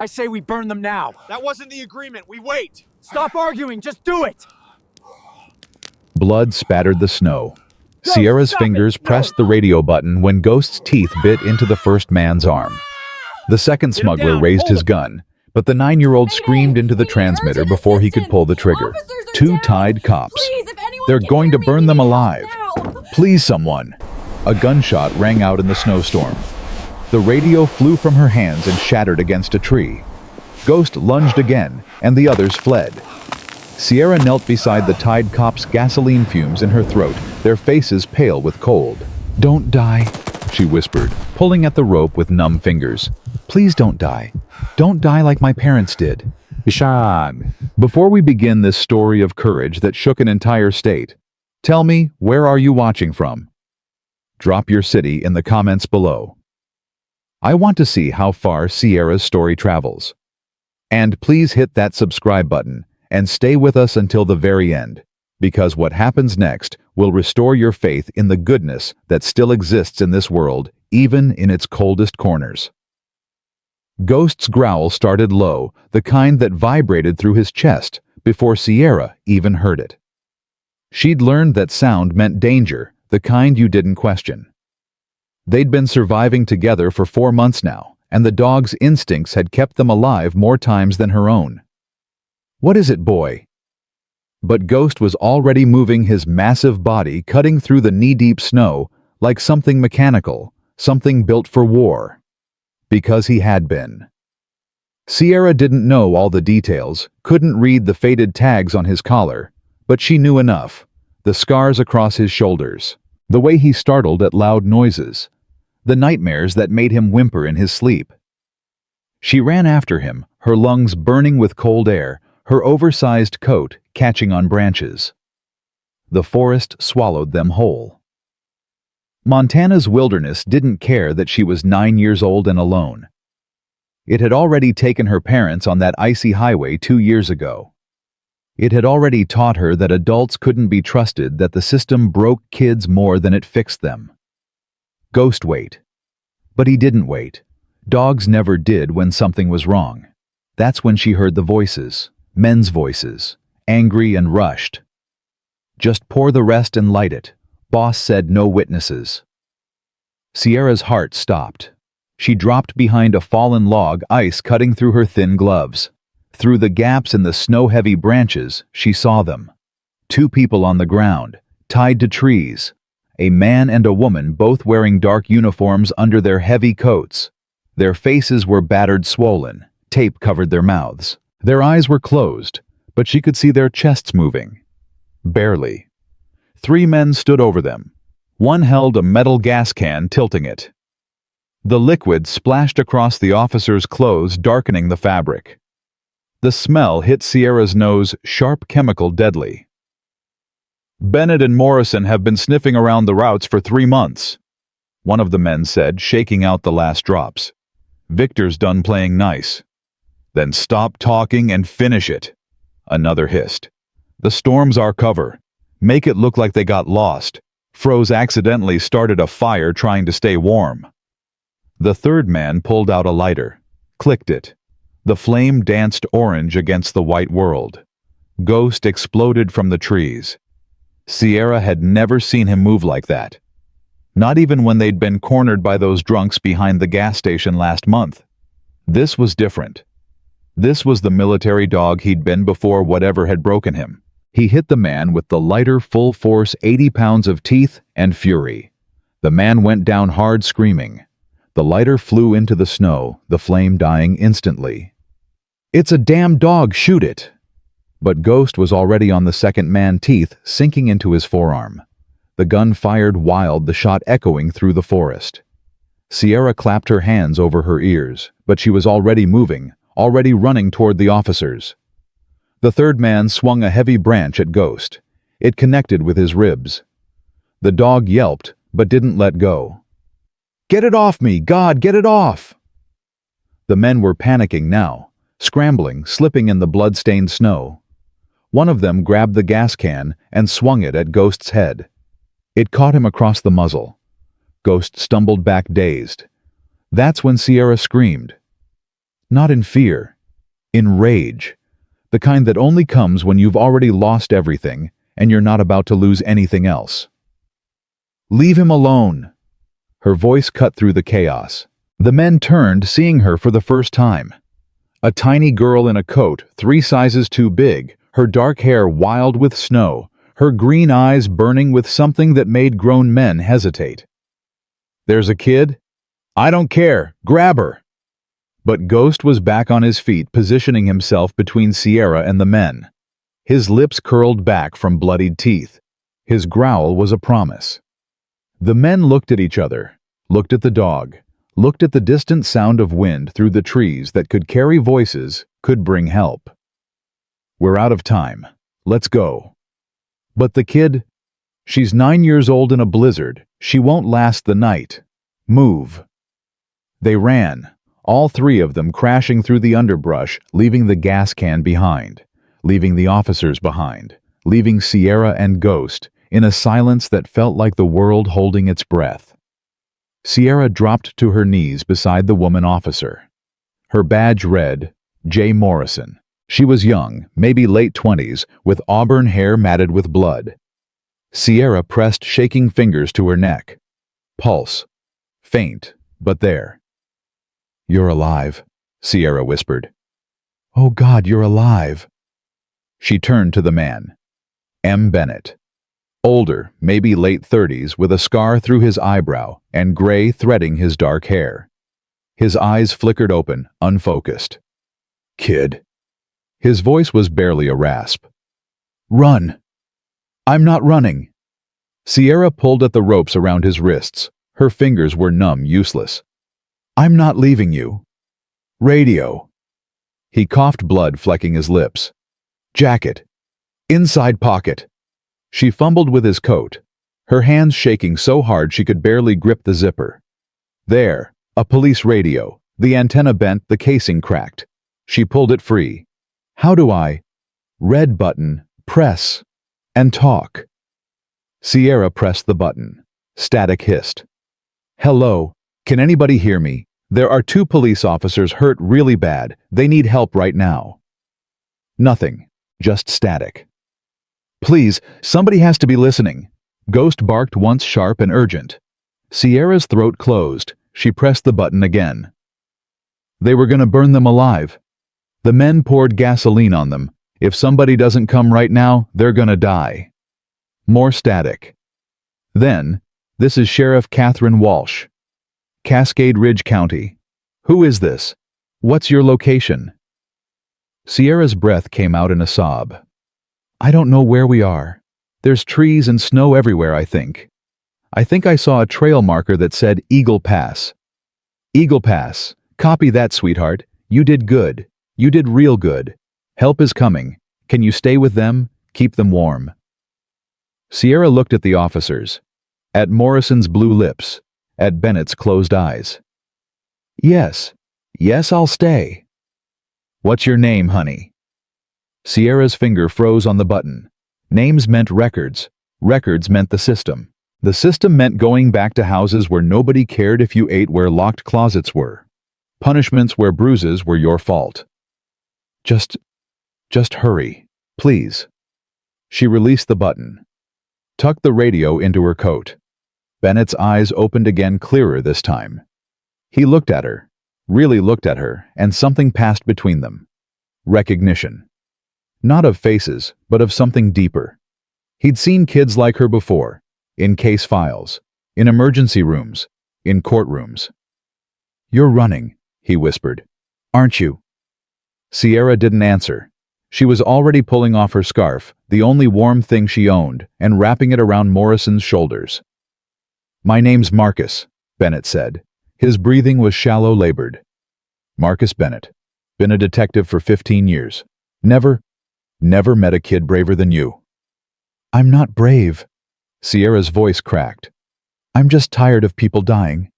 I say we burn them now. That wasn't the agreement. We wait. Stop arguing, just do it! Blood spattered the snow. Sierra's fingers pressed the radio button when Ghost's teeth bit into the first man's arm. The second smuggler raised his gun, but the 9-year-old screamed into the transmitter before he could pull the trigger. Two tied cops. They're going to burn them alive. Please, someone. A gunshot rang out in the snowstorm. The radio flew from her hands and shattered against a tree. Ghost lunged again, and the others fled. Sierra knelt beside the tied cops' gasoline fumes in her throat, their faces pale with cold. "Don't die," she whispered, pulling at the rope with numb fingers. "Please don't die. Don't die like my parents did." Ishan. Before we begin this story of courage that shook an entire state, tell me, where are you watching from? Drop your city in the comments below. I want to see how far Sierra's story travels. And please hit that subscribe button and stay with us until the very end, because what happens next will restore your faith in the goodness that still exists in this world, even in its coldest corners. Ghost's growl started low, the kind that vibrated through his chest, before Sierra even heard it. She'd learned that sound meant danger, the kind you didn't question. They'd been surviving together for 4 months now, and the dog's instincts had kept them alive more times than her own. "What is it, boy?" But Ghost was already moving his massive body, cutting through the knee-deep snow, like something mechanical, something built for war. Because he had been. Sierra didn't know all the details, couldn't read the faded tags on his collar, but she knew enough. The scars across his shoulders, the way he startled at loud noises, the nightmares that made him whimper in his sleep. She ran after him, her lungs burning with cold air, her oversized coat catching on branches. The forest swallowed them whole. Montana's wilderness didn't care that she was 9 years old and alone. It had already taken her parents on that icy highway 2 years ago. It had already taught her that adults couldn't be trusted, that the system broke kids more than it fixed them. Ghost wait. But he didn't wait. Dogs never did when something was wrong. That's when she heard the voices, men's voices, angry and rushed. "Just pour the rest and light it. Boss said no witnesses." Sierra's heart stopped. She dropped behind a fallen log, ice cutting through her thin gloves. Through the gaps in the snow-heavy branches, she saw them. 2 people on the ground, tied to trees. A man and a woman, both wearing dark uniforms under their heavy coats. Their faces were battered, swollen. Tape covered their mouths. Their eyes were closed, but she could see their chests moving. Barely. 3 men stood over them. One held a metal gas can, tilting it. The liquid splashed across the officer's clothes, darkening the fabric. The smell hit Sierra's nose, sharp, chemical, deadly. "Bennett and Morrison have been sniffing around the routes for 3 months, one of the men said, shaking out the last drops. "Victor's done playing nice." "Then stop talking and finish it," another hissed. "The storm's our cover. Make it look like they got lost. Froze accidentally started a fire trying to stay warm." The third man pulled out a lighter, clicked it. The flame danced orange against the white world. Ghost exploded from the trees. Sierra had never seen him move like that. Not even when they'd been cornered by those drunks behind the gas station last month. This was different. This was the military dog he'd been before whatever had broken him. He hit the man with the lighter, full force, 80 pounds of teeth and fury. The man went down hard, screaming. The lighter flew into the snow, the flame dying instantly. "It's a damn dog, shoot it!" But Ghost was already on the second man, teeth sinking into his forearm. The gun fired wild, the shot echoing through the forest. Sierra clapped her hands over her ears, but she was already moving, already running toward the officers. The third man swung a heavy branch at Ghost. It connected with his ribs. The dog yelped, but didn't let go. "Get it off me! God, get it off!" The men were panicking now, scrambling, slipping in the blood-stained snow. One of them grabbed the gas can and swung it at Ghost's head. It caught him across the muzzle. Ghost stumbled back, dazed. That's when Sierra screamed. Not in fear. In rage. The kind that only comes when you've already lost everything and you're not about to lose anything else. Leave him alone. Her voice cut through the chaos. The men turned, seeing her for the first time. A tiny girl in a coat 3 sizes too big, her dark hair wild with snow, her green eyes burning with something that made grown men hesitate. There's a kid? I don't care. Grab her. But Ghost was back on his feet, positioning himself between Sierra and the men. His lips curled back from bloodied teeth. His growl was a promise. The men looked at each other, looked at the dog, looked at the distant sound of wind through the trees that could carry voices, could bring help. We're out of time. Let's go. But the kid? She's 9 years old in a blizzard. She won't last the night. Move. They ran, all 3 of them crashing through the underbrush, leaving the gas can behind, leaving the officers behind, leaving Sierra and Ghost in a silence that felt like the world holding its breath. Sierra dropped to her knees beside the woman officer. Her badge read, J. Morrison. She was young, maybe late 20s, with auburn hair matted with blood. Sierra pressed shaking fingers to her neck. Pulse. Faint, but there. You're alive, Sierra whispered. Oh God, you're alive. She turned to the man. M. Bennett. Older, maybe late 30s, with a scar through his eyebrow and gray threading his dark hair. His eyes flickered open, unfocused. Kid. His voice was barely a rasp. Run. I'm not running. Sierra pulled at the ropes around his wrists. Her fingers were numb, useless. I'm not leaving you. Radio. He coughed, blood flecking his lips. Jacket. Inside pocket. She fumbled with his coat, her hands shaking so hard she could barely grip the zipper. There, a police radio. The antenna bent, the casing cracked. She pulled it free. How do I? Red button, press, and talk. Sierra pressed the button. Static hissed. Hello, can anybody hear me? There are 2 police officers hurt really bad. They need help right now. Nothing, just static. Please, somebody has to be listening. Ghost barked once, sharp and urgent. Sierra's throat closed. She pressed the button again. They were going to burn them alive. The men poured gasoline on them. If somebody doesn't come right now, they're gonna die. More static. Then, this is Sheriff Catherine Walsh. Cascade Ridge County. Who is this? What's your location? Sierra's breath came out in a sob. I don't know where we are. There's trees and snow everywhere, I think. I think I saw a trail marker that said Eagle Pass. Eagle Pass. Copy that, sweetheart. You did good. You did real good. Help is coming. Can you stay with them? Keep them warm. Sierra looked at the officers, at Morrison's blue lips, at Bennett's closed eyes. Yes. Yes, I'll stay. What's your name, honey? Sierra's finger froze on the button. Names meant records. Records meant the system. The system meant going back to houses where nobody cared if you ate where locked closets were. Punishments where bruises were your fault. Just hurry, please. She released the button, tucked the radio into her coat. Bennett's eyes opened again, clearer this time. He looked at her, really looked at her, and something passed between them. Recognition. Not of faces, but of something deeper. He'd seen kids like her before, in case files, in emergency rooms, in courtrooms. You're running, he whispered. Aren't you? Sierra didn't answer. She was already pulling off her scarf, the only warm thing she owned, and wrapping it around Morrison's shoulders. My name's Marcus, Bennett said. His breathing was shallow, labored. Marcus Bennett. Been a detective for 15 years. Never met a kid braver than you. I'm not brave. Sierra's voice cracked. I'm just tired of people dying.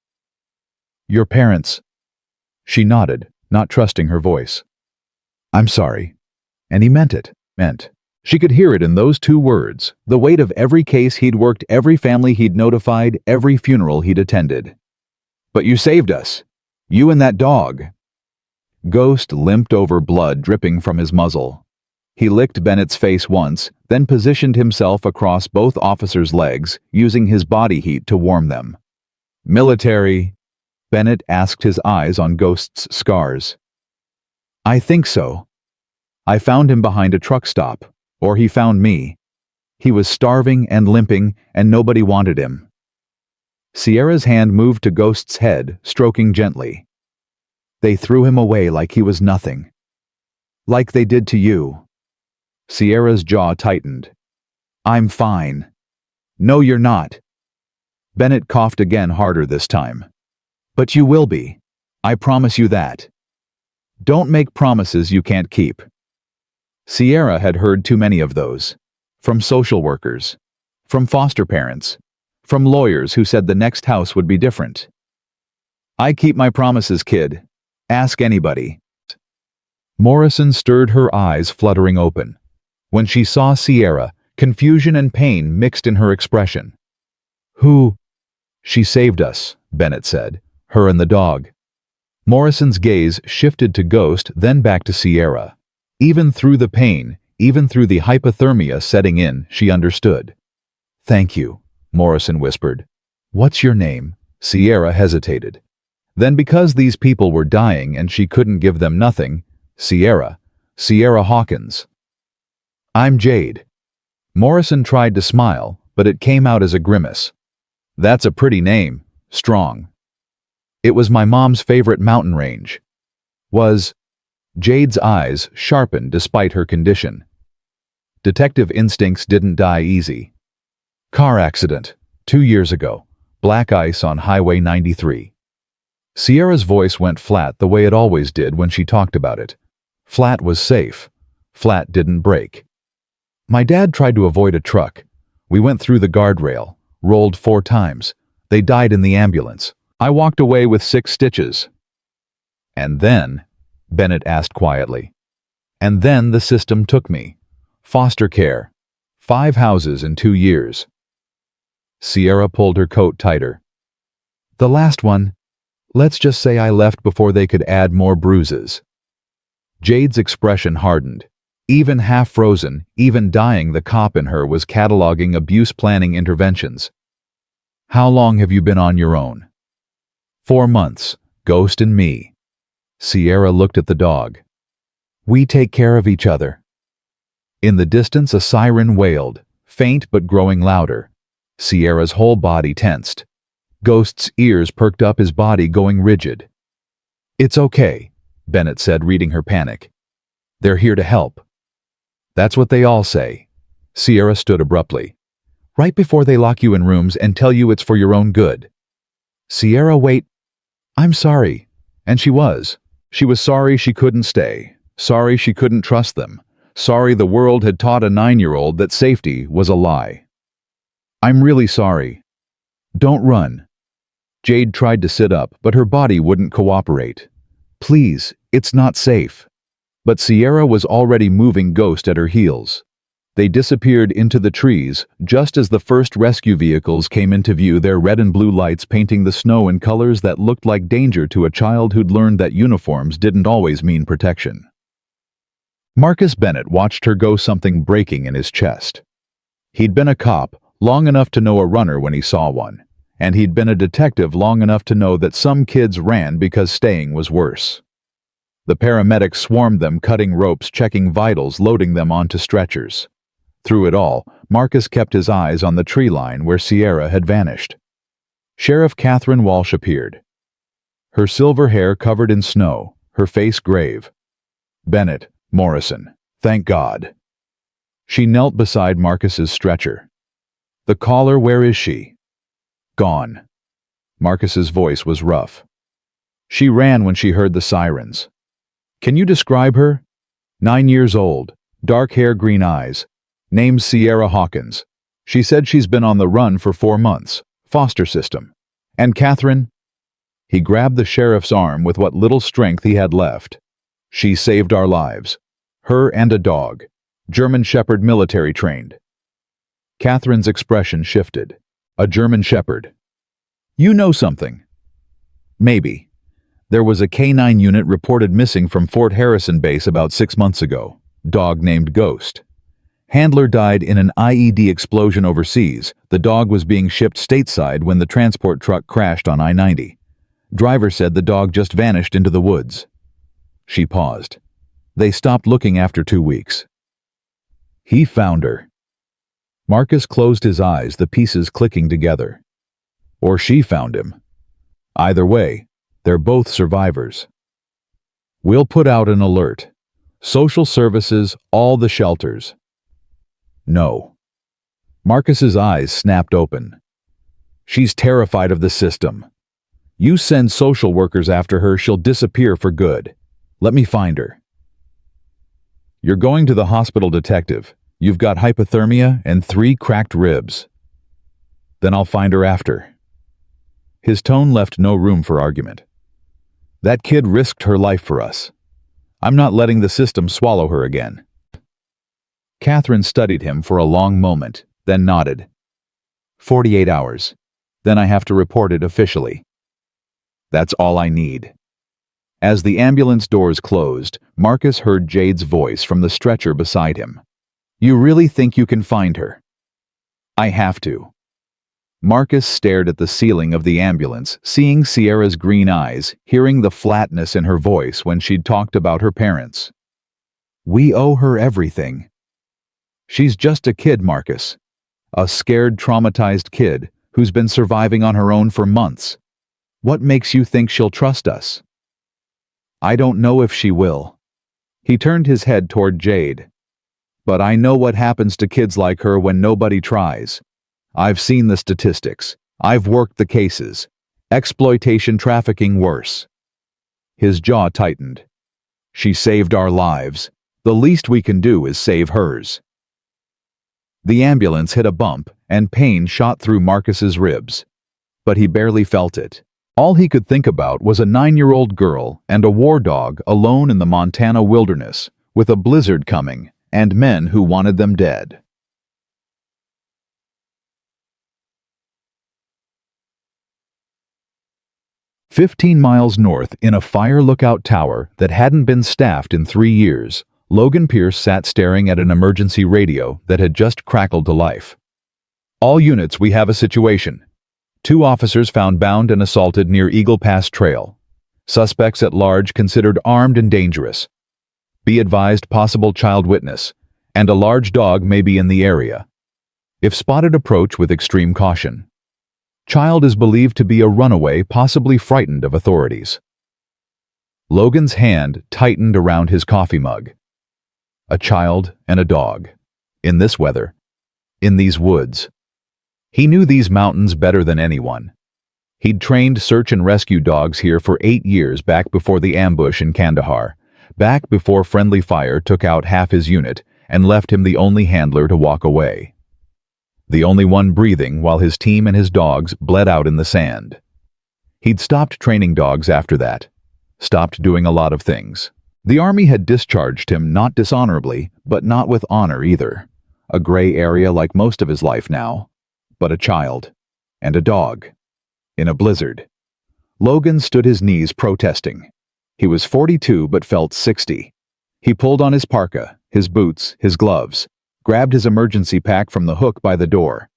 Your parents. She nodded, not trusting her voice. I'm sorry. And he meant it. She could hear it in those 2 words, the weight of every case he'd worked, every family he'd notified, every funeral he'd attended. But you saved us. You and that dog. Ghost limped over, blood dripping from his muzzle. He licked Bennett's face once, then positioned himself across both officers' legs, using his body heat to warm them. "Military?" Bennett asked, his eyes on Ghost's scars. "I think so. I found him behind a truck stop, or he found me. He was starving and limping, and nobody wanted him." Sierra's hand moved to Ghost's head, stroking gently. "They threw him away like he was nothing. Like they did to you." Sierra's jaw tightened. "I'm fine." "No, you're not." Bennett coughed again, harder this time. "But you will be. I promise you that. Don't make promises you can't keep." Sierra had heard too many of those. From social workers. From foster parents. From lawyers who said the next house would be different. "I keep my promises, kid. Ask anybody." Morrison stirred, her eyes fluttering open. When she saw Sierra, confusion and pain mixed in her expression. "Who?" "She saved us," Bennett said. "Her and the dog." Morrison's gaze shifted to Ghost, then back to Sierra. Even through the pain, even through the hypothermia setting in, she understood. "Thank you," Morrison whispered. "What's your name?" Sierra hesitated. Then, because these people were dying and she couldn't give them nothing, Sierra Hawkins. "I'm Jade." Morrison tried to smile, but it came out as a grimace. "That's a pretty name. Strong." "It was my mom's favorite mountain range." "Was?" Jade's eyes sharpened despite her condition. Detective instincts didn't die easy. "Car accident, 2 years ago. Black ice on Highway 93. Sierra's voice went flat the way it always did when she talked about it. Flat was safe. Flat didn't break. "My dad tried to avoid a truck. We went through the guardrail, rolled 4 times. They died in the ambulance. I walked away with 6 stitches." "And then?" Bennett asked quietly. "And then the system took me. Foster care. 5 houses in 2 years. Sierra pulled her coat tighter. "The last one, let's just say I left before they could add more bruises." Jade's expression hardened. Even half frozen, even dying, the cop in her was cataloging abuse planning interventions. "How long have you been on your own?" 4 months, Ghost and me." Sierra looked at the dog. "We take care of each other." In the distance, a siren wailed, faint but growing louder. Sierra's whole body tensed. Ghost's ears perked up, his body going rigid. "It's okay," Bennett said, reading her panic. "They're here to help." "That's what they all say." Sierra stood abruptly. "Right before they lock you in rooms and tell you it's for your own good." "Sierra, wait. I'm sorry." And she was. She was sorry she couldn't stay. Sorry she couldn't trust them. Sorry the world had taught a 9-year-old that safety was a lie. "I'm really sorry." "Don't run." Jade tried to sit up, but her body wouldn't cooperate. "Please, it's not safe." But Sierra was already moving, Ghost at her heels. They disappeared into the trees just as the first rescue vehicles came into view, their red and blue lights painting the snow in colors that looked like danger to a child who'd learned that uniforms didn't always mean protection. Marcus Bennett watched her go, something breaking in his chest. He'd been a cop long enough to know a runner when he saw one, and he'd been a detective long enough to know that some kids ran because staying was worse. The paramedics swarmed them, cutting ropes, checking vitals, loading them onto stretchers. Through it all, Marcus kept his eyes on the tree line where Sierra had vanished. Sheriff Catherine Walsh appeared. Her silver hair covered in snow, her face grave. "Bennett, Morrison, thank God." She knelt beside Marcus's stretcher. "The caller, where is she?" "Gone." Marcus's voice was rough. "She ran when she heard the sirens." "Can you describe her?" 9 years old, dark hair, green eyes. Name's Sierra Hawkins. She said she's been on the run for 4 months. Foster system. And Catherine?" He grabbed the sheriff's arm with what little strength he had left. "She saved our lives. Her and a dog. German Shepherd, military trained." Catherine's expression shifted. "A German Shepherd. You know something." "Maybe." There was a K-9 unit reported missing from Fort Harrison base about 6 months ago. Dog named Ghost. Handler died in an IED explosion overseas. The dog was being shipped stateside when the transport truck crashed on I-90. Driver said the dog just vanished into the woods. She paused. They stopped looking after 2 weeks. He found her. Marcus closed his eyes, the pieces clicking together. Or she found him. Either way, they're both survivors. We'll put out an alert. Social services, all the shelters. No. Marcus's eyes snapped open. She's terrified of the system. You send social workers after her, she'll disappear for good. Let me find her. You're going to the hospital, detective. You've got hypothermia and 3 cracked ribs. Then I'll find her after. His tone left no room for argument. That kid risked her life for us. I'm not letting the system swallow her again. Catherine studied him for a long moment, then nodded. 48 hours. Then I have to report it officially. That's all I need. As the ambulance doors closed, Marcus heard Jade's voice from the stretcher beside him. You really think you can find her? I have to. Marcus stared at the ceiling of the ambulance, seeing Sierra's green eyes, hearing the flatness in her voice when she'd talked about her parents. We owe her everything. She's just a kid, Marcus. A scared, traumatized kid who's been surviving on her own for months. What makes you think she'll trust us? I don't know if she will. He turned his head toward Jade. But I know what happens to kids like her when nobody tries. I've seen the statistics. I've worked the cases. Exploitation, trafficking, worse. His jaw tightened. She saved our lives. The least we can do is save hers. The ambulance hit a bump, and pain shot through Marcus's ribs. But he barely felt it. All he could think about was a 9-year-old girl and a war dog alone in the Montana wilderness, with a blizzard coming, and men who wanted them dead. "15 miles north, in a fire lookout tower that hadn't been staffed in 3 years, Logan Pierce sat staring at an emergency radio that had just crackled to life. All units, we have a situation. 2 officers found bound and assaulted near Eagle Pass Trail. Suspects at large considered armed and dangerous. Be advised, possible child witness, and a large dog may be in the area. If spotted, approach with extreme caution. Child is believed to be a runaway, possibly frightened of authorities." Logan's hand tightened around his coffee mug. A child and a dog. In this weather. In these woods. He knew these mountains better than anyone. He'd trained search and rescue dogs here for 8 years, back before the ambush in Kandahar, back before friendly fire took out half his unit and left him the only handler to walk away. The only one breathing while his team and his dogs bled out in the sand. He'd stopped training dogs after that. Stopped doing a lot of things. The army had discharged him, not dishonorably, but not with honor either. A gray area like most of his life now. But a child. And a dog. In a blizzard. Logan stood his knees protesting. He was 42 but felt 60. He pulled on his parka, his boots, his gloves, grabbed his emergency pack from the hook by the door.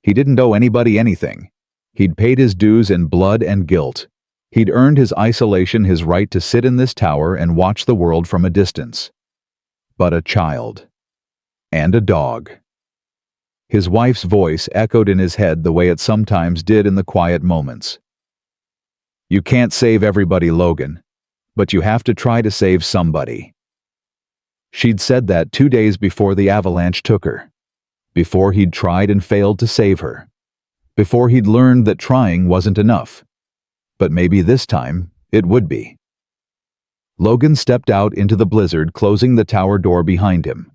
He didn't owe anybody anything. He'd paid his dues in blood and guilt. He'd earned his isolation, his right to sit in this tower and watch the world from a distance. But a child. And a dog. His wife's voice echoed in his head the way it sometimes did in the quiet moments. You can't save everybody, Logan, but you have to try to save somebody. She'd said that 2 days before the avalanche took her. Before he'd tried and failed to save her. Before he'd learned that trying wasn't enough. But maybe this time, it would be. Logan stepped out into the blizzard, closing the tower door behind him.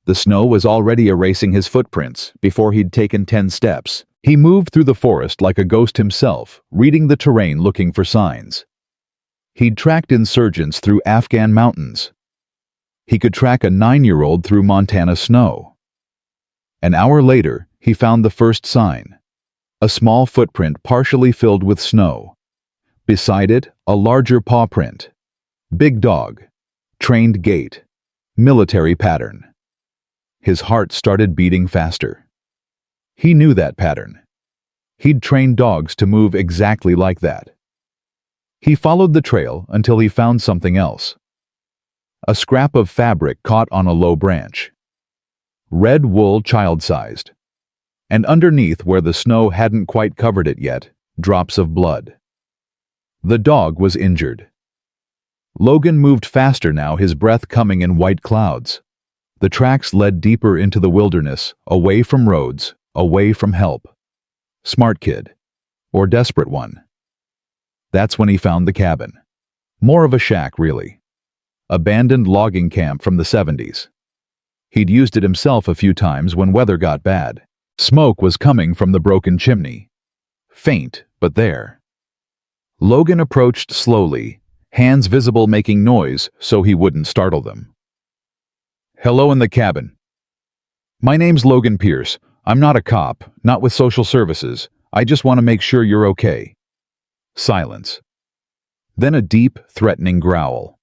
The snow was already erasing his footprints before he'd taken 10 steps. He moved through the forest like a ghost himself, reading the terrain, looking for signs. He'd tracked insurgents through Afghan mountains. He could track a 9-year-old through Montana snow. An hour later, he found the first sign. A small footprint partially filled with snow. Beside it, a larger paw print. Big dog. Trained gait. Military pattern. His heart started beating faster. He knew that pattern. He'd trained dogs to move exactly like that. He followed the trail until he found something else. A scrap of fabric caught on a low branch. Red wool child-sized. And underneath, where the snow hadn't quite covered it yet, drops of blood. The dog was injured. Logan moved faster now, his breath coming in white clouds. The tracks led deeper into the wilderness, away from roads, away from help. Smart kid. Or desperate one. That's when he found the cabin. More of a shack, really. Abandoned logging camp from the 70s. He'd used it himself a few times when weather got bad. Smoke was coming from the broken chimney. Faint, but there. Logan approached slowly, hands visible making noise so he wouldn't startle them. "Hello in the cabin. My name's Logan Pierce. I'm not a cop, not with social services. I just want to make sure you're okay." Silence. Then a deep, threatening growl.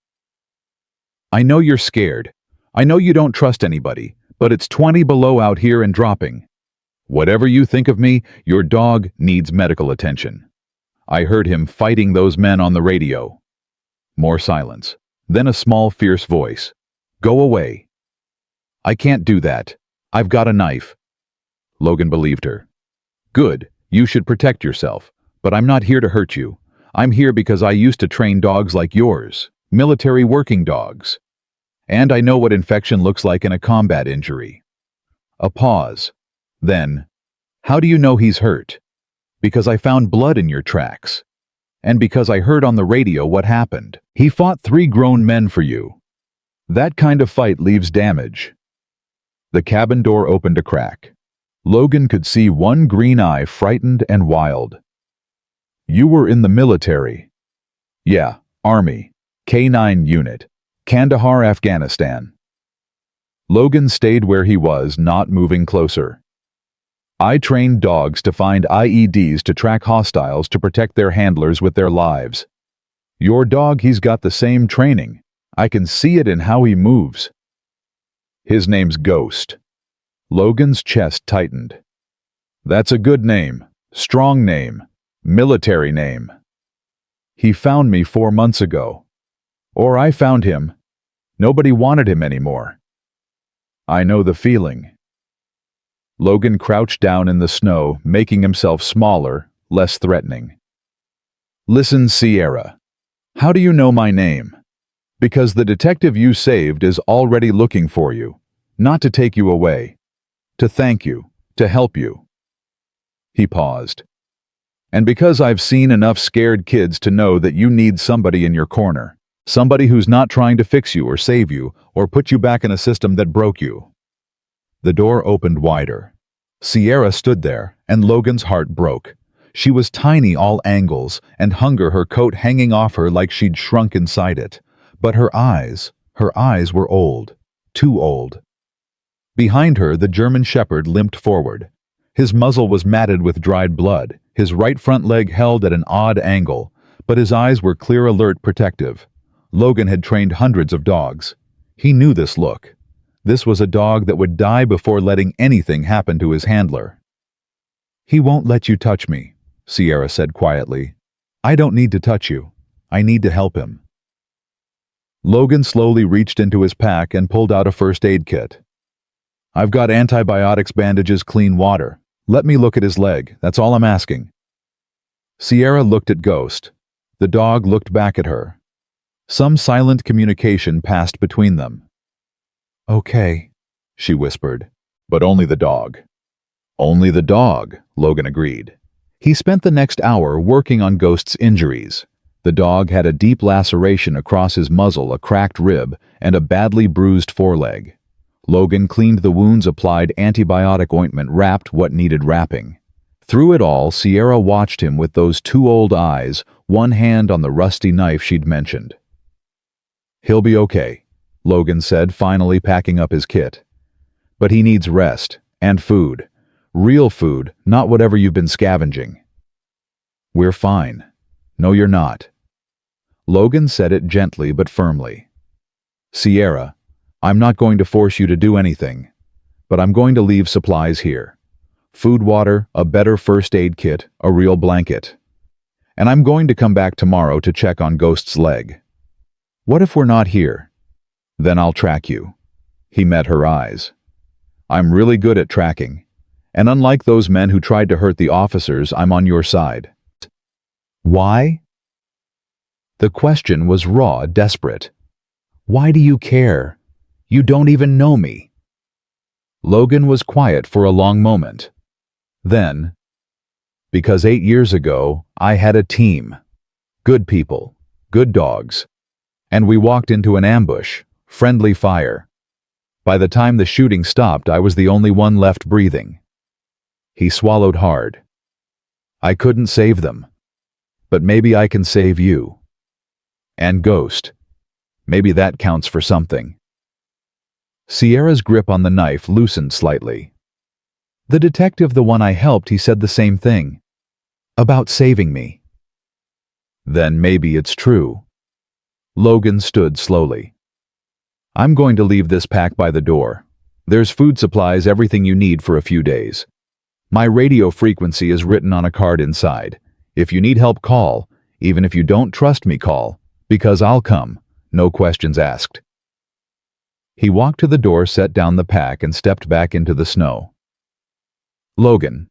"I know you're scared. I know you don't trust anybody, but it's 20 below out here and dropping. Whatever you think of me, your dog needs medical attention. I heard him fighting those men on the radio." More silence. Then a small, fierce voice. "Go away." "I can't do that. I've got a knife." Logan believed her. "Good, you should protect yourself, but I'm not here to hurt you. I'm here because I used to train dogs like yours, military working dogs. And I know what infection looks like in a combat injury." A pause. Then, "How do you know he's hurt?" "Because I found blood in your tracks. And because I heard on the radio what happened. He fought 3 grown men for you. That kind of fight leaves damage." The cabin door opened a crack. Logan could see one green eye, frightened and wild. "You were in the military." "Yeah, Army. K-9 unit. Kandahar, Afghanistan." Logan stayed where he was, not moving closer. "I trained dogs to find IEDs to track hostiles to protect their handlers with their lives. Your dog, he's got the same training. I can see it in how he moves." "His name's Ghost." Logan's chest tightened. "That's a good name. Strong name. Military name. He found me 4 months ago. Or I found him. Nobody wanted him anymore. I know the feeling." Logan crouched down in the snow, making himself smaller, less threatening. "Listen, Sierra. How do you know my name? Because the detective you saved is already looking for you. Not to take you away. To thank you. To help you." He paused. "And because I've seen enough scared kids to know that you need somebody in your corner. Somebody who's not trying to fix you or save you or put you back in a system that broke you." The door opened wider. Sierra stood there, and Logan's heart broke. She was tiny all angles, and hunger, her coat hanging off her like she'd shrunk inside it. But her eyes were old. Too old. Behind her, the German shepherd limped forward. His muzzle was matted with dried blood, his right front leg held at an odd angle, but his eyes were clear, alert, protective. Logan had trained hundreds of dogs. He knew this look. This was a dog that would die before letting anything happen to his handler. "He won't let you touch me," Sierra said quietly. "I don't need to touch you. I need to help him." Logan slowly reached into his pack and pulled out a first aid kit. "I've got antibiotics, bandages, clean water. Let me look at his leg, that's all I'm asking." Sierra looked at Ghost. The dog looked back at her. Some silent communication passed between them. "Okay," she whispered. But only the dog. "Only the dog," Logan agreed. He spent the next hour working on Ghost's injuries. The dog had a deep laceration across his muzzle, a cracked rib, and a badly bruised foreleg. Logan cleaned the wounds, applied antibiotic ointment, wrapped what needed wrapping. Through it all, Sierra watched him with those 2 old eyes, one hand on the rusty knife she'd mentioned. "He'll be okay," Logan said, finally packing up his kit. "But he needs rest, and food. Real food, not whatever you've been scavenging." "We're fine." No, you're not. Logan said it gently but firmly. Sierra, I'm not going to force you to do anything, but I'm going to leave supplies here. Food, water, a better first aid kit, a real blanket. And I'm going to come back tomorrow to check on Ghost's leg. What if we're not here? Then I'll track you. He met her eyes. I'm really good at tracking, and unlike those men who tried to hurt the officers, I'm on your side. Why? The question was raw, desperate. Why do you care? You don't even know me. Logan was quiet for a long moment. Then, because 8 years ago, I had a team. Good people, good dogs. And we walked into an ambush, friendly fire. By the time the shooting stopped, I was the only one left breathing. He swallowed hard. I couldn't save them. But maybe I can save you. And Ghost. Maybe that counts for something. Sierra's grip on the knife loosened slightly. The detective, the one I helped, he said the same thing. About saving me. Then maybe it's true. Logan stood slowly. I'm going to leave this pack by the door. There's food supplies, everything you need for a few days. My radio frequency is written on a card inside. If you need help, call. Even if you don't trust me, call. Because I'll come. No questions asked. He walked to the door, set down the pack, and stepped back into the snow. Logan.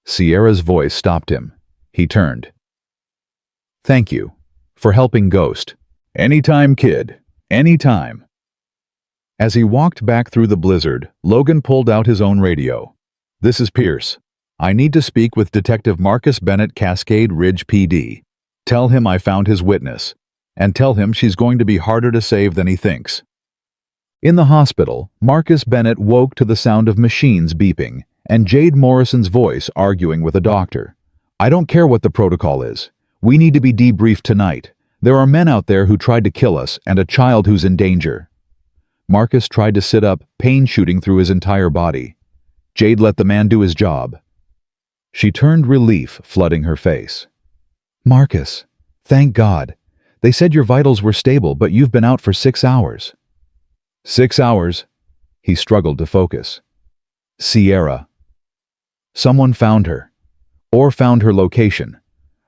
Sierra's voice stopped him. He turned. Thank you for helping Ghost. Anytime, kid. Anytime. As he walked back through the blizzard, Logan pulled out his own radio. This is Pierce. I need to speak with Detective Marcus Bennett, Cascade Ridge PD. Tell him I found his witness. And tell him she's going to be harder to save than he thinks. In the hospital, Marcus Bennett woke to the sound of machines beeping and Jade Morrison's voice arguing with a doctor. I don't care what the protocol is. We need to be debriefed tonight. There are men out there who tried to kill us and a child who's in danger. Marcus tried to sit up, pain shooting through his entire body. Jade let the man do his job. She turned, relief flooding her face. Marcus, thank God. They said your vitals were stable, but you've been out for 6 hours. 6 hours? He struggled to focus. Sierra. Someone found her. Or found her location.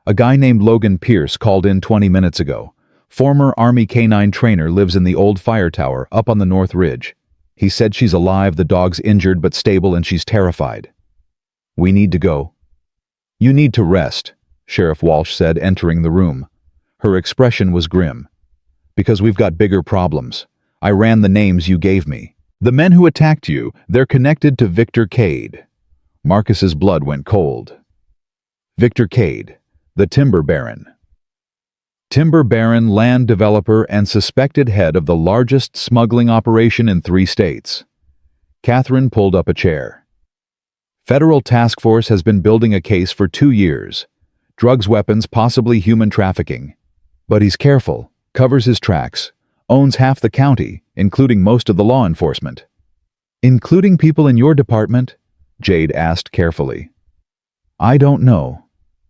A guy named Logan Pierce called in 20 minutes ago. Former Army K-9 trainer, lives in the old fire tower up on the North Ridge. He said she's alive, the dog's injured but stable, and she's terrified. We need to go. You need to rest, Sheriff Walsh said, entering the room. Her expression was grim. Because we've got bigger problems. I ran the names you gave me. The men who attacked you, they're connected to Victor Cade. Marcus's blood went cold. Victor Cade, the timber baron. Timber baron, land developer, and suspected head of the largest smuggling operation in 3 states. Catherine pulled up a chair. Federal task force has been building a case for 2 years. Drugs, weapons, possibly human trafficking. But he's careful, covers his tracks, owns half the county, including most of the law enforcement. Including people in your department? Jade asked carefully. I don't know,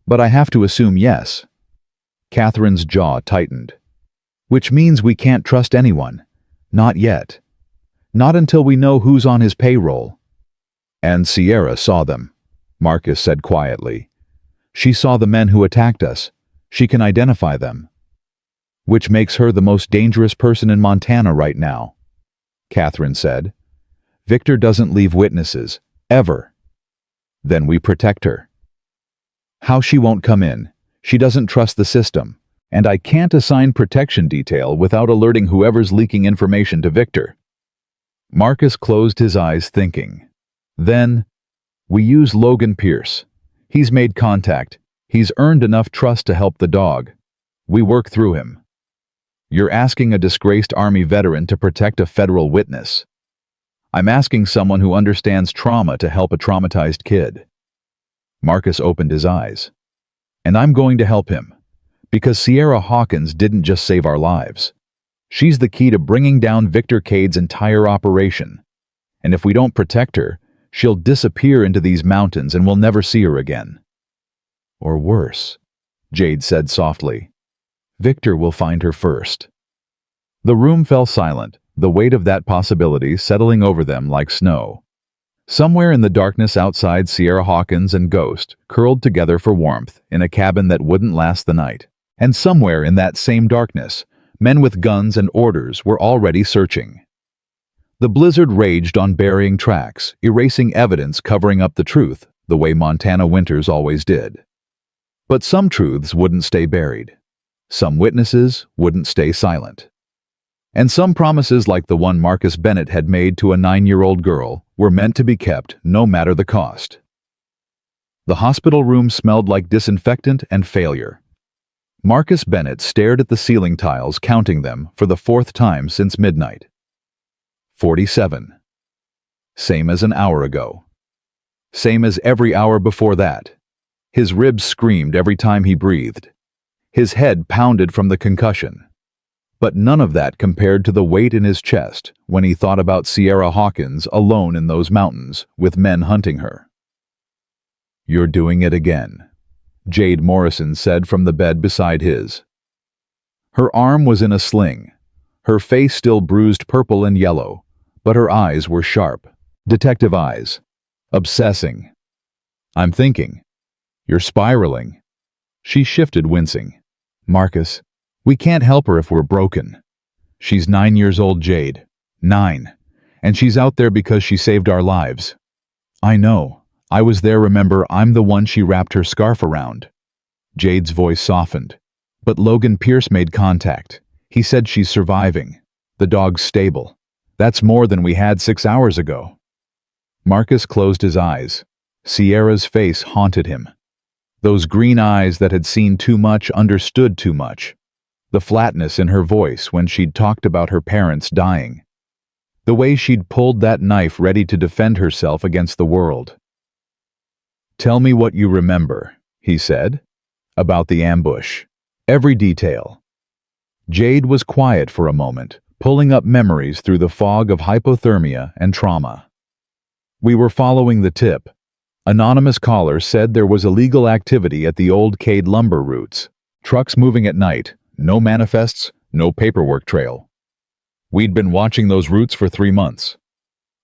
but I have to assume yes. Catherine's jaw tightened. Which means we can't trust anyone. Not yet. Not until we know who's on his payroll. And Sierra saw them, Marcus said quietly. She saw the men who attacked us. She can identify them. Which makes her the most dangerous person in Montana right now, Catherine said. Victor doesn't leave witnesses, ever. Then we protect her. How she won't come in. She doesn't trust the system, and I can't assign protection detail without alerting whoever's leaking information to Victor. Marcus closed his eyes, thinking. Then, we use Logan Pierce. He's made contact. He's earned enough trust to help the dog. We work through him. You're asking a disgraced Army veteran to protect a federal witness. I'm asking someone who understands trauma to help a traumatized kid. Marcus opened his eyes. And I'm going to help him. Because Sierra Hawkins didn't just save our lives. She's the key to bringing down Victor Cade's entire operation. And if we don't protect her, she'll disappear into these mountains and we'll never see her again. Or worse. Jade said softly. Victor will find her first. The room fell silent, the weight of that possibility settling over them like snow. Somewhere in the darkness outside, Sierra Hawkins and Ghost curled together for warmth in a cabin that wouldn't last the night. And somewhere in that same darkness, men with guns and orders were already searching. The blizzard raged on burying tracks, erasing evidence, covering up the truth, the way Montana winters always did. But some truths wouldn't stay buried. Some witnesses wouldn't stay silent. And some promises, like the one Marcus Bennett had made to a 9-year-old girl, were meant to be kept no matter the cost. The hospital room smelled like disinfectant and failure. Marcus Bennett stared at the ceiling tiles, counting them for the 4th time since midnight. 47. Same as an hour ago. Same as every hour before that. His ribs screamed every time he breathed. His head pounded from the concussion. But none of that compared to the weight in his chest when he thought about Sierra Hawkins alone in those mountains with men hunting her. You're doing it again, Jade Morrison said from the bed beside his. Her arm was in a sling, her face still bruised purple and yellow, but her eyes were sharp, detective eyes, obsessing. I'm thinking. You're spiraling. She shifted, wincing. Marcus, we can't help her if we're broken. She's 9 years old, Jade. 9. And she's out there because she saved our lives. I know. I was there, remember? I'm the one she wrapped her scarf around. Jade's voice softened. But Logan Pierce made contact. He said she's surviving. The dog's stable. That's more than we had 6 hours ago. Marcus closed his eyes. Sierra's face haunted him. Those green eyes that had seen too much, understood too much. The flatness in her voice when she'd talked about her parents dying. The way she'd pulled that knife ready to defend herself against the world. Tell me what you remember, he said. About the ambush. Every detail. Jade was quiet for a moment, pulling up memories through the fog of hypothermia and trauma. We were following the tip. Anonymous caller said there was illegal activity at the old Cade lumber routes. Trucks moving at night, no manifests, no paperwork trail. We'd been watching those routes for 3 months.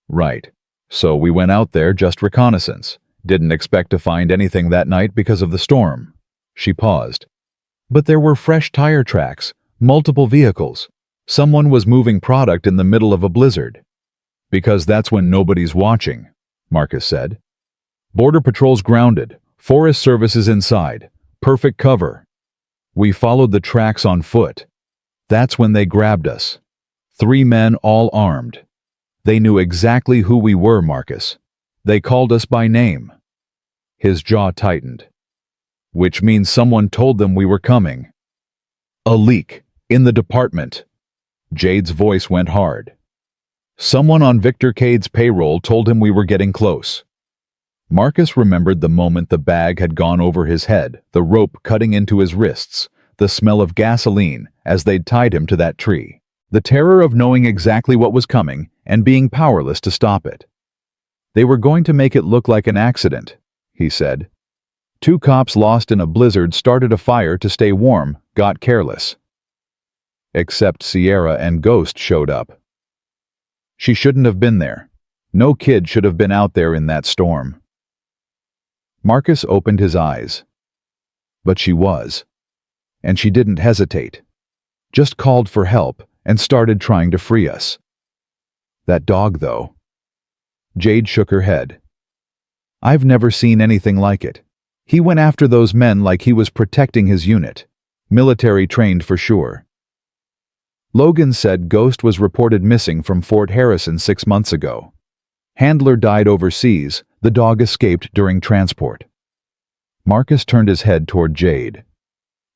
Right. So we went out there, just reconnaissance. Didn't expect to find anything that night because of the storm. She paused. But there were fresh tire tracks, multiple vehicles. Someone was moving product in the middle of a blizzard. Because that's when nobody's watching, Marcus said. Border Patrol's grounded, Forest Service is inside, perfect cover. We followed the tracks on foot. That's when they grabbed us. 3 men all armed. They knew exactly who we were, Marcus. They called us by name. His jaw tightened. Which means someone told them we were coming. A leak, in the department. Jade's voice went hard. Someone on Victor Cade's payroll told him we were getting close. Marcus remembered the moment the bag had gone over his head, the rope cutting into his wrists, the smell of gasoline as they'd tied him to that tree, the terror of knowing exactly what was coming and being powerless to stop it. They were going to make it look like an accident, he said. 2 cops lost in a blizzard started a fire to stay warm, got careless. Except Sierra and Ghost showed up. She shouldn't have been there. No kid should have been out there in that storm. Marcus opened his eyes. But she was. And she didn't hesitate. Just called for help and started trying to free us. That dog, though. Jade shook her head. I've never seen anything like it. He went after those men like he was protecting his unit. Military trained for sure. Logan said Ghost was reported missing from Fort Harrison 6 months ago. Handler died overseas. The dog escaped during transport. Marcus turned his head toward Jade.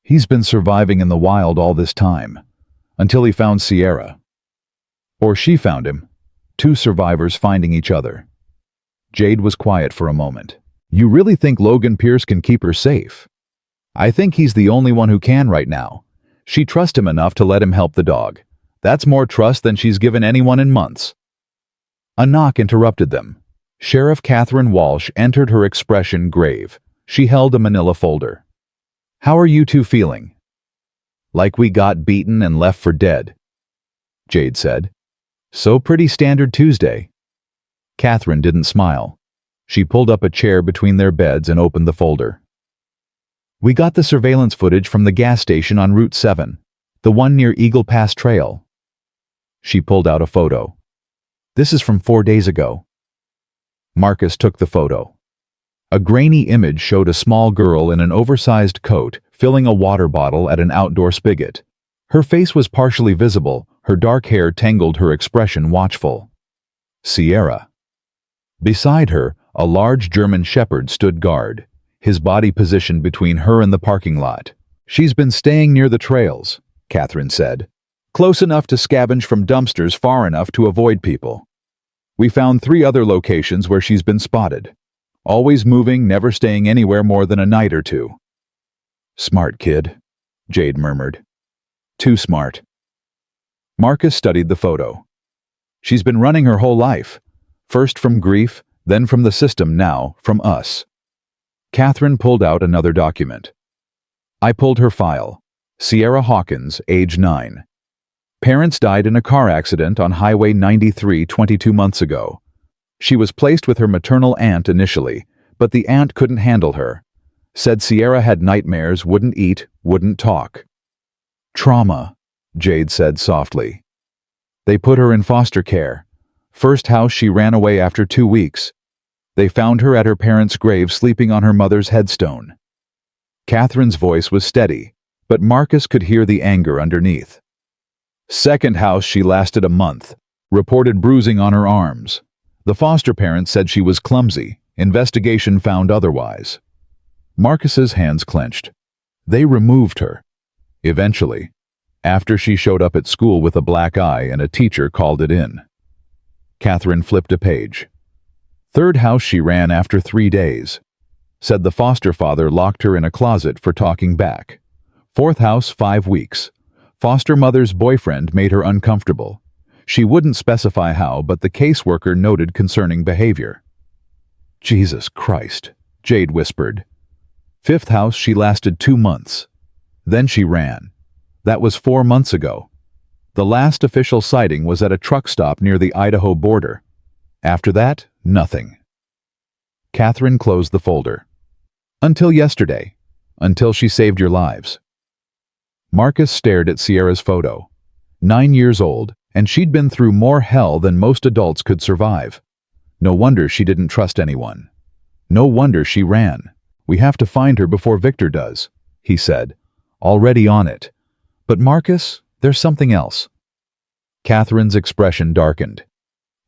He's been surviving in the wild all this time, until he found Sierra. Or she found him, 2 survivors finding each other. Jade was quiet for a moment. You really think Logan Pierce can keep her safe? I think he's the only one who can right now. She trusts him enough to let him help the dog. That's more trust than she's given anyone in months. A knock interrupted them. Sheriff Catherine Walsh entered, her expression grave. She held a manila folder. How are you two feeling? Like we got beaten and left for dead, Jade said. So pretty standard Tuesday. Catherine didn't smile. She pulled up a chair between their beds and opened the folder. We got the surveillance footage from the gas station on Route 7, the one near Eagle Pass Trail. She pulled out a photo. This is from 4 days ago. Marcus took the photo. A grainy image showed a small girl in an oversized coat filling a water bottle at an outdoor spigot. Her face was partially visible, her dark hair tangled her expression watchful. Sierra. Beside her, a large German shepherd stood guard, his body positioned between her and the parking lot. She's been staying near the trails, Catherine said. Close enough to scavenge from dumpsters, far enough to avoid people. We found 3 other locations where she's been spotted. Always moving, never staying anywhere more than a night or 2. Smart kid, Jade murmured. Too smart. Marcus studied the photo. She's been running her whole life. First from grief, then from the system, now from us. Catherine pulled out another document. I pulled her file. Sierra Hawkins, age 9. Parents died in a car accident on Highway 93 22 months ago. She was placed with her maternal aunt initially, but the aunt couldn't handle her. Said Sierra had nightmares, wouldn't eat, wouldn't talk. Trauma, Jade said softly. They put her in foster care. First house she ran away after 2 weeks. They found her at her parents' grave sleeping on her mother's headstone. Catherine's voice was steady, but Marcus could hear the anger underneath. Second house she lasted a month. Reported bruising on her arms. The foster parents said she was clumsy. Investigation found otherwise. Marcus's hands clenched. They removed her. Eventually, after she showed up at school with a black eye and a teacher called it in. Catherine flipped a page. Third house she ran after 3 days. Said the foster father locked her in a closet for talking back. Fourth house 5 weeks. Foster mother's boyfriend made her uncomfortable. She wouldn't specify how, but the caseworker noted concerning behavior. Jesus Christ, Jade whispered. Fifth house she lasted 2 months. Then she ran. That was 4 months ago. The last official sighting was at a truck stop near the Idaho border. After that, nothing. Catherine closed the folder. Until yesterday. Until she saved your lives. Marcus stared at Sierra's photo. 9 years old, and she'd been through more hell than most adults could survive. No wonder she didn't trust anyone. No wonder she ran. We have to find her before Victor does, he said. Already on it. But Marcus, there's something else. Catherine's expression darkened.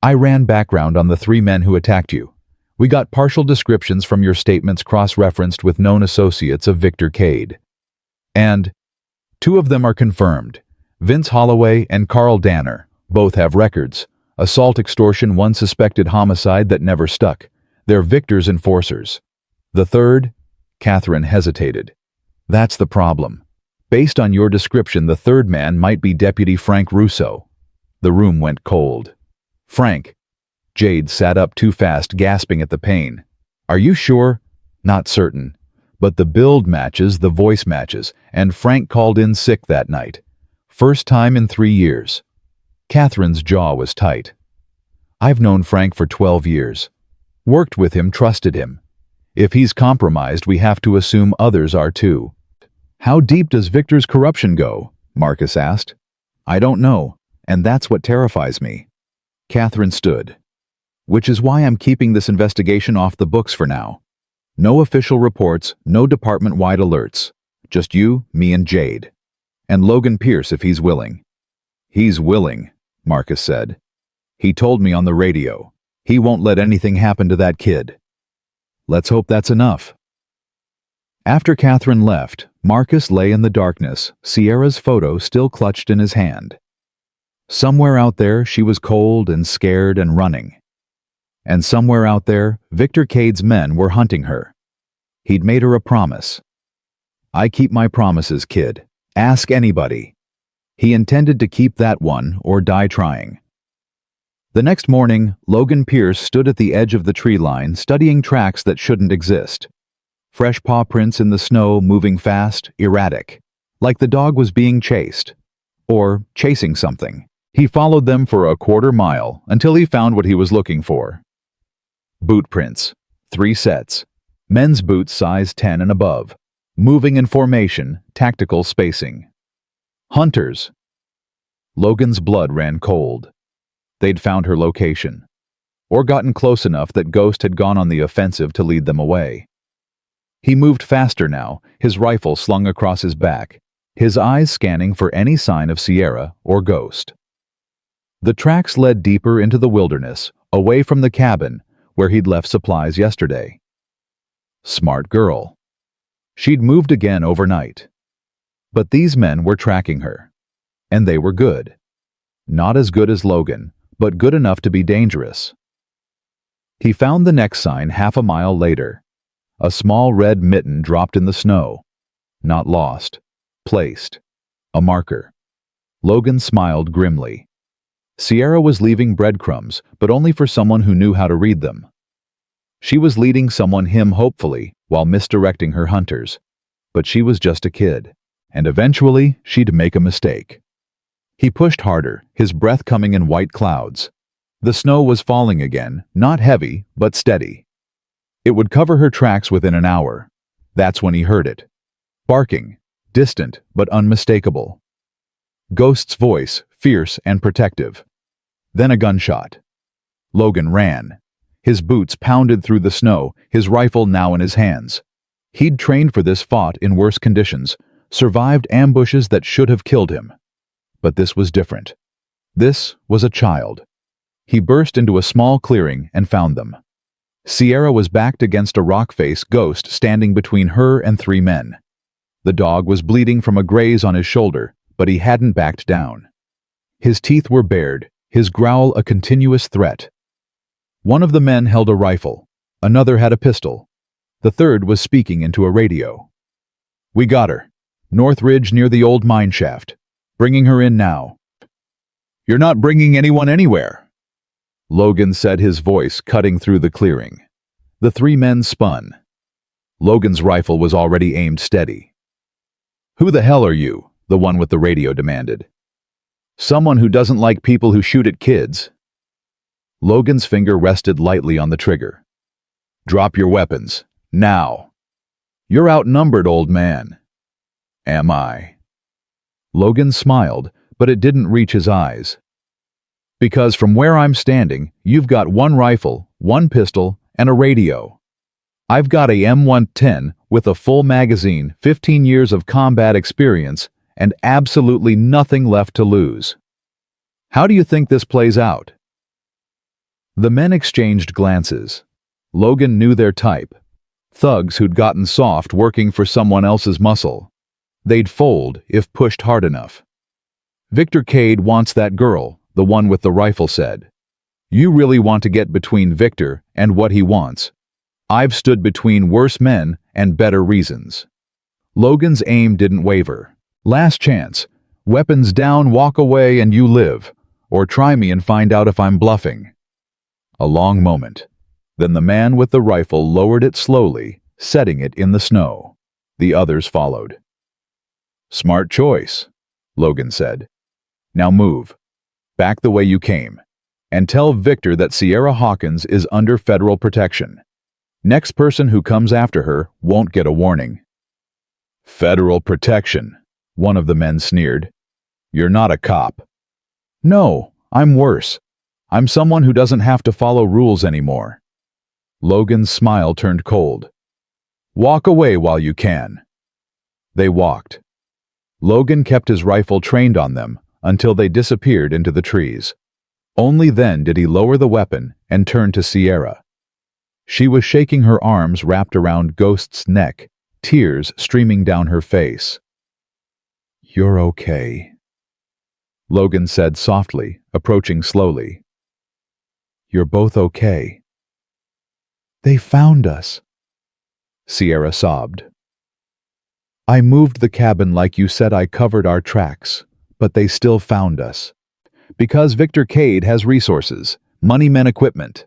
I ran background on the 3 men who attacked you. We got partial descriptions from your statements cross-referenced with known associates of Victor Cade. And 2 of them are confirmed. Vince Holloway and Carl Danner. Both have records. Assault, extortion, 1 suspected homicide that never stuck. They're Victor's enforcers. The 3rd? Catherine hesitated. That's the problem. Based on your description, the 3rd man might be Deputy Frank Russo. The room went cold. Frank. Jade sat up too fast, gasping at the pain. Are you sure? Not certain. But the build matches, the voice matches, and Frank called in sick that night. First time in 3 years. Catherine's jaw was tight. I've known Frank for 12 years. Worked with him, trusted him. If he's compromised, we have to assume others are too. How deep does Victor's corruption go? Marcus asked. I don't know, and that's what terrifies me. Catherine stood. Which is why I'm keeping this investigation off the books for now. No official reports, no department-wide alerts. Just you, me, and Jade. And Logan Pierce if he's willing. He's willing, Marcus said. He told me on the radio. He won't let anything happen to that kid. Let's hope that's enough. After Catherine left, Marcus lay in the darkness, Sierra's photo still clutched in his hand. Somewhere out there, she was cold and scared and running. And somewhere out there, Victor Cade's men were hunting her. He'd made her a promise. I keep my promises, kid. Ask anybody. He intended to keep that one or die trying. The next morning, Logan Pierce stood at the edge of the tree line studying tracks that shouldn't exist. Fresh paw prints in the snow, moving fast, erratic, like the dog was being chased, or chasing something. He followed them for a quarter mile until he found what he was looking for. Boot prints, 3 sets, men's boots size 10 and above, moving in formation, tactical spacing. Hunters. Logan's blood ran cold. They'd found her location, or gotten close enough that Ghost had gone on the offensive to lead them away. He moved faster now, his rifle slung across his back, his eyes scanning for any sign of Sierra or Ghost. The tracks led deeper into the wilderness, away from the cabin where he'd left supplies yesterday. Smart girl. She'd moved again overnight. But these men were tracking her, and they were good. Not as good as Logan, but good enough to be dangerous. He found the next sign half a mile later. A small red mitten dropped in the snow. Not lost. Placed. A marker. Logan smiled grimly. Sierra was leaving breadcrumbs, but only for someone who knew how to read them. She was leading him hopefully, while misdirecting her hunters. But she was just a kid, and eventually she'd make a mistake. He pushed harder, his breath coming in white clouds. The snow was falling again, not heavy, but steady. It would cover her tracks within an hour. That's when he heard it. Barking, distant but unmistakable. Ghost's voice, fierce and protective. Then a gunshot. Logan ran. His boots pounded through the snow, his rifle now in his hands. He'd trained for this, fought in worse conditions, survived ambushes that should have killed him. But this was different. This was a child. He burst into a small clearing and found them. Sierra was backed against a rock face, Ghost standing between her and 3 men. The dog was bleeding from a graze on his shoulder, but he hadn't backed down. His teeth were bared, his growl a continuous threat. One of the men held a rifle. Another had a pistol. The third was speaking into a radio. "We got her. North Ridge near the old mine shaft. Bringing her in now." "You're not bringing anyone anywhere," Logan said, his voice cutting through the clearing. The 3 men spun. Logan's rifle was already aimed steady. "Who the hell are you?" the one with the radio demanded. "Someone who doesn't like people who shoot at kids." Logan's finger rested lightly on the trigger. "Drop your weapons. Now." "You're outnumbered, old man." "Am I?" Logan smiled, but it didn't reach his eyes. "Because from where I'm standing, you've got 1 rifle, 1 pistol, and a radio. I've got a M110 with a full magazine, 15 years of combat experience, and absolutely nothing left to lose. How do you think this plays out?" The men exchanged glances. Logan knew their type. Thugs who'd gotten soft working for someone else's muscle. They'd fold if pushed hard enough. "Victor Cade wants that girl," the one with the rifle said. "You really want to get between Victor and what he wants. I've stood between worse men and better reasons." Logan's aim didn't waver. "Last chance. Weapons down, walk away, and you live. Or try me and find out if I'm bluffing." A long moment. Then the man with the rifle lowered it slowly, setting it in the snow. The others followed. "Smart choice," Logan said. "Now move. Back the way you came. And tell Victor that Sierra Hawkins is under federal protection. Next person who comes after her won't get a warning." "Federal protection," one of the men sneered. "You're not a cop." "No, I'm worse. I'm someone who doesn't have to follow rules anymore." Logan's smile turned cold. "Walk away while you can." They walked. Logan kept his rifle trained on them until they disappeared into the trees. Only then did he lower the weapon and turn to Sierra. She was shaking, her arms wrapped around Ghost's neck, tears streaming down her face. "You're okay," Logan said softly, approaching slowly. "You're both okay." "They found us," Sierra sobbed. "I moved the cabin like you said. I covered our tracks, but they still found us. Because Victor Cade has resources, money, men, equipment."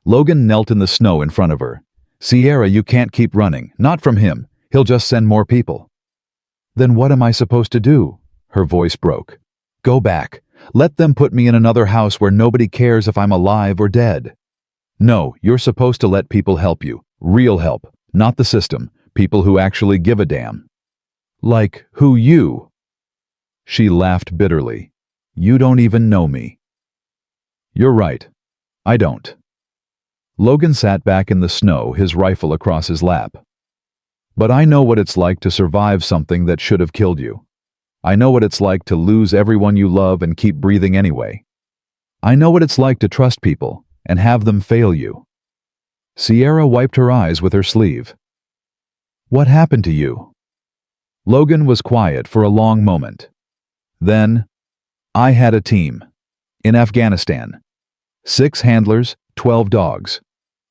Logan knelt in the snow in front of her. Sierra, you can't keep running. Not from him. He'll just send more people. Then what am I supposed to do? Her voice broke. Go back. Let them put me in another house where nobody cares if I'm alive or dead. No, you're supposed to let people help you. Real help. Not the system. People who actually give a damn. Like, who you? She laughed bitterly. You don't even know me. You're right. I don't. Logan sat back in the snow, his rifle across his lap. But I know what it's like to survive something that should have killed you. I know what it's like to lose everyone you love and keep breathing anyway. I know what it's like to trust people and have them fail you. Sierra wiped her eyes with her sleeve. What happened to you? Logan was quiet for a long moment. Then, I had a team. In Afghanistan. 6 handlers, 12 dogs.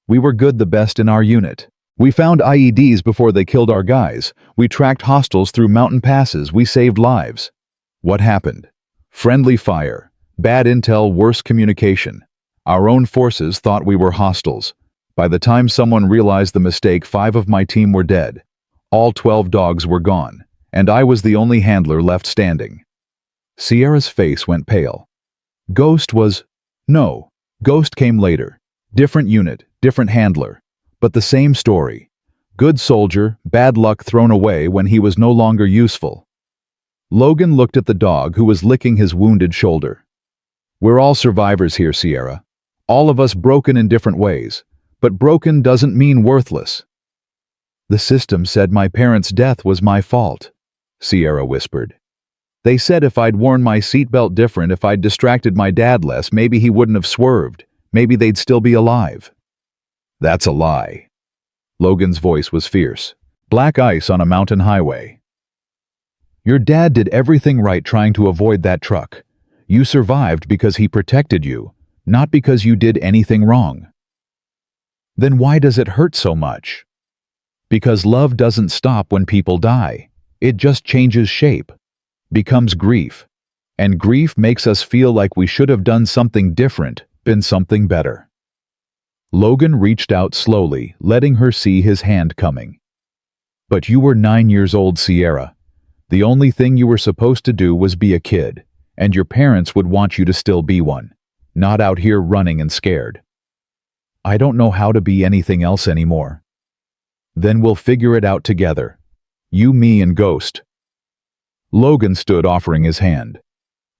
We were good, the best in our unit. We found IEDs before they killed our guys. We tracked hostiles through mountain passes. We saved lives. What happened? Friendly fire. Bad intel, worse communication. Our own forces thought we were hostiles. By the time someone realized the mistake, 5 of my team were dead. All 12 dogs were gone, and I was the only handler left standing. Sierra's face went pale. Ghost was... No, Ghost came later. Different unit, different handler. But the same story. Good soldier, bad luck thrown away when he was no longer useful. Logan looked at the dog who was licking his wounded shoulder. We're all survivors here, Sierra. All of us broken in different ways. But broken doesn't mean worthless. The system said my parents' death was my fault, Sierra whispered. They said if I'd worn my seatbelt different, if I'd distracted my dad less, maybe he wouldn't have swerved. Maybe they'd still be alive. That's a lie. Logan's voice was fierce. Black ice on a mountain highway. Your dad did everything right trying to avoid that truck. You survived because he protected you, not because you did anything wrong. Then why does it hurt so much? Because love doesn't stop when people die. It just changes shape, becomes grief. And grief makes us feel like we should have done something different, been something better. Logan reached out slowly, letting her see his hand coming. But you were 9 years old, Sierra. The only thing you were supposed to do was be a kid, and your parents would want you to still be one, not out here running and scared. I don't know how to be anything else anymore. Then we'll figure it out together. You, me, and Ghost. Logan stood, offering his hand.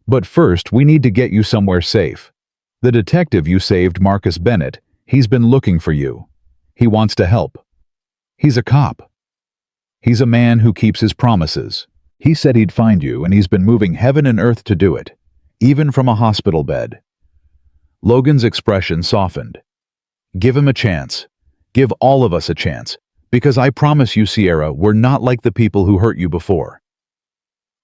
But first, we need to get you somewhere safe. The detective you saved, Marcus Bennett, he's been looking for you. He wants to help. He's a cop. He's a man who keeps his promises. He said he'd find you, and he's been moving heaven and earth to do it, even from a hospital bed. Logan's expression softened. Give him a chance. Give all of us a chance. Because I promise you, Sierra, we're not like the people who hurt you before.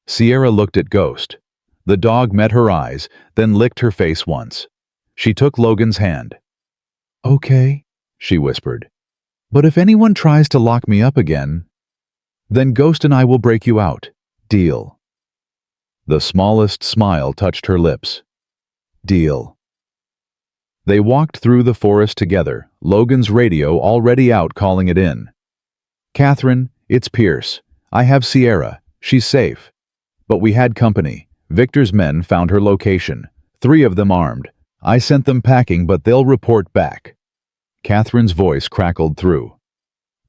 Sierra looked at Ghost. The dog met her eyes, then licked her face once. She took Logan's hand. Okay, she whispered. But if anyone tries to lock me up again, then Ghost and I will break you out. Deal. The smallest smile touched her lips. Deal. They walked through the forest together, Logan's radio already out calling it in. Catherine, it's Pierce. I have Sierra. She's safe. But we had company. Victor's men found her location. 3 of them armed. I sent them packing, but they'll report back. Catherine's voice crackled through.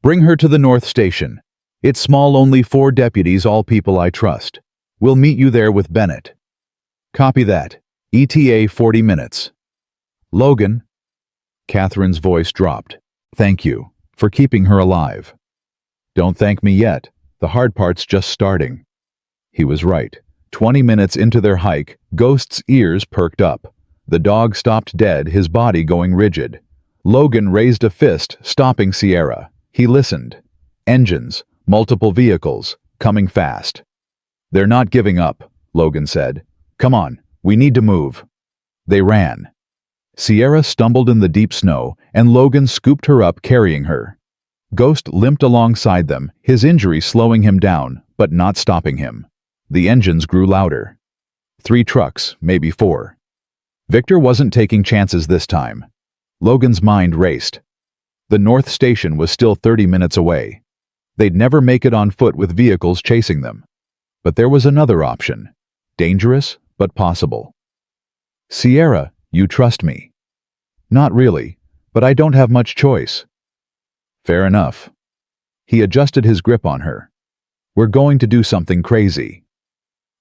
Bring her to the North Station. It's small, only 4 deputies, all people I trust. We'll meet you there with Bennett. Copy that. ETA 40 minutes. Logan. Catherine's voice dropped. Thank you for keeping her alive. Don't thank me yet. The hard part's just starting. He was right. 20 minutes into their hike, Ghost's ears perked up. The dog stopped dead, his body going rigid. Logan raised a fist, stopping Sierra. He listened. Engines, multiple vehicles, coming fast. They're not giving up, Logan said. Come on, we need to move. They ran. Sierra stumbled in the deep snow, and Logan scooped her up, carrying her. Ghost limped alongside them, his injury slowing him down, but not stopping him. The engines grew louder. 3 trucks, maybe 4. Victor wasn't taking chances this time. Logan's mind raced. The North Station was still 30 minutes away. They'd never make it on foot with vehicles chasing them. But there was another option. Dangerous, but possible. "Sierra, you trust me." "Not really, but I don't have much choice." "Fair enough." He adjusted his grip on her. "We're going to do something crazy."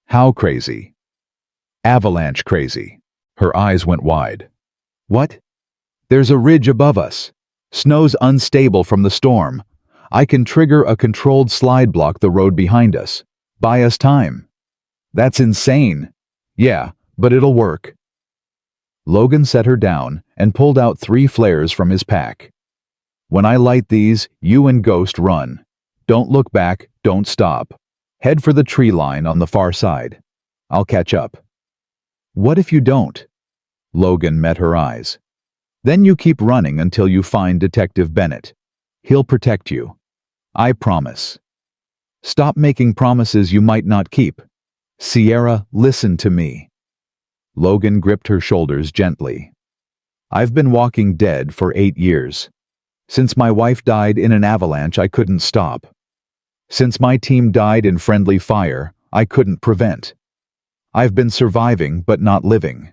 "How crazy?" "Avalanche crazy." Her eyes went wide. "What?" "There's a ridge above us. Snow's unstable from the storm. I can trigger a controlled slide block the road behind us. Buy us time." "That's insane." "Yeah, but it'll work." Logan set her down and pulled out 3 flares from his pack. "When I light these, you and Ghost run. Don't look back, don't stop. Head for the tree line on the far side. I'll catch up." "What if you don't?" Logan met her eyes. "Then you keep running until you find Detective Bennett. He'll protect you. I promise." "Stop making promises you might not keep. Sierra, listen to me." Logan gripped her shoulders gently. "I've been walking dead for 8 years. Since my wife died in an avalanche, I couldn't stop. Since my team died in friendly fire, I couldn't prevent. I've been surviving but not living.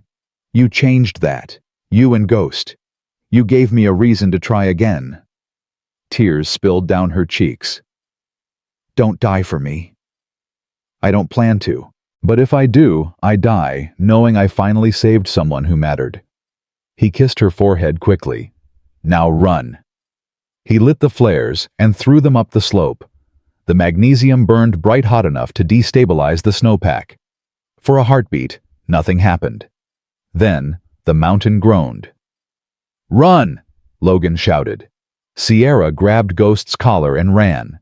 You changed that. You and Ghost. You gave me a reason to try again." Tears spilled down her cheeks. "Don't die for me." "I don't plan to. But if I do, I die, knowing I finally saved someone who mattered." He kissed her forehead quickly. "Now run." He lit the flares and threw them up the slope. The magnesium burned bright hot enough to destabilize the snowpack. For a heartbeat, nothing happened. Then, the mountain groaned. "Run!" Logan shouted. Sierra grabbed Ghost's collar and ran.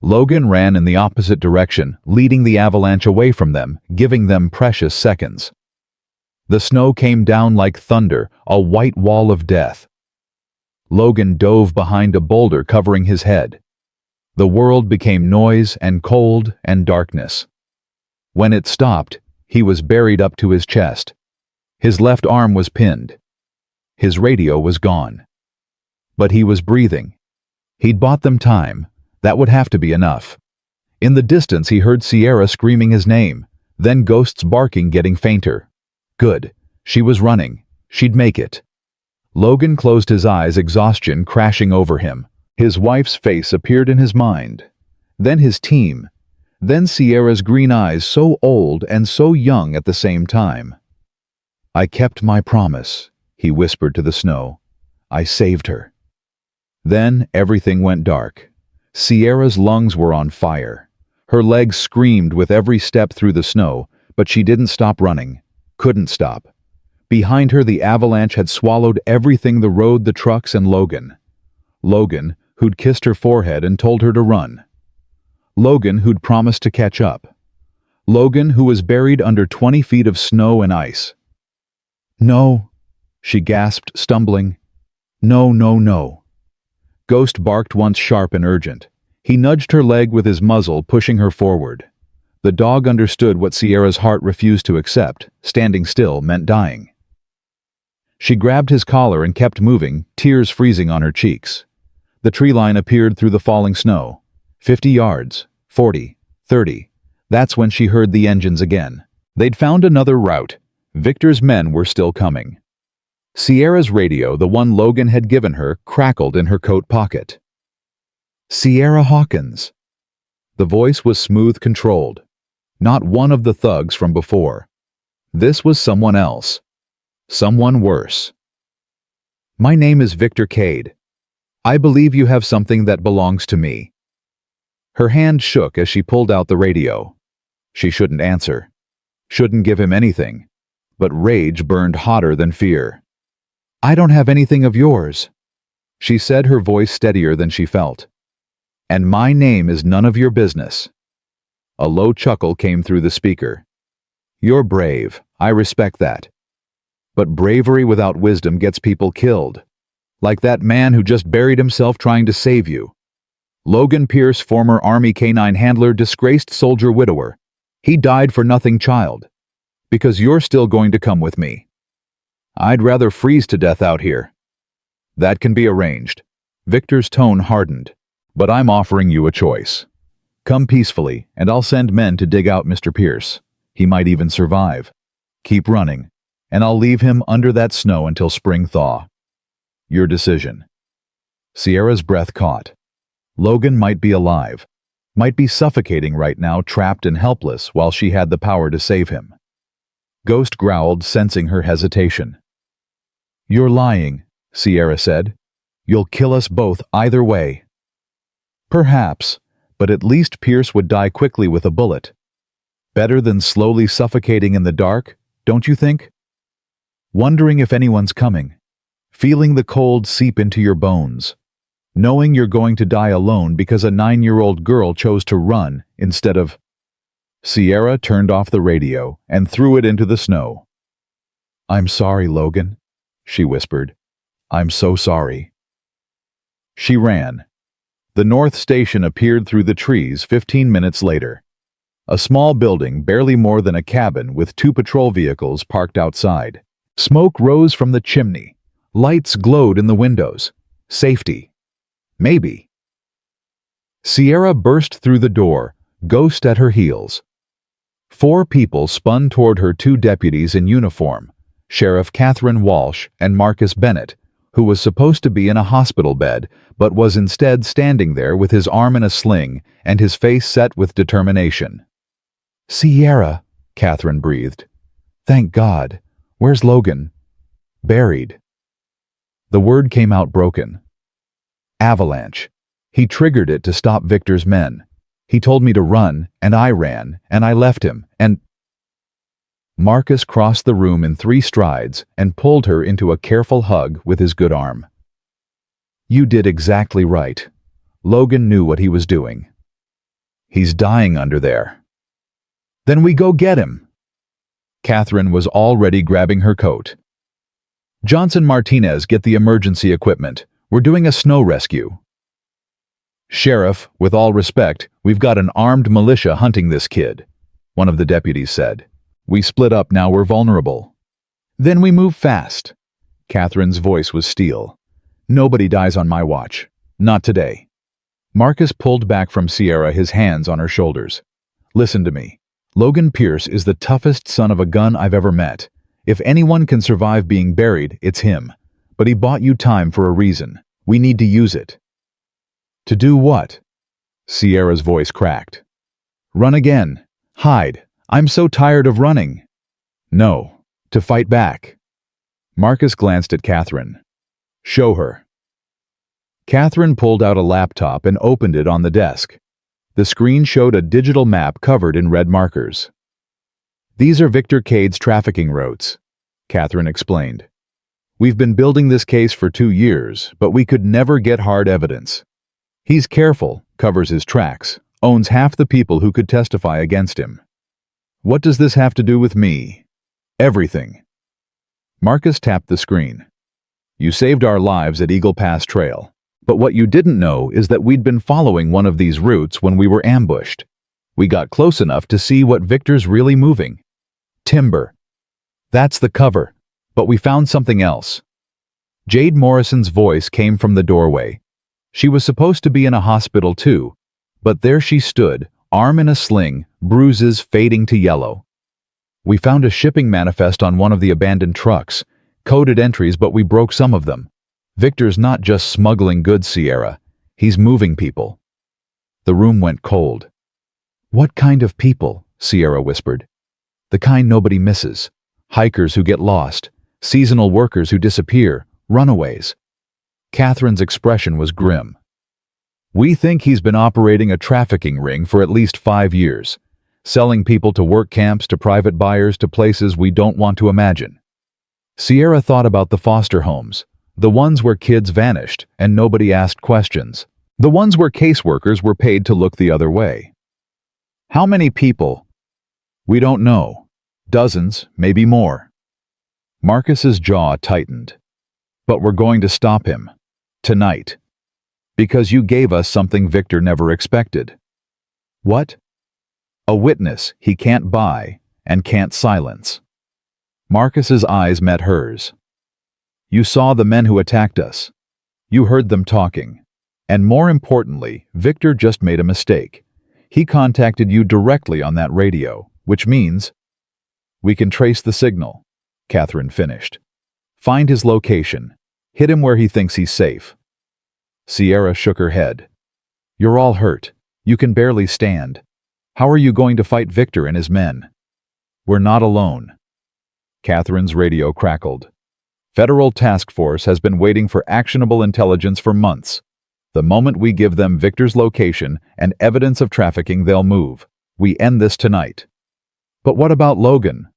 Logan ran in the opposite direction, leading the avalanche away from them, giving them precious seconds. The snow came down like thunder, a white wall of death. Logan dove behind a boulder covering his head. The world became noise and cold and darkness. When it stopped, he was buried up to his chest. His left arm was pinned. His radio was gone. But he was breathing. He'd bought them time. That would have to be enough. In the distance he heard Sierra screaming his name, then Ghost's barking getting fainter. Good. She was running. She'd make it. Logan closed his eyes, exhaustion crashing over him. His wife's face appeared in his mind. Then his team. Then Sierra's green eyes, so old and so young at the same time. "I kept my promise," he whispered to the snow. "I saved her." Then everything went dark. Sierra's lungs were on fire. Her legs screamed with every step through the snow, but she didn't stop running. Couldn't stop. Behind her, the avalanche had swallowed everything: the road, the trucks, and Logan. Logan, who'd kissed her forehead and told her to run. Logan, who'd promised to catch up. Logan, who was buried under 20 feet of snow and ice. "No," she gasped, stumbling. "No, no, no." Ghost barked once, sharp and urgent. He nudged her leg with his muzzle, pushing her forward. The dog understood what Sierra's heart refused to accept. Standing still meant dying. She grabbed his collar and kept moving, tears freezing on her cheeks. The tree line appeared through the falling snow. 50 yards, 40, 30. That's when she heard the engines again. They'd found another route. Victor's men were still coming. Sierra's radio, the one Logan had given her, crackled in her coat pocket. "Sierra Hawkins." The voice was smooth, controlled. Not one of the thugs from before. This was someone else. Someone worse. "My name is Victor Cade. I believe you have something that belongs to me." Her hand shook as she pulled out the radio. She shouldn't answer. Shouldn't give him anything. But rage burned hotter than fear. "I don't have anything of yours," she said, her voice steadier than she felt. "And my name is none of your business." A low chuckle came through the speaker. "You're brave. I respect that. But bravery without wisdom gets people killed. Like that man who just buried himself trying to save you. Logan Pierce, former Army K-9 handler, disgraced soldier widower. He died for nothing, child. Because you're still going to come with me. I'd rather freeze to death out here. That can be arranged. Victor's tone hardened. But I'm offering you a choice. Come peacefully, and I'll send men to dig out Mr. Pierce. He might even survive. Keep running, and I'll leave him under that snow until spring thaw. Your decision. Sierra's breath caught. Logan might be alive, might be suffocating right now, trapped and helpless, while she had the power to save him. Ghost growled, sensing her hesitation. You're lying, Sierra said. You'll kill us both either way. Perhaps, but at least Pierce would die quickly with a bullet. Better than slowly suffocating in the dark, don't you think? Wondering if anyone's coming. Feeling the cold seep into your bones. Knowing you're going to die alone because a 9-year-old girl chose to run instead of... Sierra turned off the radio and threw it into the snow. I'm sorry, Logan, she whispered. I'm so sorry. She ran. The North Station appeared through the trees 15 minutes later. A small building, barely more than a cabin, with 2 patrol vehicles parked outside. Smoke rose from the chimney. Lights glowed in the windows. Safety. Maybe. Sierra burst through the door, Ghost at her heels. 4 people spun toward her, 2 deputies in uniform, Sheriff Catherine Walsh and Marcus Bennett, who was supposed to be in a hospital bed, but was instead standing there with his arm in a sling and his face set with determination. Sierra, Catherine breathed. Thank God. Where's Logan? Buried. The word came out broken. Avalanche. He triggered it to stop Victor's men. He told me to run, and I ran, and I left him, and... Marcus crossed the room in 3 strides and pulled her into a careful hug with his good arm. You did exactly right. Logan knew what he was doing. He's dying under there. Then we go get him. Catherine was already grabbing her coat. Johnson Martinez, get the emergency equipment. We're doing a snow rescue. Sheriff, with all respect, we've got an armed militia hunting this kid, one of the deputies said. We split up, now we're vulnerable. Then we move fast. Catherine's voice was steel. Nobody dies on my watch. Not today. Marcus pulled back from Sierra, his hands on her shoulders. Listen to me. Logan Pierce is the toughest son of a gun I've ever met. If anyone can survive being buried, it's him. But he bought you time for a reason. We need to use it. To do what? Sierra's voice cracked. Run again. Hide. I'm so tired of running. No. To fight back. Marcus glanced at Catherine. Show her. Catherine pulled out a laptop and opened it on the desk. The screen showed a digital map covered in red markers. These are Victor Cade's trafficking routes, Catherine explained. We've been building this case for 2 years, but we could never get hard evidence. He's careful, covers his tracks, owns half the people who could testify against him. What does this have to do with me? Everything. Marcus tapped the screen. You saved our lives at Eagle Pass Trail, but what you didn't know is that we'd been following one of these routes when we were ambushed. We got close enough to see what Victor's really moving. Timber. That's the cover, but we found something else. Jade Morrison's voice came from the doorway. She was supposed to be in a hospital too, but there she stood, arm in a sling, bruises fading to yellow. We found a shipping manifest on one of the abandoned trucks, coded entries, but we broke some of them. Victor's not just smuggling goods, Sierra. He's moving people. The room went cold. What kind of people? Sierra whispered. The kind nobody misses. Hikers who get lost, seasonal workers who disappear, runaways. Catherine's expression was grim. We think he's been operating a trafficking ring for at least 5 years, selling people to work camps, to private buyers, to places we don't want to imagine. Sierra thought about the foster homes, the ones where kids vanished and nobody asked questions, the ones where caseworkers were paid to look the other way. How many people? We don't know. Dozens, maybe more. Marcus's jaw tightened. But we're going to stop him. Tonight. Because you gave us something Victor never expected. What? A witness he can't buy and can't silence. Marcus's eyes met hers. You saw the men who attacked us. You heard them talking. And more importantly, Victor just made a mistake. He contacted you directly on that radio, which means we can trace the signal, Catherine finished. Find his location. Hit him where he thinks he's safe. Sierra shook her head. You're all hurt. You can barely stand. How are you going to fight Victor and his men? We're not alone. Catherine's radio crackled. Federal task force has been waiting for actionable intelligence for months. The moment we give them Victor's location and evidence of trafficking, they'll move. We end this tonight. But what about Logan?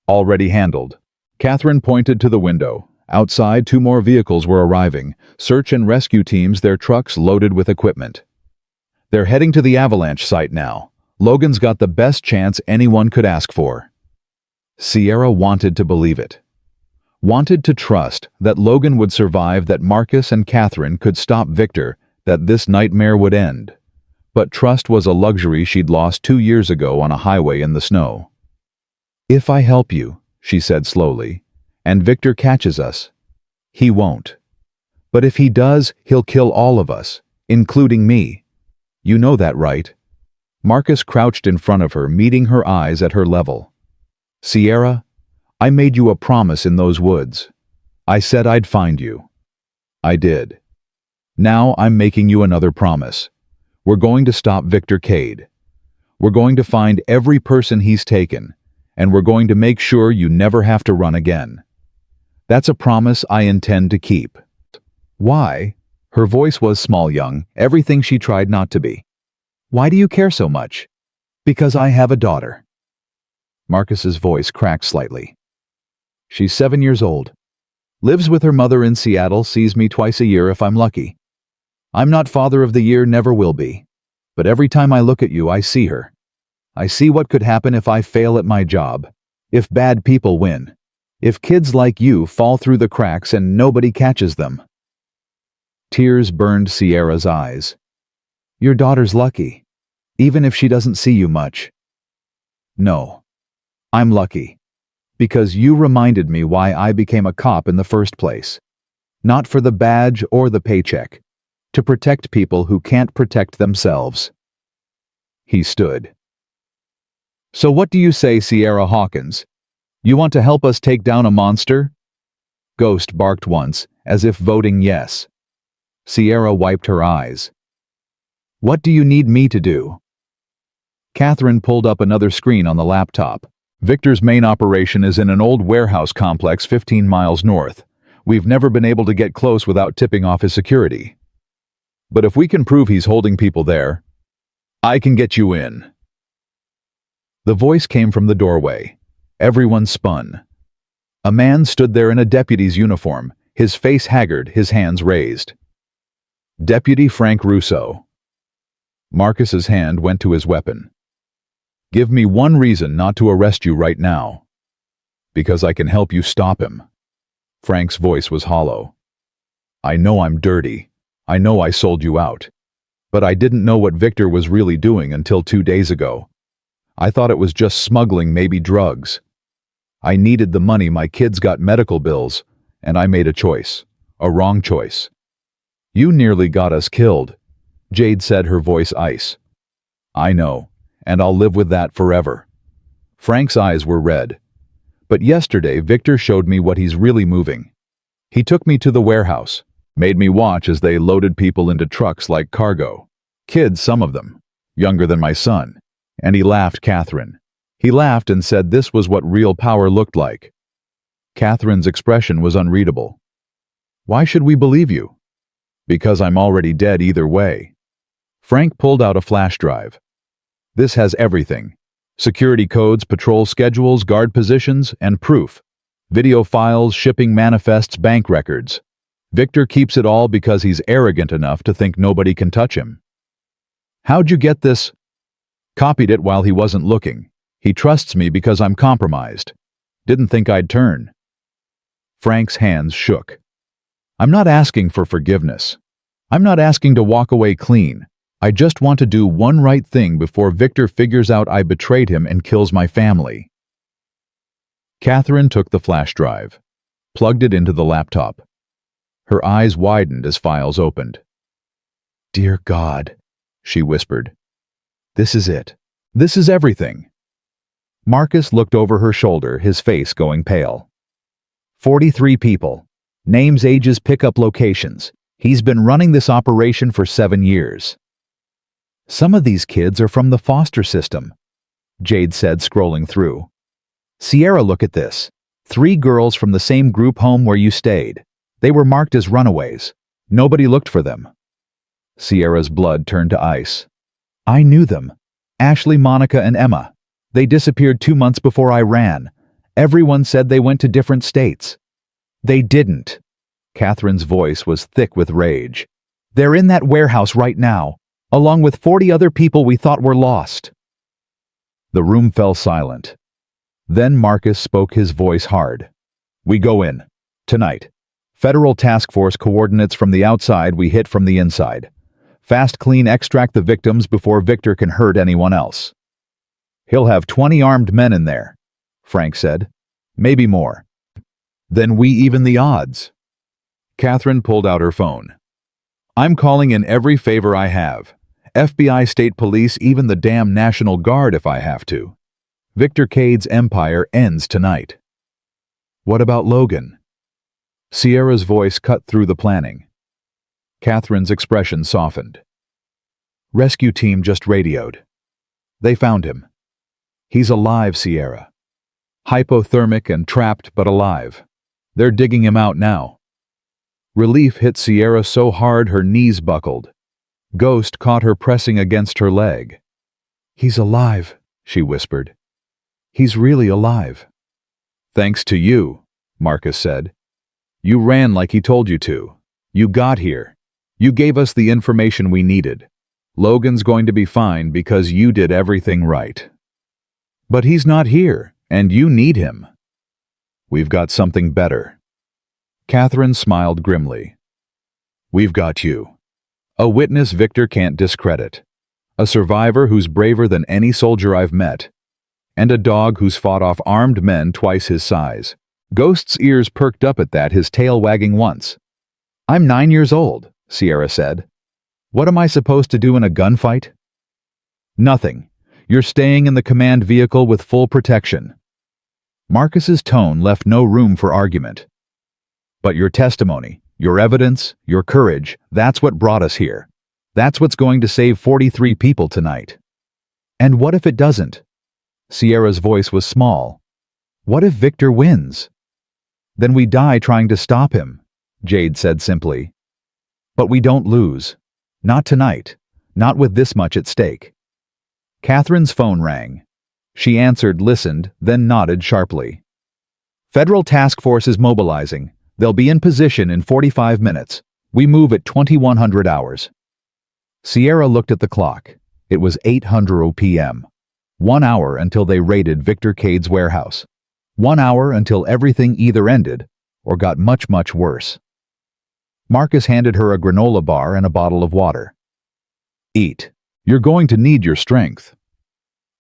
Already handled. Catherine pointed to the window. Outside, 2 more vehicles were arriving. Search and rescue teams, their trucks loaded with equipment. They're heading to the avalanche site now. Logan's got the best chance anyone could ask for. Sierra wanted to believe it. Wanted to trust that Logan would survive, that Marcus and Catherine could stop Victor, that this nightmare would end. But trust was a luxury she'd lost 2 years ago on a highway in the snow. If I help you, she said slowly, and Victor catches us, he won't. But if he does, he'll kill all of us, including me. You know that, right? Marcus crouched in front of her, meeting her eyes at her level. Sierra, I made you a promise in those woods. I said I'd find you. I did. Now I'm making you another promise. We're going to stop Victor Cade. We're going to find every person he's taken, and we're going to make sure you never have to run again. That's a promise I intend to keep. Why? Her voice was small, young, everything she tried not to be. Why do you care so much? Because I have a daughter. Marcus's voice cracked slightly. She's 7 years old. Lives with her mother in Seattle, sees me twice a year if I'm lucky. I'm not father of the year, never will be. But every time I look at you, I see her. I see what could happen if I fail at my job. If bad people win. If kids like you fall through the cracks and nobody catches them. Tears burned Sierra's eyes. Your daughter's lucky, even if she doesn't see you much. No. I'm lucky. Because you reminded me why I became a cop in the first place. Not for the badge or the paycheck. To protect people who can't protect themselves. He stood. So what do you say, Sierra Hawkins? You want to help us take down a monster? Ghost barked once, as if voting yes. Sierra wiped her eyes. What do you need me to do? Catherine pulled up another screen on the laptop. Victor's main operation is in an old warehouse complex 15 miles north. We've never been able to get close without tipping off his security. But if we can prove he's holding people there, I can get you in. The voice came from the doorway. Everyone spun. A man stood there in a deputy's uniform, his face haggard, his hands raised. Deputy Frank Russo. Marcus's hand went to his weapon. Give me one reason not to arrest you right now. Because I can help you stop him. Frank's voice was hollow. I know I'm dirty. I know I sold you out. But I didn't know what Victor was really doing until 2 days ago. I thought it was just smuggling, maybe drugs. I needed the money, my kids got medical bills, and I made a choice. A wrong choice. You nearly got us killed, Jade said, her voice ice. I know, and I'll live with that forever. Frank's eyes were red. But yesterday, Victor showed me what he's really moving. He took me to the warehouse, made me watch as they loaded people into trucks like cargo. Kids, some of them, younger than my son. And he laughed, Catherine. He laughed and said this was what real power looked like. Catherine's expression was unreadable. Why should we believe you? Because I'm already dead either way. Frank pulled out a flash drive. This has everything. Security codes, patrol schedules, guard positions, and proof. Video files, shipping manifests, bank records. Victor keeps it all because he's arrogant enough to think nobody can touch him. How'd you get this? Copied it while he wasn't looking. He trusts me because I'm compromised. Didn't think I'd turn. Frank's hands shook. I'm not asking for forgiveness. I'm not asking to walk away clean. I just want to do one right thing before Victor figures out I betrayed him and kills my family. Catherine took the flash drive, plugged it into the laptop. Her eyes widened as files opened. "Dear God," she whispered. "This is it. This is everything." Marcus looked over her shoulder, his face going pale. 43 people. Names, ages, pickup locations. He's been running this operation for 7 years. "Some of these kids are from the foster system," Jade said, scrolling through. "Sierra, look at this. 3 girls from the same group home where you stayed. They were marked as runaways. Nobody looked for them." Sierra's blood turned to ice. "I knew them. Ashley, Monica, and Emma. They disappeared 2 months before I ran. Everyone said they went to different states. They didn't." Catherine's voice was thick with rage. "They're in that warehouse right now, along with 40 other people we thought were lost." The room fell silent. Then Marcus spoke, his voice hard. "We go in. Tonight. Federal task force coordinates from the outside, we hit from the inside. Fast, clean, extract the victims before Victor can hurt anyone else." "He'll have 20 armed men in there," Frank said. "Maybe more." "Then we even the odds." Catherine pulled out her phone. "I'm calling in every favor I have. FBI, state police, even the damn National Guard if I have to. Victor Cade's empire ends tonight." "What about Logan?" Sierra's voice cut through the planning. Catherine's expression softened. "Rescue team just radioed. They found him. He's alive, Sierra. Hypothermic and trapped, but alive. They're digging him out now." Relief hit Sierra so hard her knees buckled. Ghost caught her pressing against her leg. "He's alive," she whispered. "He's really alive." "Thanks to you," Marcus said. "You ran like he told you to. You got here. You gave us the information we needed. Logan's going to be fine because you did everything right." "But he's not here, and you need him." "We've got something better." Catherine smiled grimly. "We've got you. A witness Victor can't discredit. A survivor who's braver than any soldier I've met. And a dog who's fought off armed men twice his size." Ghost's ears perked up at that, his tail wagging once. "I'm 9 years old," Sierra said. "What am I supposed to do in a gunfight?" "Nothing. You're staying in the command vehicle with full protection." Marcus's tone left no room for argument. "But your testimony, your evidence, your courage, that's what brought us here. That's what's going to save 43 people tonight." "And what if it doesn't?" Sierra's voice was small. "What if Victor wins?" "Then we die trying to stop him," Jade said simply. "But we don't lose. Not tonight. Not with this much at stake." Catherine's phone rang. She answered, listened, then nodded sharply. "Federal task force is mobilizing. They'll be in position in 45 minutes. We move at 2100 hours. Sierra looked at the clock. It was 8:00 p.m. 1 hour until they raided Victor Cade's warehouse. 1 hour until everything either ended or got much, much worse. Marcus handed her a granola bar and a bottle of water. "Eat. You're going to need your strength."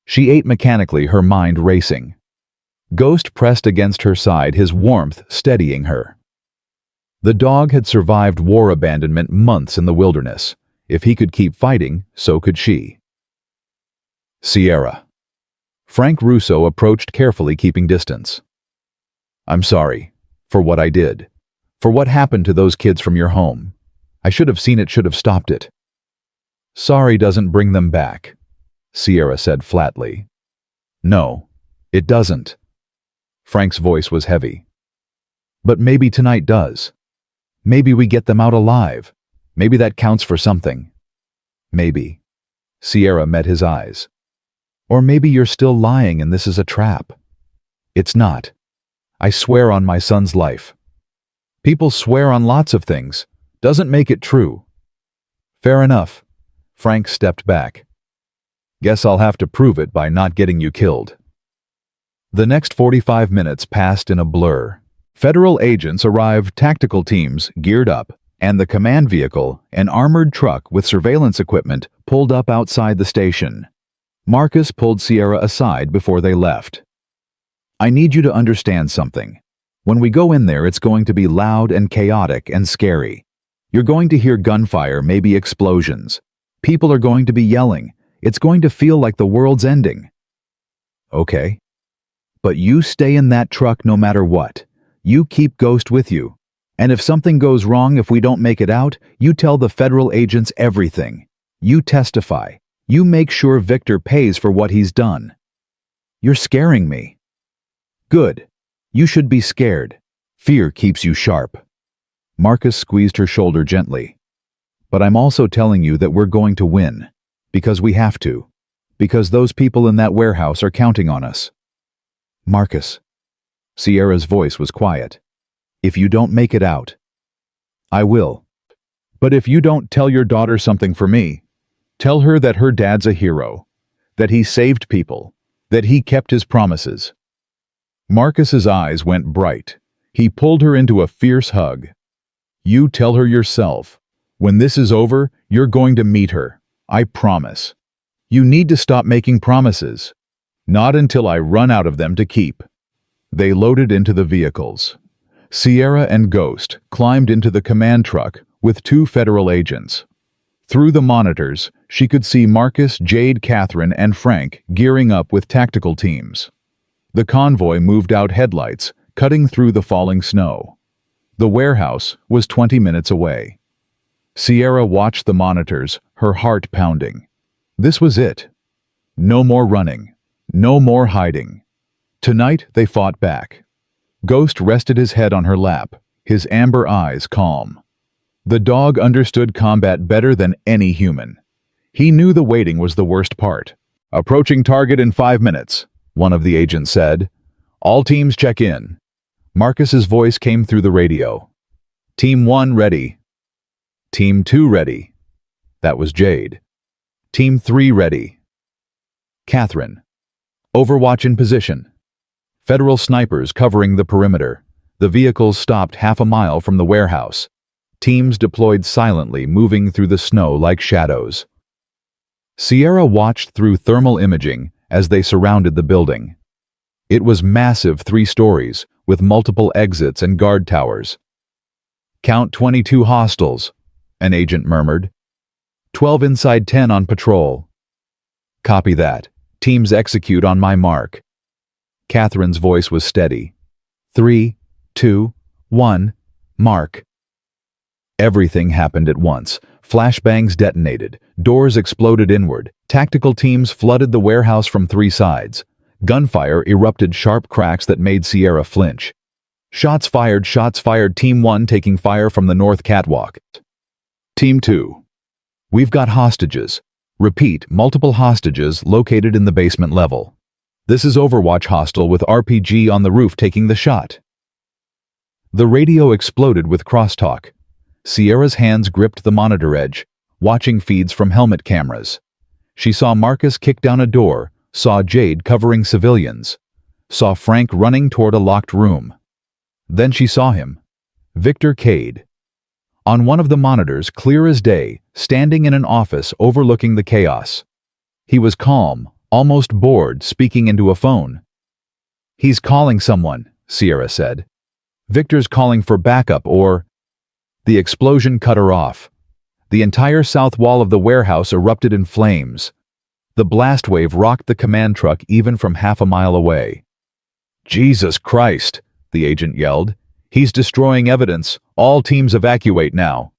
She ate mechanically, her mind racing. Ghost pressed against her side, his warmth steadying her. The dog had survived war abandonment months in the wilderness. If he could keep fighting, so could she. "Sierra." Frank Russo approached carefully, keeping distance. "I'm sorry. For what I did. For what happened to those kids from your home. I should have seen it, should have stopped it." "Sorry doesn't bring them back," Sierra said flatly. "No, it doesn't." Frank's voice was heavy. "But maybe tonight does. Maybe we get them out alive. Maybe that counts for something." "Maybe." Sierra met his eyes. "Or maybe you're still lying and this is a trap." "It's not. I swear on my son's life." "People swear on lots of things. Doesn't make it true." "Fair enough." Frank stepped back. "Guess I'll have to prove it by not getting you killed." The next 45 minutes passed in a blur. Federal agents arrived, tactical teams geared up, and the command vehicle, an armored truck with surveillance equipment, pulled up outside the station. Marcus pulled Sierra aside before they left. "I need you to understand something. When we go in there, it's going to be loud and chaotic and scary. You're going to hear gunfire, maybe explosions. People are going to be yelling. It's going to feel like the world's ending. Okay. But you stay in that truck no matter what. You keep Ghost with you. And if something goes wrong, if we don't make it out, you tell the federal agents everything. You testify. You make sure Victor pays for what he's done. You're scaring me. Good. You should be scared. Fear keeps you sharp. Marcus squeezed her shoulder gently. But I'm also telling you that we're going to win. Because we have to. Because those people in that warehouse are counting on us. Marcus. Sierra's voice was quiet. If you don't make it out, I will. But if you don't tell your daughter something for me, tell her that her dad's a hero, that he saved people, that he kept his promises. Marcus's eyes went bright. He pulled her into a fierce hug. You tell her yourself. When this is over, you're going to meet her. I promise. You need to stop making promises. Not until I run out of them to keep. They loaded into the vehicles. Sierra and Ghost climbed into the command truck with 2 federal agents. Through the monitors, she could see Marcus, Jade, Catherine, and Frank gearing up with tactical teams. The convoy moved out headlights, cutting through the falling snow. The warehouse was 20 minutes away. Sierra watched the monitors, her heart pounding. This was it. No more running. No more hiding. Tonight they fought back. Ghost rested his head on her lap, his amber eyes calm. The dog understood combat better than any human. He knew the waiting was the worst part. Approaching target in 5 minutes, one of the agents said. All teams check in. Marcus's voice came through the radio. Team 1 ready. Team 2 ready. That was Jade. Team 3 ready. Catherine. Overwatch in position. Federal snipers covering the perimeter. The vehicles stopped half a mile from the warehouse. Teams deployed silently, moving through the snow like shadows. Sierra watched through thermal imaging as they surrounded the building. It was massive, 3 stories, with multiple exits and guard towers. Count 22 hostiles, an agent murmured. 12 inside, 10 on patrol. Copy that. Teams execute on my mark. Catherine's voice was steady. 3, 2, 1, mark. Everything happened at once. Flashbangs detonated. Doors exploded inward. Tactical teams flooded the warehouse from 3 sides. Gunfire erupted, sharp cracks that made Sierra flinch. Shots fired, Team 1 taking fire from the north catwalk. Team 2. We've got hostages. Repeat, multiple hostages located in the basement level. This is Overwatch hostile with RPG on the roof taking the shot. The radio exploded with crosstalk. Sierra's hands gripped the monitor edge, watching feeds from helmet cameras. She saw Marcus kick down a door, saw Jade covering civilians, saw Frank running toward a locked room. Then she saw him, Victor Cade. On one of the monitors, clear as day, standing in an office overlooking the chaos. He was calm, almost bored, speaking into a phone. He's calling someone, Sierra said. Victor's calling for backup or... The explosion cut her off. The entire south wall of the warehouse erupted in flames. The blast wave rocked the command truck even from half a mile away. Jesus Christ, the agent yelled. He's destroying evidence. All teams evacuate now.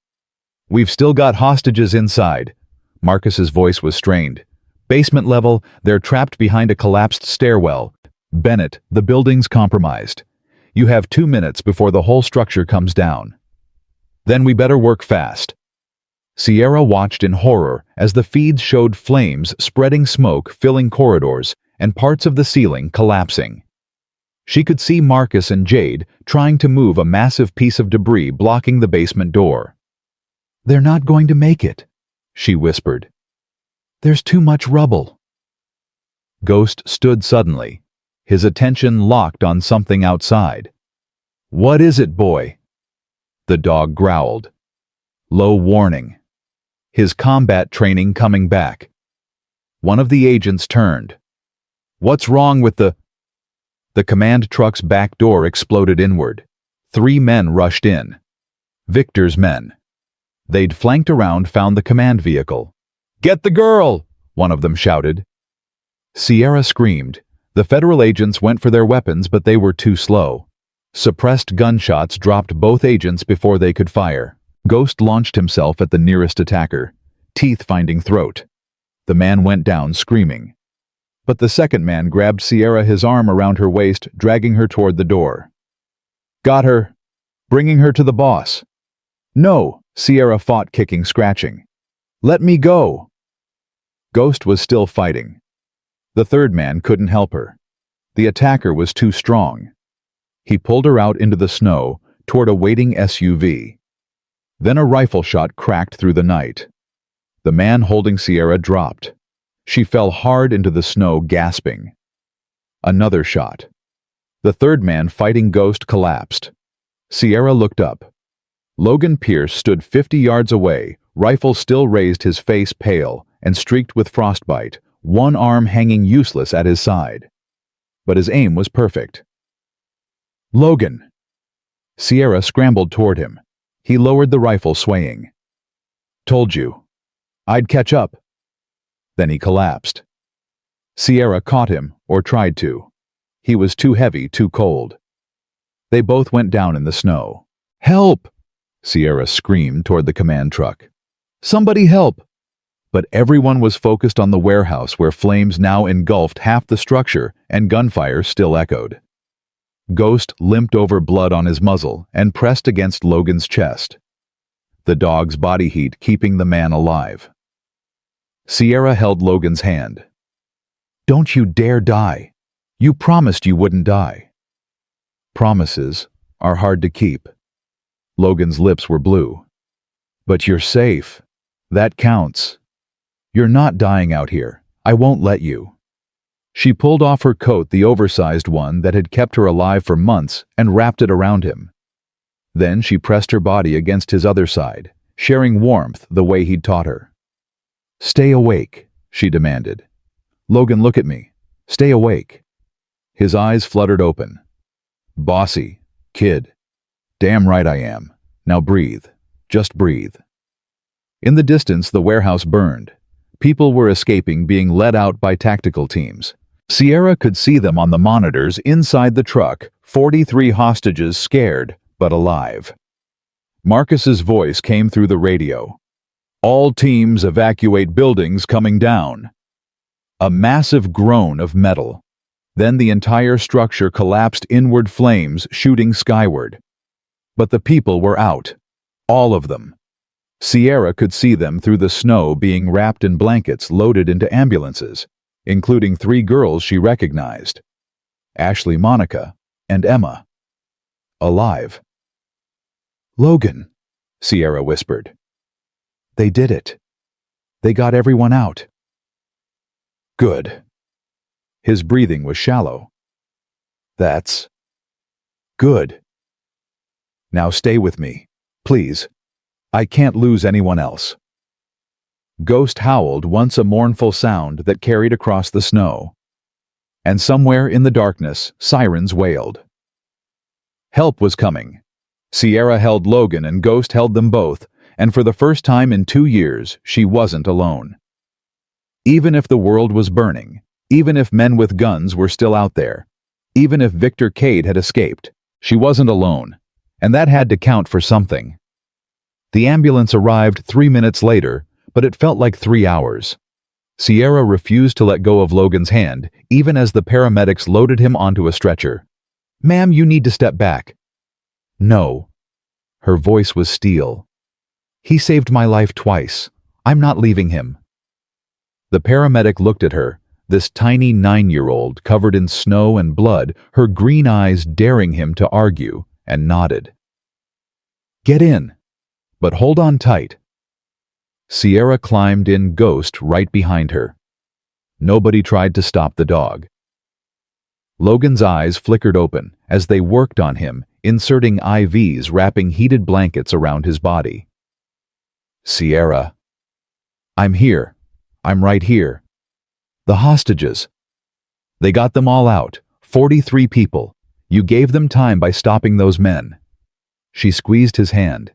We've still got hostages inside. Marcus's voice was strained. Basement level, they're trapped behind a collapsed stairwell. Bennett, the building's compromised. You have 2 minutes before the whole structure comes down. Then we better work fast. Sierra watched in horror as the feeds showed flames spreading, smoke filling corridors, and parts of the ceiling collapsing. She could see Marcus and Jade trying to move a massive piece of debris blocking the basement door. They're not going to make it, she whispered. There's too much rubble. Ghost stood suddenly, his attention locked on something outside. What is it, boy? The dog growled. Low warning. His combat training coming back. One of the agents turned. What's wrong with the... The command truck's back door exploded inward. 3 men rushed in. Victor's men. They'd flanked around, found the command vehicle. "Get the girl!" one of them shouted. Sierra screamed. The federal agents went for their weapons, but they were too slow. Suppressed gunshots dropped both agents before they could fire. Ghost launched himself at the nearest attacker, teeth finding throat. The man went down screaming. But the second man grabbed Sierra, his arm around her waist, dragging her toward the door. "Got her. Bringing her to the boss." "No," Sierra fought, kicking, scratching. "Let me go." Ghost was still fighting. The third man couldn't help her. The attacker was too strong. He pulled her out into the snow, toward a waiting SUV. Then a rifle shot cracked through the night. The man holding Sierra dropped. She fell hard into the snow, gasping. Another shot. The third man fighting Ghost collapsed. Sierra looked up. Logan Pierce stood 50 yards away, rifle still raised, his face pale and streaked with frostbite, one arm hanging useless at his side. But his aim was perfect. "Logan!" Sierra scrambled toward him. He lowered the rifle, swaying. "Told you. I'd catch up." Then he collapsed. Sierra caught him, or tried to. He was too heavy, too cold. They both went down in the snow. "Help!" Sierra screamed toward the command truck. "Somebody help!" But everyone was focused on the warehouse, where flames now engulfed half the structure and gunfire still echoed. Ghost limped over, blood on his muzzle, and pressed against Logan's chest. The dog's body heat keeping the man alive. Sierra held Logan's hand. "Don't you dare die. You promised you wouldn't die." Promises are hard to keep. Logan's lips were blue. "But you're safe. That counts. You're not dying out here. I won't let you." She pulled off her coat, the oversized one that had kept her alive for months, and wrapped it around him. Then she pressed her body against his other side, sharing warmth the way he'd taught her. "Stay awake," she demanded. "Logan, look at me. Stay awake." His eyes fluttered open. "Bossy, kid. Damn right I am. Now breathe. Just breathe." In the distance, the warehouse burned. People were escaping, being led out by tactical teams. Sierra could see them on the monitors inside the truck, 43 hostages, scared but alive. Marcus's voice came through the radio. "All teams evacuate buildings coming down." A massive groan of metal. Then the entire structure collapsed inward, flames shooting skyward. But the people were out. All of them. Sierra could see them through the snow, being wrapped in blankets loaded into ambulances, including 3 girls she recognized. Ashley, Monica, and Emma. Alive. "Logan," Sierra whispered. "They did it. They got everyone out." "Good." His breathing was shallow. "That's good. Now stay with me, please. I can't lose anyone else." Ghost howled, once a mournful sound that carried across the snow. And somewhere in the darkness, sirens wailed. Help was coming. Sierra held Logan and Ghost held them both, and for the first time in 2 years, she wasn't alone. Even if the world was burning, even if men with guns were still out there, even if Victor Cade had escaped, she wasn't alone, and that had to count for something. The ambulance arrived 3 minutes later, but it felt like 3 hours. Sierra refused to let go of Logan's hand, even as the paramedics loaded him onto a stretcher. "Ma'am, you need to step back." "No." Her voice was steel. "He saved my life twice. I'm not leaving him." The paramedic looked at her, this tiny 9-year-old covered in snow and blood, her green eyes daring him to argue, and nodded. "Get in. But hold on tight." Sierra climbed in, Ghost right behind her. Nobody tried to stop the dog. Logan's eyes flickered open as they worked on him, inserting IVs, wrapping heated blankets around his body. "Sierra." "I'm here. I'm right here." "The hostages." "They got them all out. 43 people. You gave them time by stopping those men. She squeezed his hand.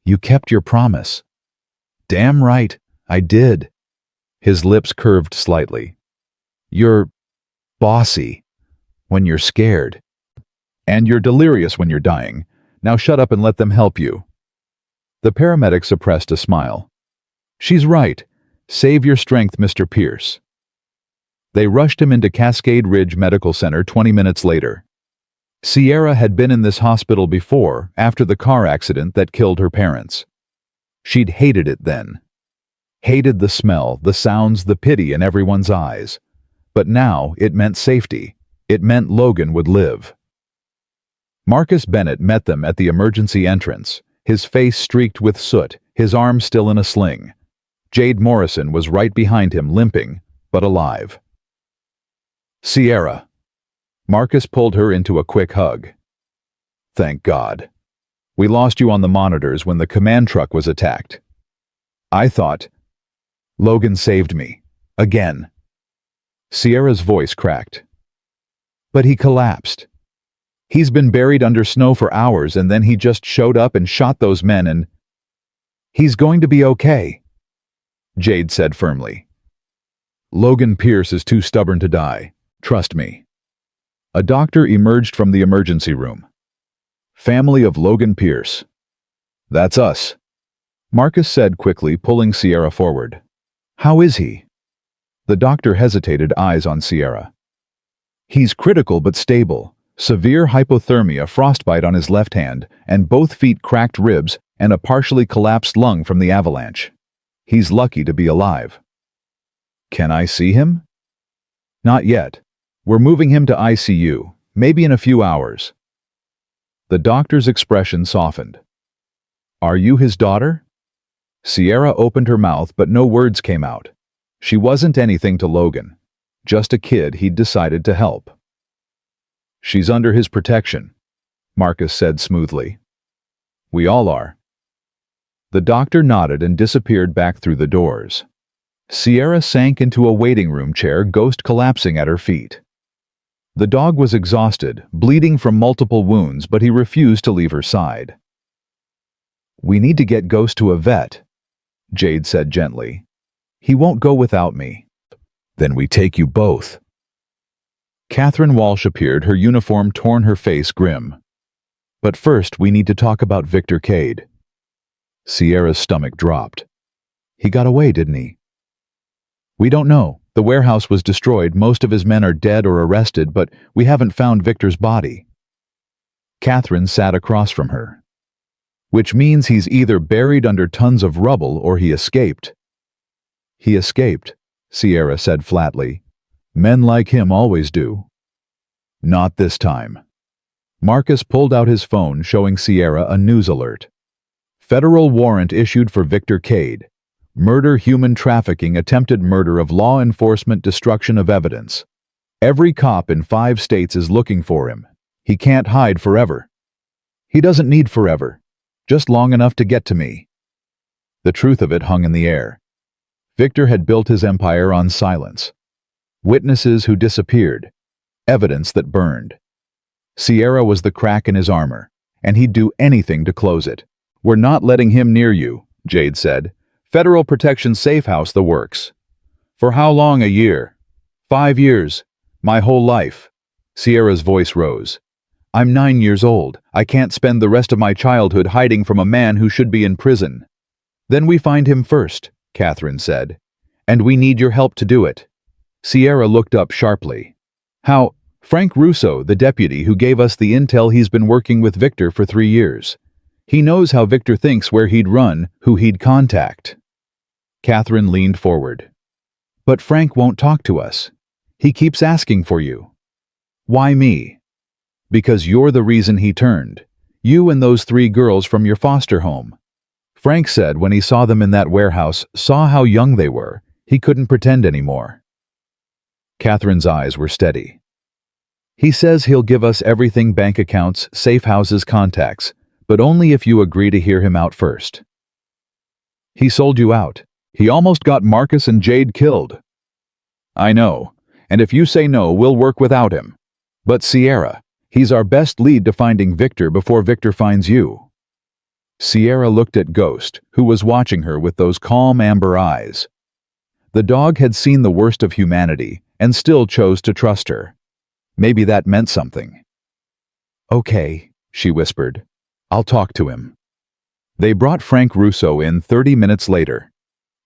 You kept your promise. Damn right, I did. His lips curved slightly. You're bossy when you're scared. And you're delirious when you're dying. Now shut up and let them help you. The paramedic suppressed a smile. She's right. Save your strength, Mr. Pierce. They rushed him into Cascade Ridge Medical Center 20 minutes later. Sierra had been in this hospital before, after the car accident that killed her parents. She'd hated it then. Hated the smell, the sounds, the pity in everyone's eyes. But now it meant safety. It meant Logan would live. Marcus Bennett met them at the emergency entrance, his face streaked with soot, his arm still in a sling. Jade Morrison was right behind him, limping, but alive. Sierra. Marcus pulled her into a quick hug. Thank God. We lost you on the monitors when the command truck was attacked. I thought... Logan saved me. Again. Sierra's voice cracked. But he collapsed. He's been buried under snow for hours and then he just showed up and shot those men and... He's going to be okay, Jade said firmly. Logan Pierce is too stubborn to die. Trust me. A doctor emerged from the emergency room. Family of Logan Pierce. That's us, Marcus said quickly, pulling Sierra forward. How is he? The doctor hesitated, eyes on Sierra. He's critical but stable. Severe hypothermia, frostbite on his left hand, and both feet cracked ribs and a partially collapsed lung from the avalanche. He's lucky to be alive. Can I see him? Not yet. We're moving him to ICU, maybe in a few hours. The doctor's expression softened. Are you his daughter? Sierra opened her mouth, but no words came out. She wasn't anything to Logan, just a kid he'd decided to help. She's under his protection, Marcus said smoothly. We all are. The doctor nodded and disappeared back through the doors. Sierra sank into a waiting room chair, Ghost collapsing at her feet. The dog was exhausted, bleeding from multiple wounds, but he refused to leave her side. We need to get Ghost to a vet, Jade said gently. He won't go without me. Then we take you both. Catherine Walsh appeared, her uniform torn, her face grim. But first, we need to talk about Victor Cade. Sierra's stomach dropped. He got away, didn't he? We don't know. The warehouse was destroyed, most of his men are dead or arrested, but we haven't found Victor's body. Catherine sat across from her. Which means he's either buried under tons of rubble or he escaped. He escaped, Sierra said flatly. Men like him always do. Not this time. Marcus pulled out his phone, showing Sierra a news alert. Federal warrant issued for Victor Cade. Murder, human trafficking, attempted murder of law enforcement, destruction of evidence. Every cop in 5 states is looking for him. He can't hide forever. He doesn't need forever. Just long enough to get to me. The truth of it hung in the air. Victor had built his empire on silence. Witnesses who disappeared. Evidence that burned. Sierra was the crack in his armor, and he'd do anything to close it. We're not letting him near you, Jade said. Federal protection safe house, the works. For how long? A year? 5 years? My whole life. Sierra's voice rose. I'm 9 years old. I can't spend the rest of my childhood hiding from a man who should be in prison. Then we find him first, Catherine said. And we need your help to do it. Sierra looked up sharply. How? Frank Russo, the deputy who gave us the intel, he's been working with Victor for 3 years. He knows how Victor thinks, where he'd run, who he'd contact. Catherine leaned forward. But Frank won't talk to us. He keeps asking for you. Why me? Because you're the reason he turned. You and those 3 girls from your foster home. Frank said when he saw them in that warehouse, saw how young they were, he couldn't pretend anymore. Catherine's eyes were steady. He says he'll give us everything: bank accounts, safe houses, contacts, but only if you agree to hear him out first. He sold you out. He almost got Marcus and Jade killed. I know, and if you say no, we'll work without him. But Sierra, he's our best lead to finding Victor before Victor finds you. Sierra looked at Ghost, who was watching her with those calm amber eyes. The dog had seen the worst of humanity and still chose to trust her. Maybe that meant something. "Okay," she whispered. "I'll talk to him." They brought Frank Russo in 30 minutes later.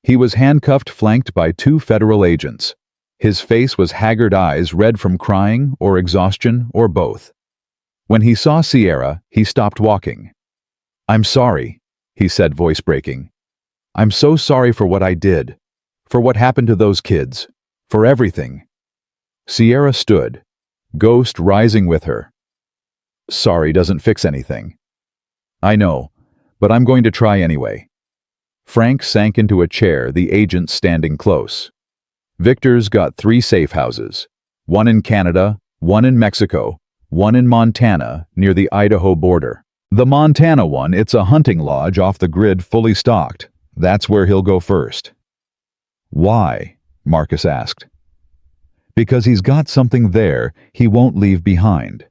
He was handcuffed, flanked by 2 federal agents. His face was haggard, eyes red from crying or exhaustion or both. When he saw Sierra, he stopped walking. "I'm sorry," he said, voice breaking. "I'm so sorry for what I did, for what happened to those kids, for everything." Sierra stood, Ghost rising with her. "Sorry doesn't fix anything." "I know, but I'm going to try anyway." Frank sank into a chair, the agent standing close. "Victor's got 3 safe houses. 1 in Canada, 1 in Mexico, 1 in Montana, near the Idaho border. The Montana one, it's a hunting lodge off the grid, fully stocked. That's where he'll go first." "Why?" Marcus asked. "Because he's got something there he won't leave behind.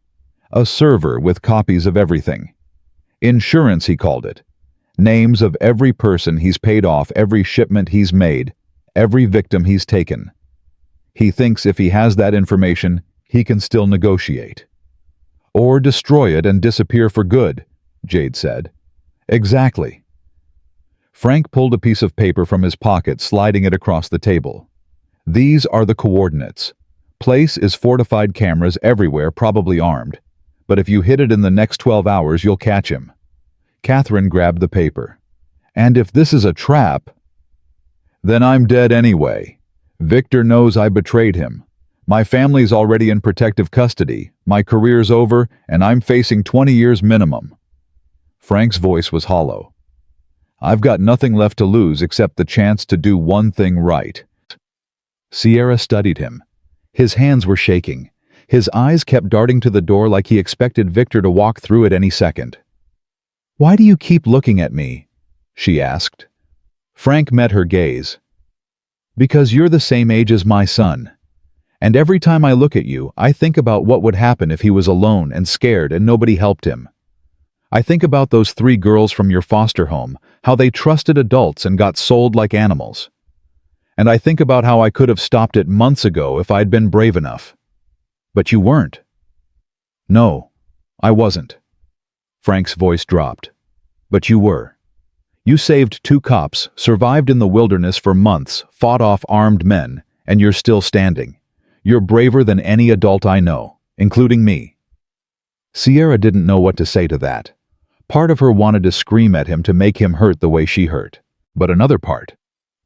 A server with copies of everything. Insurance, he called it. Names of every person he's paid off, every shipment he's made, every victim he's taken. He thinks if he has that information, he can still negotiate." "Or destroy it and disappear for good," Jade said. "Exactly." Frank pulled a piece of paper from his pocket, sliding it across the table. "These are the coordinates. Place is fortified cameras everywhere, probably armed. But if you hit it in the next 12 hours, you'll catch him." Catherine grabbed the paper. "And if this is a trap..." "Then I'm dead anyway. Victor knows I betrayed him. My family's already in protective custody, my career's over, and I'm facing 20 years minimum." Frank's voice was hollow. "I've got nothing left to lose except the chance to do one thing right." Sierra studied him. His hands were shaking. His eyes kept darting to the door like he expected Victor to walk through it any second. "Why do you keep looking at me?" she asked. Frank met her gaze. "Because you're the same age as my son. And every time I look at you, I think about what would happen if he was alone and scared and nobody helped him. I think about those 3 girls from your foster home, how they trusted adults and got sold like animals. And I think about how I could have stopped it months ago if I'd been brave enough. But you weren't." "No, I wasn't." Frank's voice dropped. "But you were. You saved 2 cops, survived in the wilderness for months, fought off armed men, and you're still standing. You're braver than any adult I know, including me." Sierra didn't know what to say to that. Part of her wanted to scream at him to make him hurt the way she hurt. But another part,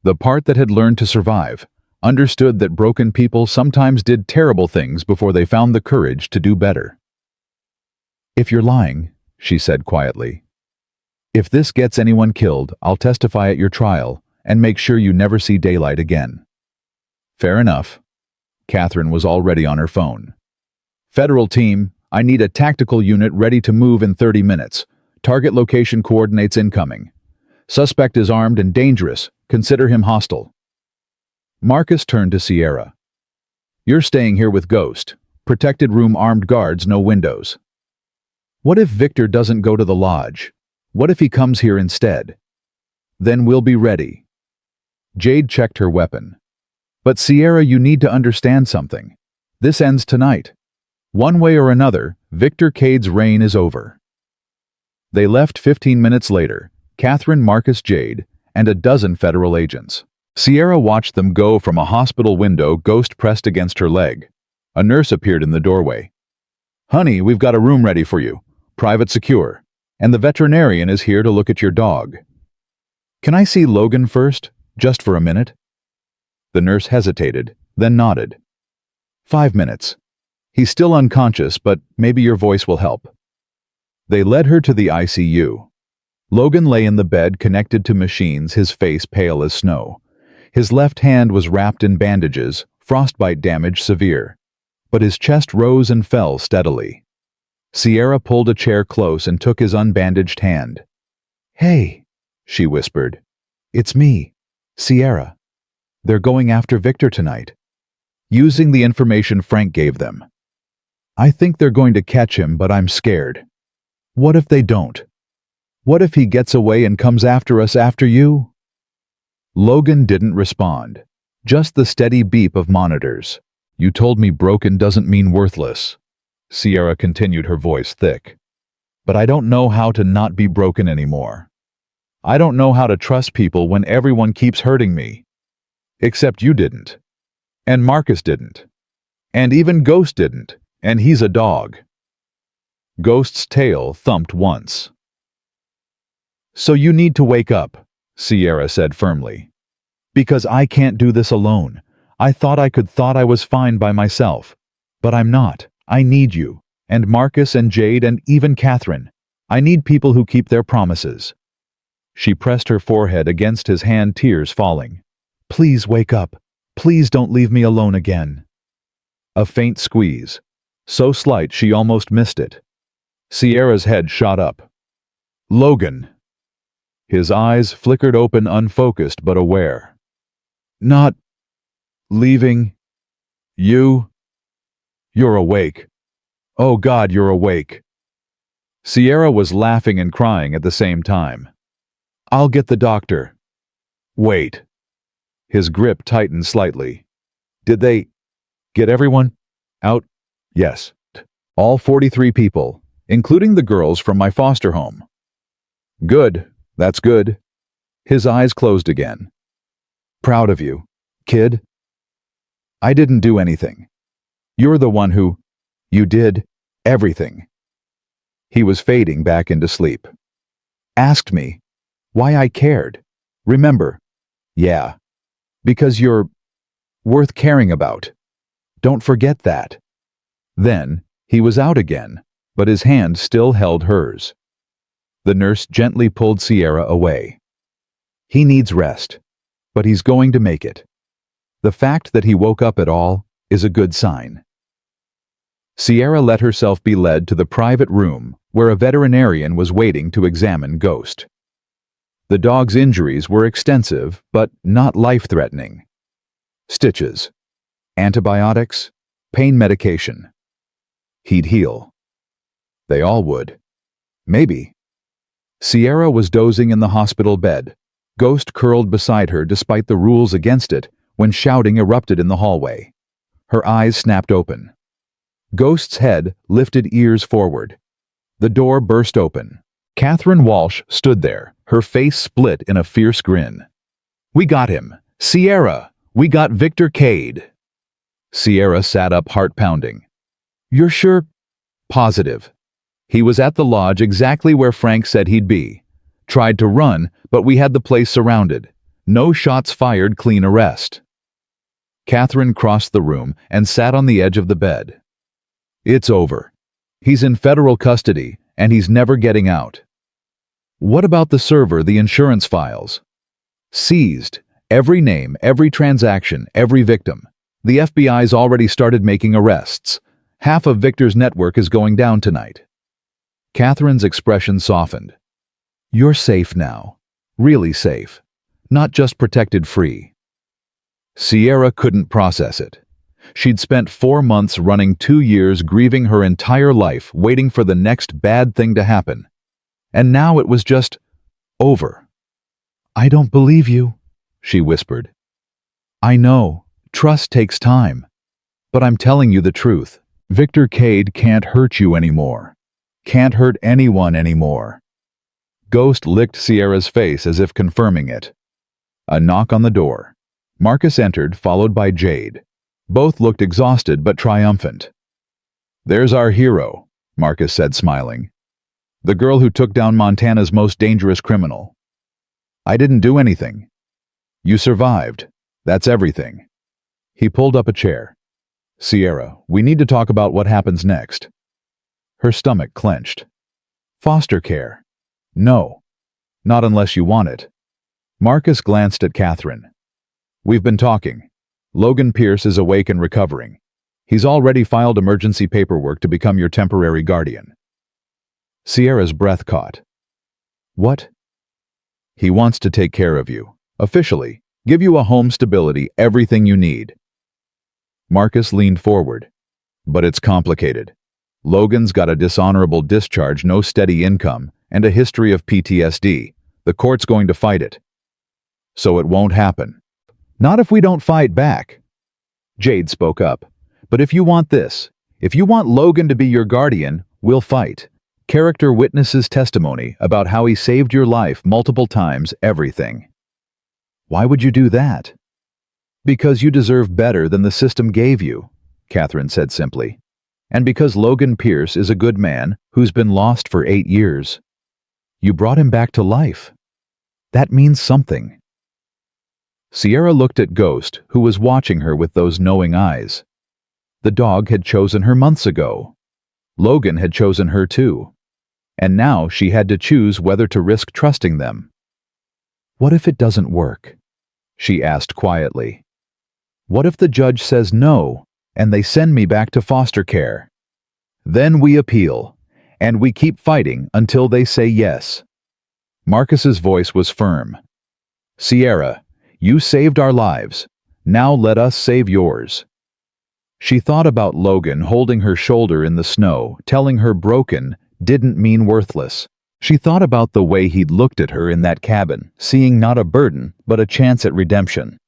the part that had learned to survive, understood that broken people sometimes did terrible things before they found the courage to do better. "If you're lying," she said quietly, "if this gets anyone killed, I'll testify at your trial and make sure you never see daylight again." "Fair enough." Catherine was already on her phone. "Federal team, I need a tactical unit ready to move in 30 minutes. Target location coordinates incoming. Suspect is armed and dangerous. Consider him hostile." Marcus turned to Sierra. "You're staying here with Ghost. Protected room, armed guards, no windows. What if Victor doesn't go to the lodge? What if he comes here instead? Then we'll be ready." Jade checked her weapon. "But Sierra, you need to understand something. This ends tonight. One way or another, Victor Cade's reign is over." They left 15 minutes later, Catherine, Marcus, Jade, and a dozen federal agents. Sierra watched them go from a hospital window, Ghost pressed against her leg. A nurse appeared in the doorway. "Honey, we've got a room ready for you. Private secure. And the veterinarian is here to look at your dog." "Can I see Logan first, just for a minute?" The nurse hesitated, then nodded. 5 minutes. He's still unconscious, but maybe your voice will help." They led her to the ICU. Logan lay in the bed connected to machines, his face pale as snow. His left hand was wrapped in bandages, frostbite damage severe. But his chest rose and fell steadily. Sierra pulled a chair close and took his unbandaged hand. "Hey," she whispered. "It's me, Sierra. They're going after Victor tonight." Using the information Frank gave them. I think they're going to catch him, but I'm scared. What if they don't? What if he gets away and comes after us after you? Logan didn't respond. Just the steady beep of monitors. You told me broken doesn't mean worthless. Sierra continued, her voice thick. But I don't know how to not be broken anymore. I don't know how to trust people when everyone keeps hurting me. Except you didn't. And Marcus didn't. And even Ghost didn't. And he's a dog. Ghost's tail thumped once. So you need to wake up, Sierra said firmly. Because I can't do this alone. I thought I was fine by myself. But I'm not. I need you. And Marcus and Jade and even Catherine. I need people who keep their promises. She pressed her forehead against his hand, tears falling. Please wake up. Please don't leave me alone again. A faint squeeze. So slight she almost missed it. Sierra's head shot up. Logan. His eyes flickered open, unfocused but aware. Not leaving you? You're awake. Oh God, you're awake. Sierra was laughing and crying at the same time. I'll get the doctor. Wait. His grip tightened slightly. Did they get everyone out? Yes. All 43 people, including the girls from my foster home. Good. That's good. His eyes closed again. Proud of you, kid. I didn't do anything. You're the one who... You did everything. He was fading back into sleep. Asked me why I cared. Remember? Yeah. Because you're worth caring about. Don't forget that. Then, he was out again, but his hand still held hers. The nurse gently pulled Sierra away. He needs rest, but he's going to make it. The fact that he woke up at all is a good sign. Sierra let herself be led to the private room where a veterinarian was waiting to examine Ghost. The dog's injuries were extensive, but not life-threatening. Stitches, antibiotics, pain medication. He'd heal. They all would. Maybe. Sierra was dozing in the hospital bed, Ghost curled beside her despite the rules against it, when shouting erupted in the hallway. Her eyes snapped open. Ghost's head lifted ears forward. The door burst open. Catherine Walsh stood there, her face split in a fierce grin. We got him. Sierra, we got Victor Cade. Sierra sat up, heart pounding. You're sure? Positive. He was at the lodge exactly where Frank said he'd be. Tried to run, but we had the place surrounded. No shots fired, clean arrest. Catherine crossed the room and sat on the edge of the bed. It's over. He's in federal custody, and he's never getting out. What about the server, the insurance files? Seized. Every name, every transaction, every victim. The FBI's already started making arrests. Half of Victor's network is going down tonight. Catherine's expression softened. You're safe now. Really safe. Not just protected free. Sierra couldn't process it. She'd spent 4 months running, 2 years grieving her entire life, waiting for the next bad thing to happen. And now it was just over. I don't believe you, she whispered. I know. Trust takes time. But I'm telling you the truth. Victor Cade can't hurt you anymore. Can't hurt anyone anymore. Ghost licked Sierra's face as if confirming it. A knock on the door. Marcus entered, followed by Jade. Both looked exhausted but triumphant. There's our hero, Marcus said, smiling. The girl who took down Montana's most dangerous criminal. I didn't do anything. You survived. That's everything. He pulled up a chair. Sierra, we need to talk about what happens next. Her stomach clenched. Foster care. No. Not unless you want it. Marcus glanced at Catherine. We've been talking. Logan Pierce is awake and recovering. He's already filed emergency paperwork to become your temporary guardian. Sierra's breath caught. What? He wants to take care of you. Officially. Give you a home, stability, everything you need. Marcus leaned forward. But it's complicated. Logan's got a dishonorable discharge, no steady income, and a history of PTSD. The court's going to fight it. So it won't happen. Not if we don't fight back. Jade spoke up. But if you want this, if you want Logan to be your guardian, we'll fight. Character witnesses testimony about how he saved your life multiple times, everything. Why would you do that? Because you deserve better than the system gave you, Catherine said simply. And because Logan Pierce is a good man who's been lost for 8 years. You brought him back to life. That means something. Sierra looked at Ghost, who was watching her with those knowing eyes. The dog had chosen her months ago. Logan had chosen her too. And now she had to choose whether to risk trusting them. What if it doesn't work? She asked quietly. What if the judge says no, and they send me back to foster care? Then we appeal, and we keep fighting until they say yes. Marcus's voice was firm. Sierra, you saved our lives. Now let us save yours. She thought about Logan holding her shoulder in the snow, telling her broken didn't mean worthless. She thought about the way he'd looked at her in that cabin, seeing not a burden, but a chance at redemption.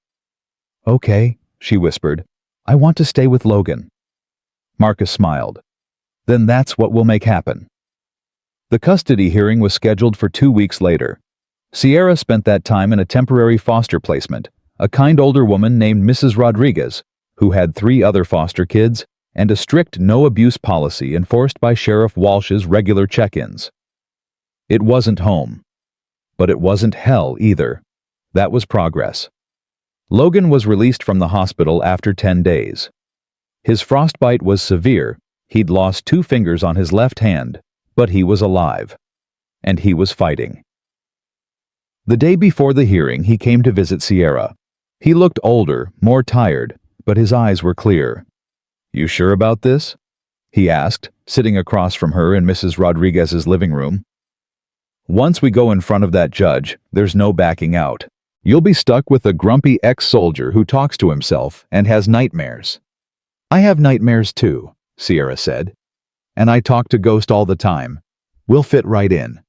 Okay, she whispered. I want to stay with Logan. Marcus smiled. Then that's what we'll make happen. The custody hearing was scheduled for 2 weeks later. Sierra spent that time in a temporary foster placement, a kind older woman named Mrs. Rodriguez, who had 3 other foster kids, and a strict no-abuse policy enforced by Sheriff Walsh's regular check-ins. It wasn't home. But it wasn't hell either. That was progress. Logan was released from the hospital after 10 days. His frostbite was severe. He'd lost 2 fingers on his left hand, but he was alive. And he was fighting. The day before the hearing, he came to visit Sierra. He looked older, more tired, but his eyes were clear. You sure about this? He asked, sitting across from her in Mrs. Rodriguez's living room. Once we go in front of that judge, there's no backing out. You'll be stuck with a grumpy ex-soldier who talks to himself and has nightmares. I have nightmares too, Sierra said. And I talk to Ghost all the time. We'll fit right in.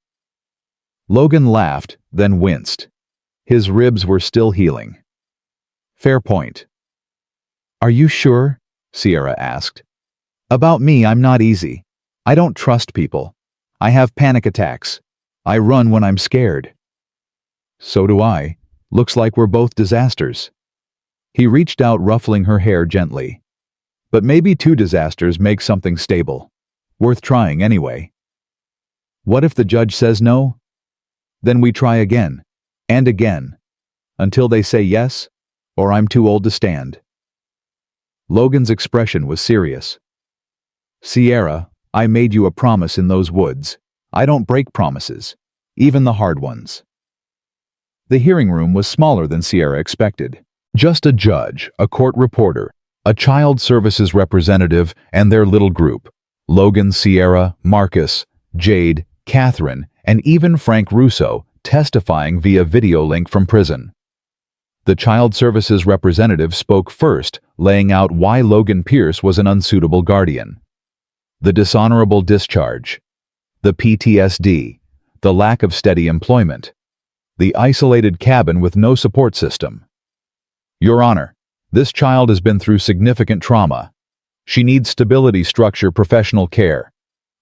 Logan laughed, then winced. His ribs were still healing. Fair point. Are you sure? Sierra asked. About me, I'm not easy. I don't trust people. I have panic attacks. I run when I'm scared. So do I. Looks like we're both disasters. He reached out, ruffling her hair gently. But maybe 2 disasters make something stable. Worth trying anyway. What if the judge says no? Then we try again. And again. Until they say yes, or I'm too old to stand. Logan's expression was serious. Sierra, I made you a promise in those woods. I don't break promises, even the hard ones. The hearing room was smaller than Sierra expected. Just a judge, a court reporter, a child services representative, and their little group. Logan, Sierra, Marcus, Jade, Catherine, and even Frank Russo testifying via video link from prison. The child services representative spoke first, laying out why Logan Pierce was an unsuitable guardian. The dishonorable discharge, the PTSD, the lack of steady employment, the isolated cabin with no support system. Your Honor, this child has been through significant trauma. She needs stability, structure, professional care,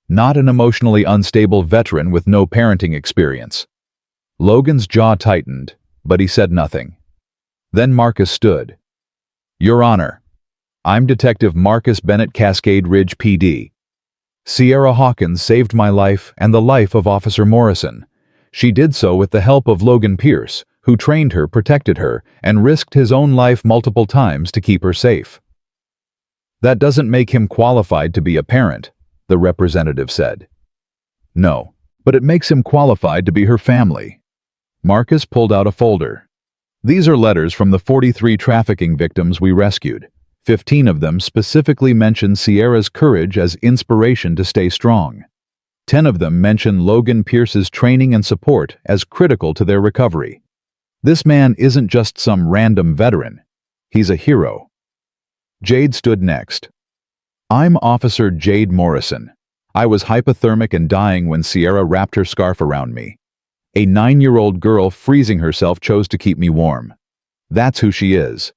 not an emotionally unstable veteran with no parenting experience. Logan's jaw tightened, but he said nothing. Then Marcus stood. Your Honor, I'm Detective Marcus Bennett, Cascade Ridge PD. Sierra Hawkins saved my life and the life of Officer Morrison. She did so with the help of Logan Pierce, who trained her, protected her, and risked his own life multiple times to keep her safe. That doesn't make him qualified to be a parent, the representative said. No, but it makes him qualified to be her family. Marcus pulled out a folder. These are letters from the 43 trafficking victims we rescued. 15 of them specifically mention Sierra's courage as inspiration to stay strong. 10 of them mention Logan Pierce's training and support as critical to their recovery. This man isn't just some random veteran. He's a hero. Jade stood next. I'm Officer Jade Morrison, I was hypothermic and dying when Sierra wrapped her scarf around me. A 9-year-old girl freezing herself chose to keep me warm. That's who she is.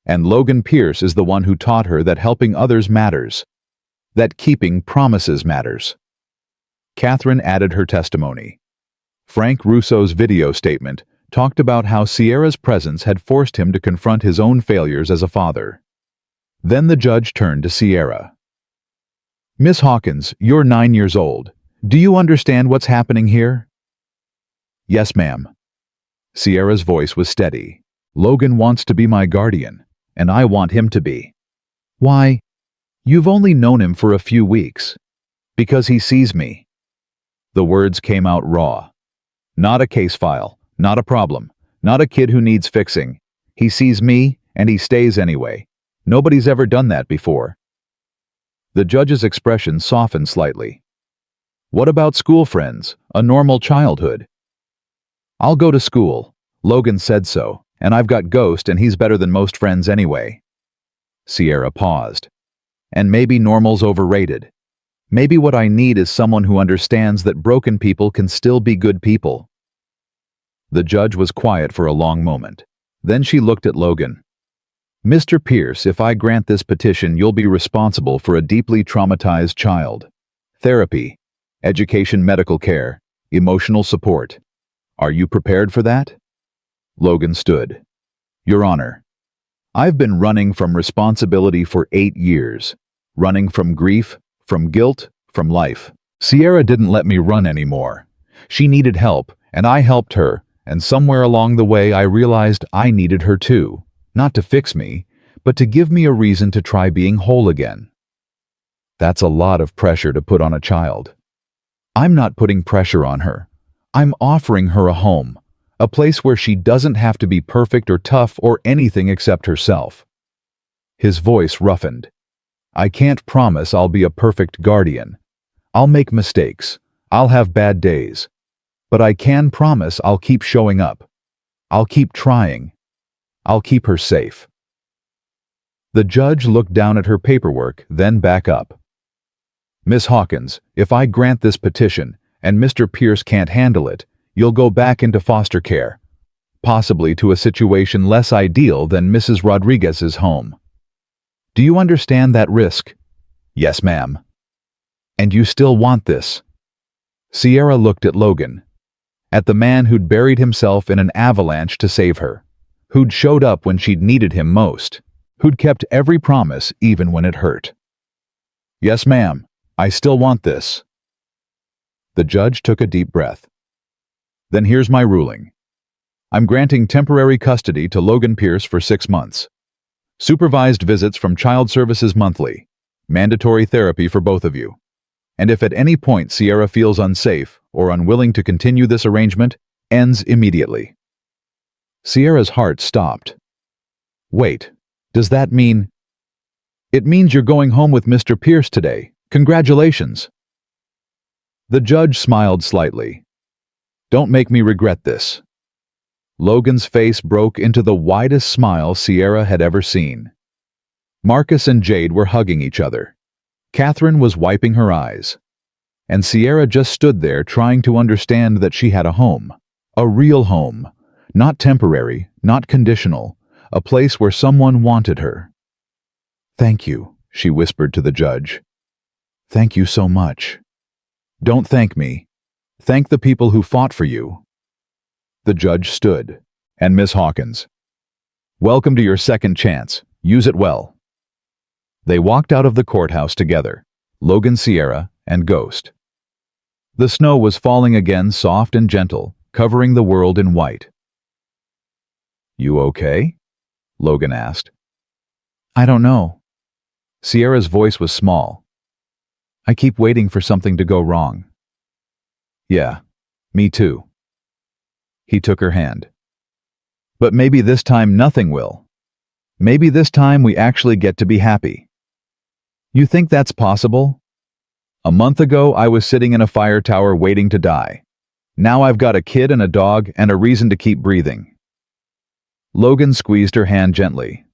And Logan Pierce is the one who taught her that helping others matters. That keeping promises matters. Catherine added her testimony. Frank Russo's video statement talked about how Sierra's presence had forced him to confront his own failures as a father. Then the judge turned to Sierra. Miss Hawkins, you're 9 years old. Do you understand what's happening here? Yes, ma'am. Sierra's voice was steady. Logan wants to be my guardian, and I want him to be. Why? You've only known him for a few weeks. Because he sees me. The words came out raw. Not a case file, not a problem, not a kid who needs fixing. He sees me, and he stays anyway. Nobody's ever done that before. The judge's expression softened slightly. What about school friends, a normal childhood? I'll go to school. Logan said so, and I've got Ghost and he's better than most friends anyway. Sierra paused. And maybe normal's overrated. Maybe what I need is someone who understands that broken people can still be good people. The judge was quiet for a long moment. Then she looked at Logan. Mr. Pierce, if I grant this petition, you'll be responsible for a deeply traumatized child. Therapy, education, medical care, emotional support. Are you prepared for that? Logan stood. Your Honor, I've been running from responsibility for 8 years. Running from grief, from guilt, from life. Sierra didn't let me run anymore. She needed help, and I helped her, and somewhere along the way I realized I needed her too. Not to fix me, but to give me a reason to try being whole again. That's a lot of pressure to put on a child. I'm not putting pressure on her. I'm offering her a home, a place where she doesn't have to be perfect or tough or anything except herself. His voice roughened. I can't promise I'll be a perfect guardian. I'll make mistakes. I'll have bad days. But I can promise I'll keep showing up. I'll keep trying. I'll keep her safe. The judge looked down at her paperwork, then back up. Miss Hawkins, if I grant this petition, and Mr. Pierce can't handle it, you'll go back into foster care, possibly to a situation less ideal than Mrs. Rodriguez's home. Do you understand that risk? Yes, ma'am. And you still want this? Sierra looked at Logan, at the man who'd buried himself in an avalanche to save her, who'd showed up when she'd needed him most, who'd kept every promise even when it hurt. Yes, ma'am, I still want this. The judge took a deep breath. Then here's my ruling. I'm granting temporary custody to Logan Pierce for 6 months. Supervised visits from Child Services monthly. Mandatory therapy for both of you. And if at any point Sierra feels unsafe or unwilling to continue this arrangement, ends immediately. Sierra's heart stopped. Wait, does that mean... It means you're going home with Mr. Pierce today. Congratulations. The judge smiled slightly. Don't make me regret this. Logan's face broke into the widest smile Sierra had ever seen. Marcus and Jade were hugging each other. Catherine was wiping her eyes. And Sierra just stood there trying to understand that she had a home. A real home. Not temporary, not conditional. A place where someone wanted her. Thank you, she whispered to the judge. Thank you so much. Don't thank me. Thank the people who fought for you. The judge stood. And Miss Hawkins. Welcome to your second chance. Use it well. They walked out of the courthouse together, Logan, Sierra, and Ghost. The snow was falling again, soft and gentle, covering the world in white. You okay? Logan asked. I don't know. Sierra's voice was small. I keep waiting for something to go wrong. Yeah, me too. He took her hand. But maybe this time nothing will. Maybe this time we actually get to be happy. You think that's possible? A month ago, I was sitting in a fire tower waiting to die. Now I've got a kid and a dog and a reason to keep breathing. Logan squeezed her hand gently.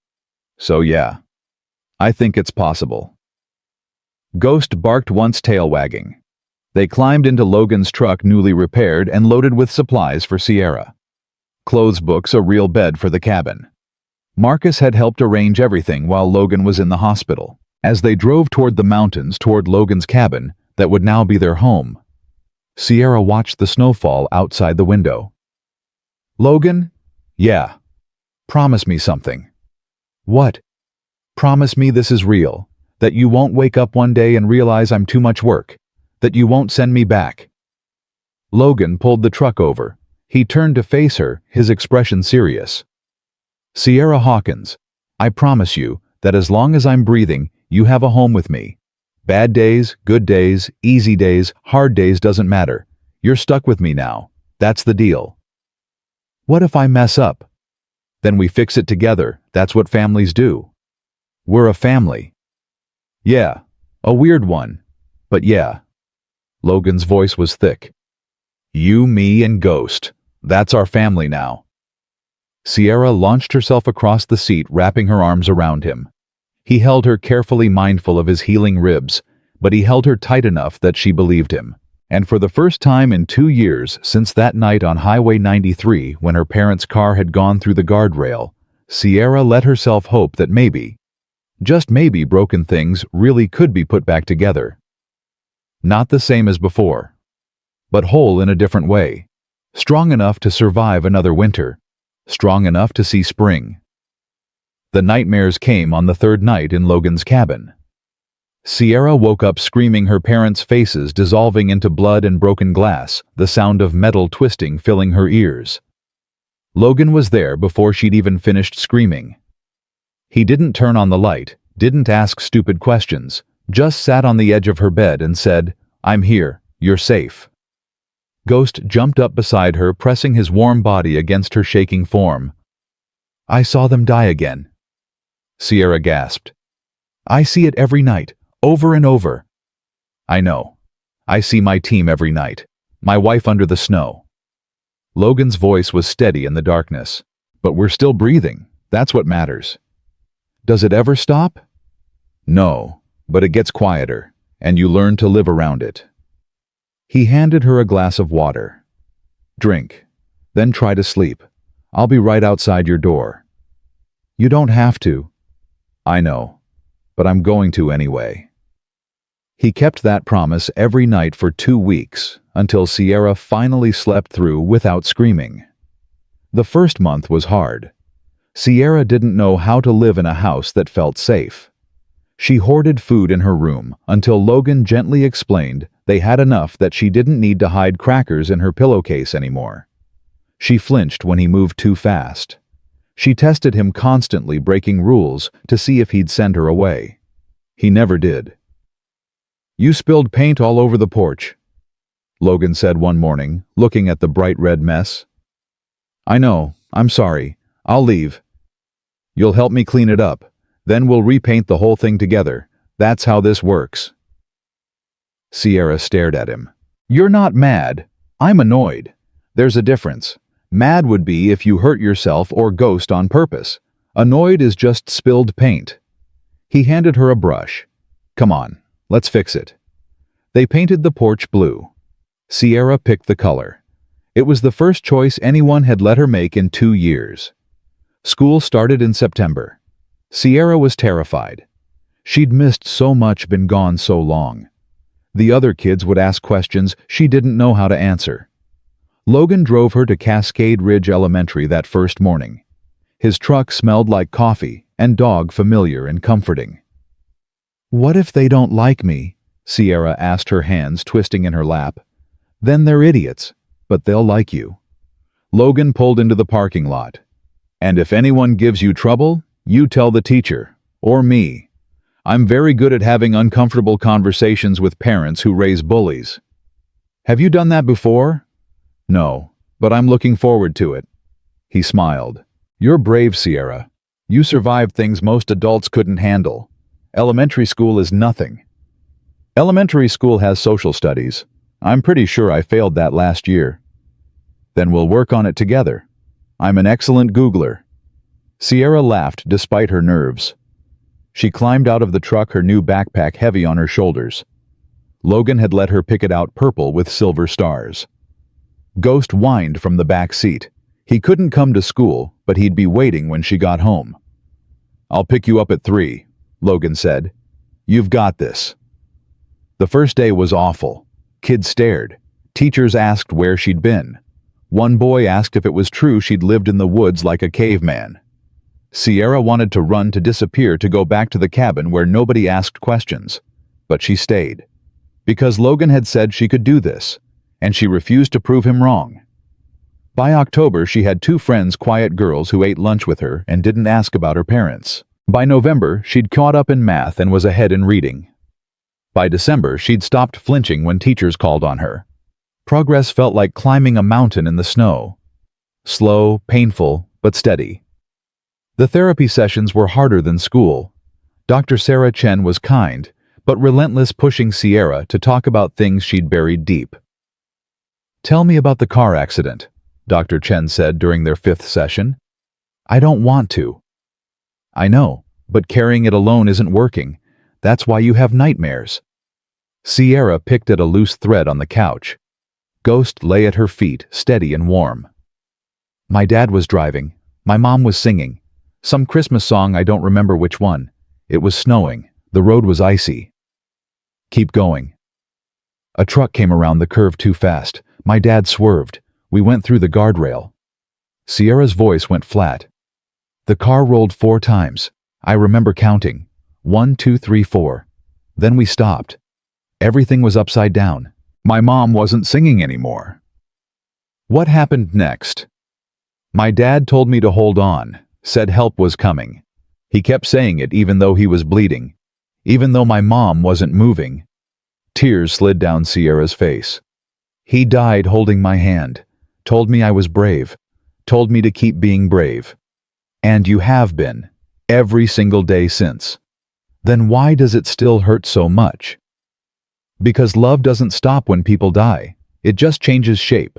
So yeah, I think it's possible. Ghost barked once, tail wagging. They climbed into Logan's truck, newly repaired and loaded with supplies for Sierra. Clothes, books, a real bed for the cabin. Marcus had helped arrange everything while Logan was in the hospital. As they drove toward the mountains, toward Logan's cabin, that would now be their home, Sierra watched the snowfall outside the window. "Logan?" "Yeah." "Promise me something." "What?" "Promise me this is real, that you won't wake up one day and realize I'm too much work, that you won't send me back." Logan pulled the truck over. He turned to face her, his expression serious. "Sierra Hawkins, I promise you that as long as I'm breathing, you have a home with me. Bad days, good days, easy days, hard days, doesn't matter. You're stuck with me now. That's the deal." "What if I mess up?" "Then we fix it together. That's what families do. We're a family." "Yeah, a weird one, but yeah." Logan's voice was thick. "You, me, and Ghost. That's our family now." Sierra launched herself across the seat, wrapping her arms around him. He held her carefully, mindful of his healing ribs, but he held her tight enough that she believed him. And for the first time in 2 years, since that night on Highway 93 when her parents' car had gone through the guardrail, Sierra let herself hope that maybe, just maybe, broken things really could be put back together. Not the same as before, but whole in a different way. Strong enough to survive another winter. Strong enough to see spring. The nightmares came on the third night in Logan's cabin. Sierra woke up screaming, her parents' faces dissolving into blood and broken glass, the sound of metal twisting filling her ears. Logan was there before she'd even finished screaming. He didn't turn on the light, didn't ask stupid questions, just sat on the edge of her bed and said, "I'm here, you're safe." Ghost jumped up beside her, pressing his warm body against her shaking form. "I saw them die again." Sierra gasped. "I see it every night, over and over." "I know. I see my team every night. My wife under the snow." Logan's voice was steady in the darkness. "But we're still breathing. That's what matters." "Does it ever stop?" "No, but it gets quieter, and you learn to live around it." He handed her a glass of water. "Drink, then try to sleep. I'll be right outside your door." "You don't have to." "I know, but I'm going to anyway." He kept that promise every night for 2 weeks, until Sierra finally slept through without screaming. The first month was hard. Sierra didn't know how to live in a house that felt safe. She hoarded food in her room until Logan gently explained they had enough that she didn't need to hide crackers in her pillowcase anymore. She flinched when he moved too fast. She tested him constantly, breaking rules to see if he'd send her away. He never did. "You spilled paint all over the porch," Logan said one morning, looking at the bright red mess. "I know, I'm sorry. I'll leave. You'll help me clean it up. Then we'll repaint the whole thing together. That's how this works." Sierra stared at him. "You're not mad. I'm annoyed. There's a difference. Mad would be if you hurt yourself or Ghost on purpose. Annoyed is just spilled paint." He handed her a brush. "Come on, let's fix it." They painted the porch blue. Sierra picked the color. It was the first choice anyone had let her make in 2 years. School started in September. Sierra was terrified. She'd missed so much, been gone so long. The other kids would ask questions she didn't know how to answer. Logan drove her to Cascade Ridge Elementary that first morning. His truck smelled like coffee and dog, familiar and comforting. "What if they don't like me?" Sierra asked, her hands twisting in her lap. "Then they're idiots, but they'll like you." Logan pulled into the parking lot. "And if anyone gives you trouble, you tell the teacher, or me. I'm very good at having uncomfortable conversations with parents who raise bullies." "Have you done that before?" "No, but I'm looking forward to it." He smiled. "You're brave, Sierra. You survived things most adults couldn't handle. Elementary school is nothing." "Elementary school has social studies. I'm pretty sure I failed that last year." "Then we'll work on it together. I'm an excellent Googler." Sierra laughed despite her nerves. She climbed out of the truck, her new backpack heavy on her shoulders. Logan had let her pick it out purple with silver stars. Ghost whined from the back seat. He couldn't come to school, but he'd be waiting when she got home. "I'll pick you up at 3, Logan said. "You've got this." The first day was awful. Kids stared. Teachers asked where she'd been. One boy asked if it was true she'd lived in the woods like a caveman. Sierra wanted to run, to disappear, to go back to the cabin where nobody asked questions. But she stayed. Because Logan had said she could do this, and she refused to prove him wrong. By October, she had 2 friends, quiet girls who ate lunch with her and didn't ask about her parents. By November, she'd caught up in math and was ahead in reading. By December, she'd stopped flinching when teachers called on her. Progress felt like climbing a mountain in the snow. Slow, painful, but steady. The therapy sessions were harder than school. Dr. Sarah Chen was kind, but relentless, pushing Sierra to talk about things she'd buried deep. "Tell me about the car accident," Dr. Chen said during their 5th session. "I don't want to." "I know, but carrying it alone isn't working. That's why you have nightmares." Sierra picked at a loose thread on the couch. Ghost lay at her feet, steady and warm. "My dad was driving. My mom was singing. Some Christmas song, I don't remember which one. It was snowing. The road was icy." "Keep going." "A truck came around the curve too fast. My dad swerved. We went through the guardrail." Sierra's voice went flat. "The car rolled 4 times. I remember counting. 1, 2, 3, 4. Then we stopped. Everything was upside down. My mom wasn't singing anymore." "What happened next?" "My dad told me to hold on, said help was coming. He kept saying it even though he was bleeding, even though my mom wasn't moving." Tears slid down Sierra's face. "He died holding my hand, told me I was brave, told me to keep being brave. And you have been, every single day since. Then why does it still hurt so much?" "Because love doesn't stop when people die. It just changes shape."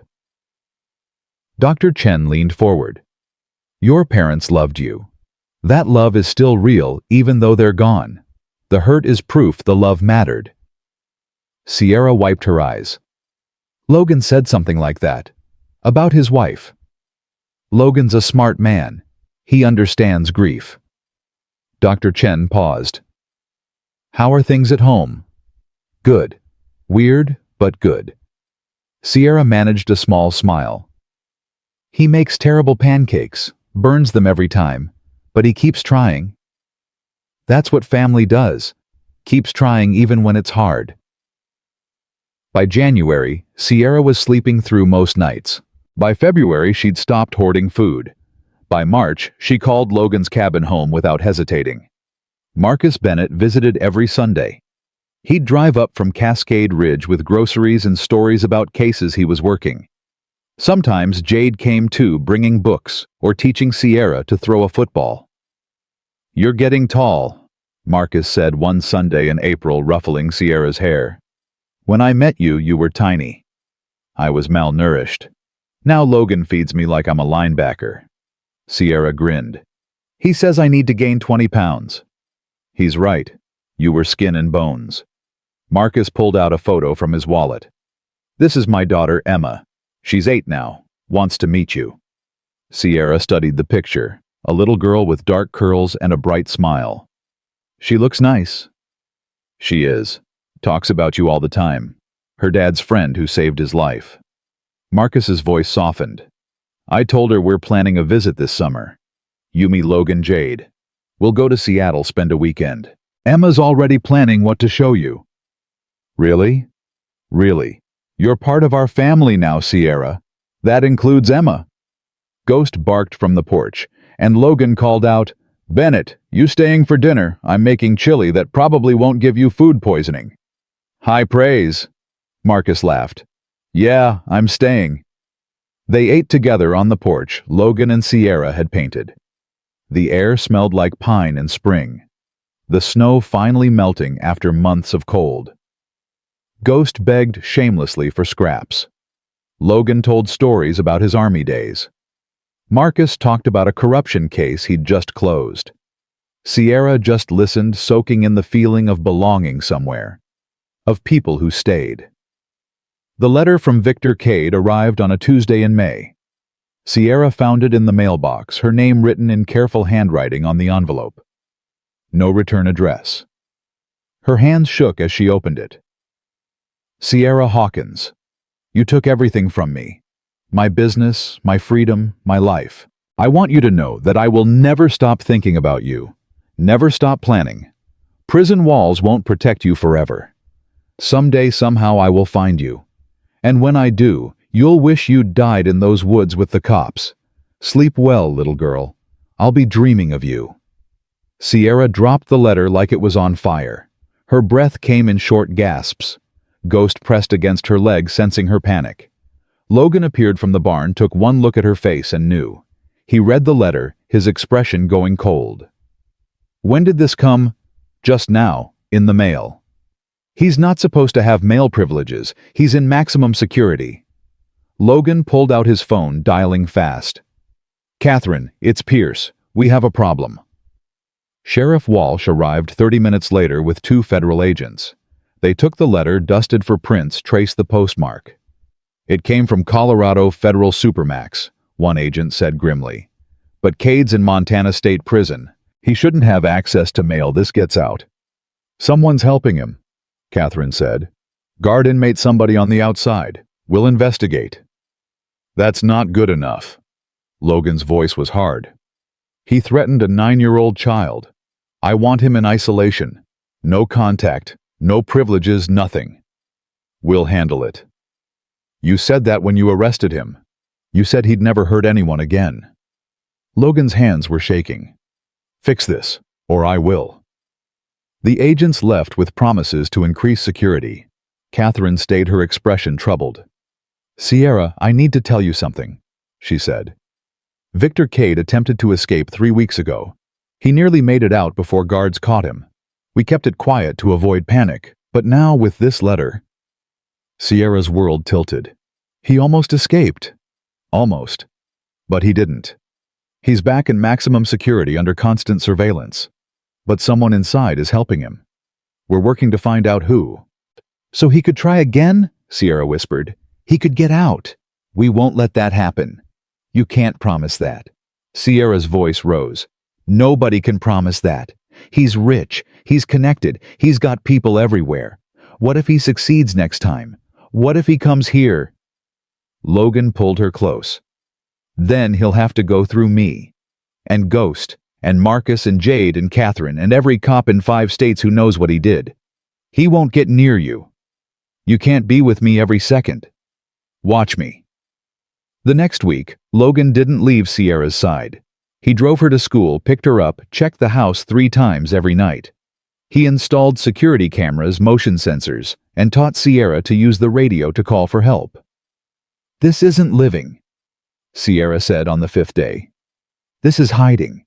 Dr. Chen leaned forward. "Your parents loved you. That love is still real even though they're gone. The hurt is proof the love mattered." Sierra wiped her eyes. "Logan said something like that. About his wife. Logan's a smart man. He understands grief." Dr. Chen paused. "How are things at home?" "Good. Weird, but good." Sierra managed a small smile. "He makes terrible pancakes, burns them every time, but he keeps trying." "That's what family does. Keeps trying even when it's hard." By January, Sierra was sleeping through most nights. By February, she'd stopped hoarding food. By March, she called Logan's cabin home without hesitating. Marcus Bennett visited every Sunday. He'd drive up from Cascade Ridge with groceries and stories about cases he was working. Sometimes Jade came too, bringing books or teaching Sierra to throw a football. "You're getting tall," Marcus said one Sunday in April, ruffling Sierra's hair. "When I met you, you were tiny. I was malnourished. Now Logan feeds me like I'm a linebacker." Sierra grinned. "He says I need to gain 20 pounds. He's right. You were skin and bones." Marcus pulled out a photo from his wallet. "This is my daughter, Emma. She's 8 now. Wants to meet you." Sierra studied the picture, a little girl with dark curls and a bright smile. "She looks nice." "She is. Talks about you all the time. Her dad's friend who saved his life." Marcus's voice softened. "I told her we're planning a visit this summer. Yumi, Logan, Jade. We'll go to Seattle, spend a weekend. Emma's already planning what to show you." "Really? Really? You're part of our family now, Sierra. That includes Emma." Ghost barked from the porch, and Logan called out, "Bennett, you staying for dinner? I'm making chili that probably won't give you food poisoning." "High praise." Marcus laughed. "Yeah, I'm staying." They ate together on the porch Logan and Sierra had painted. The air smelled like pine in spring. The snow finally melting after months of cold. Ghost begged shamelessly for scraps. Logan told stories about his army days. Marcus talked about a corruption case he'd just closed. Sierra just listened, soaking in the feeling of belonging somewhere, of people who stayed. The letter from Victor Cade arrived on a Tuesday in May. Sierra found it in the mailbox, her name written in careful handwriting on the envelope. No return address. Her hands shook as she opened it. Sierra Hawkins, you took everything from me. My business, my freedom, my life. I want you to know that I will never stop thinking about you. Never stop planning. Prison walls won't protect you forever. Someday, somehow, I will find you. And when I do, you'll wish you'd died in those woods with the cops. Sleep well, little girl. I'll be dreaming of you. Sierra dropped the letter like it was on fire. Her breath came in short gasps. Ghost pressed against her leg, sensing her panic. Logan appeared from the barn, took one look at her face and knew. He read the letter, his expression going cold. When did this come? Just now, in the mail. He's not supposed to have mail privileges. He's in maximum security. Logan pulled out his phone, dialing fast. Catherine, it's Pierce. We have a problem. Sheriff Walsh arrived 30 minutes later with 2 federal agents. They took the letter, dusted for prints, traced the postmark. It came from Colorado Federal Supermax, one agent said grimly. But Cade's in Montana State Prison. He shouldn't have access to mail. This gets out. Someone's helping him, Catherine said. Guard inmate somebody on the outside. We'll investigate. That's not good enough. Logan's voice was hard. He threatened a 9-year-old child. I want him in isolation. No contact, no privileges, nothing. We'll handle it. You said that when you arrested him. You said he'd never hurt anyone again. Logan's hands were shaking. Fix this, or I will. The agents left with promises to increase security. Catherine stayed, her expression troubled. Sierra, I need to tell you something, she said. Victor Cade attempted to escape 3 weeks ago. He nearly made it out before guards caught him. We kept it quiet to avoid panic, but now with this letter... Sierra's world tilted. He almost escaped. Almost. But he didn't. He's back in maximum security under constant surveillance. But someone inside is helping him. We're working to find out who. So he could try again? Sierra whispered. He could get out. We won't let that happen. You can't promise that. Sierra's voice rose. Nobody can promise that. He's rich. He's connected. He's got people everywhere. What if he succeeds next time? What if he comes here? Logan pulled her close. Then he'll have to go through me. And Ghost. And Marcus and Jade and Catherine and every cop in 5 states who knows what he did. He won't get near you. You can't be with me every second. Watch me. The next week, Logan didn't leave Sierra's side. He drove her to school, picked her up, checked the house 3 times every night. He installed security cameras, motion sensors, and taught Sierra to use the radio to call for help. This isn't living, Sierra said on the 5th day. This is hiding.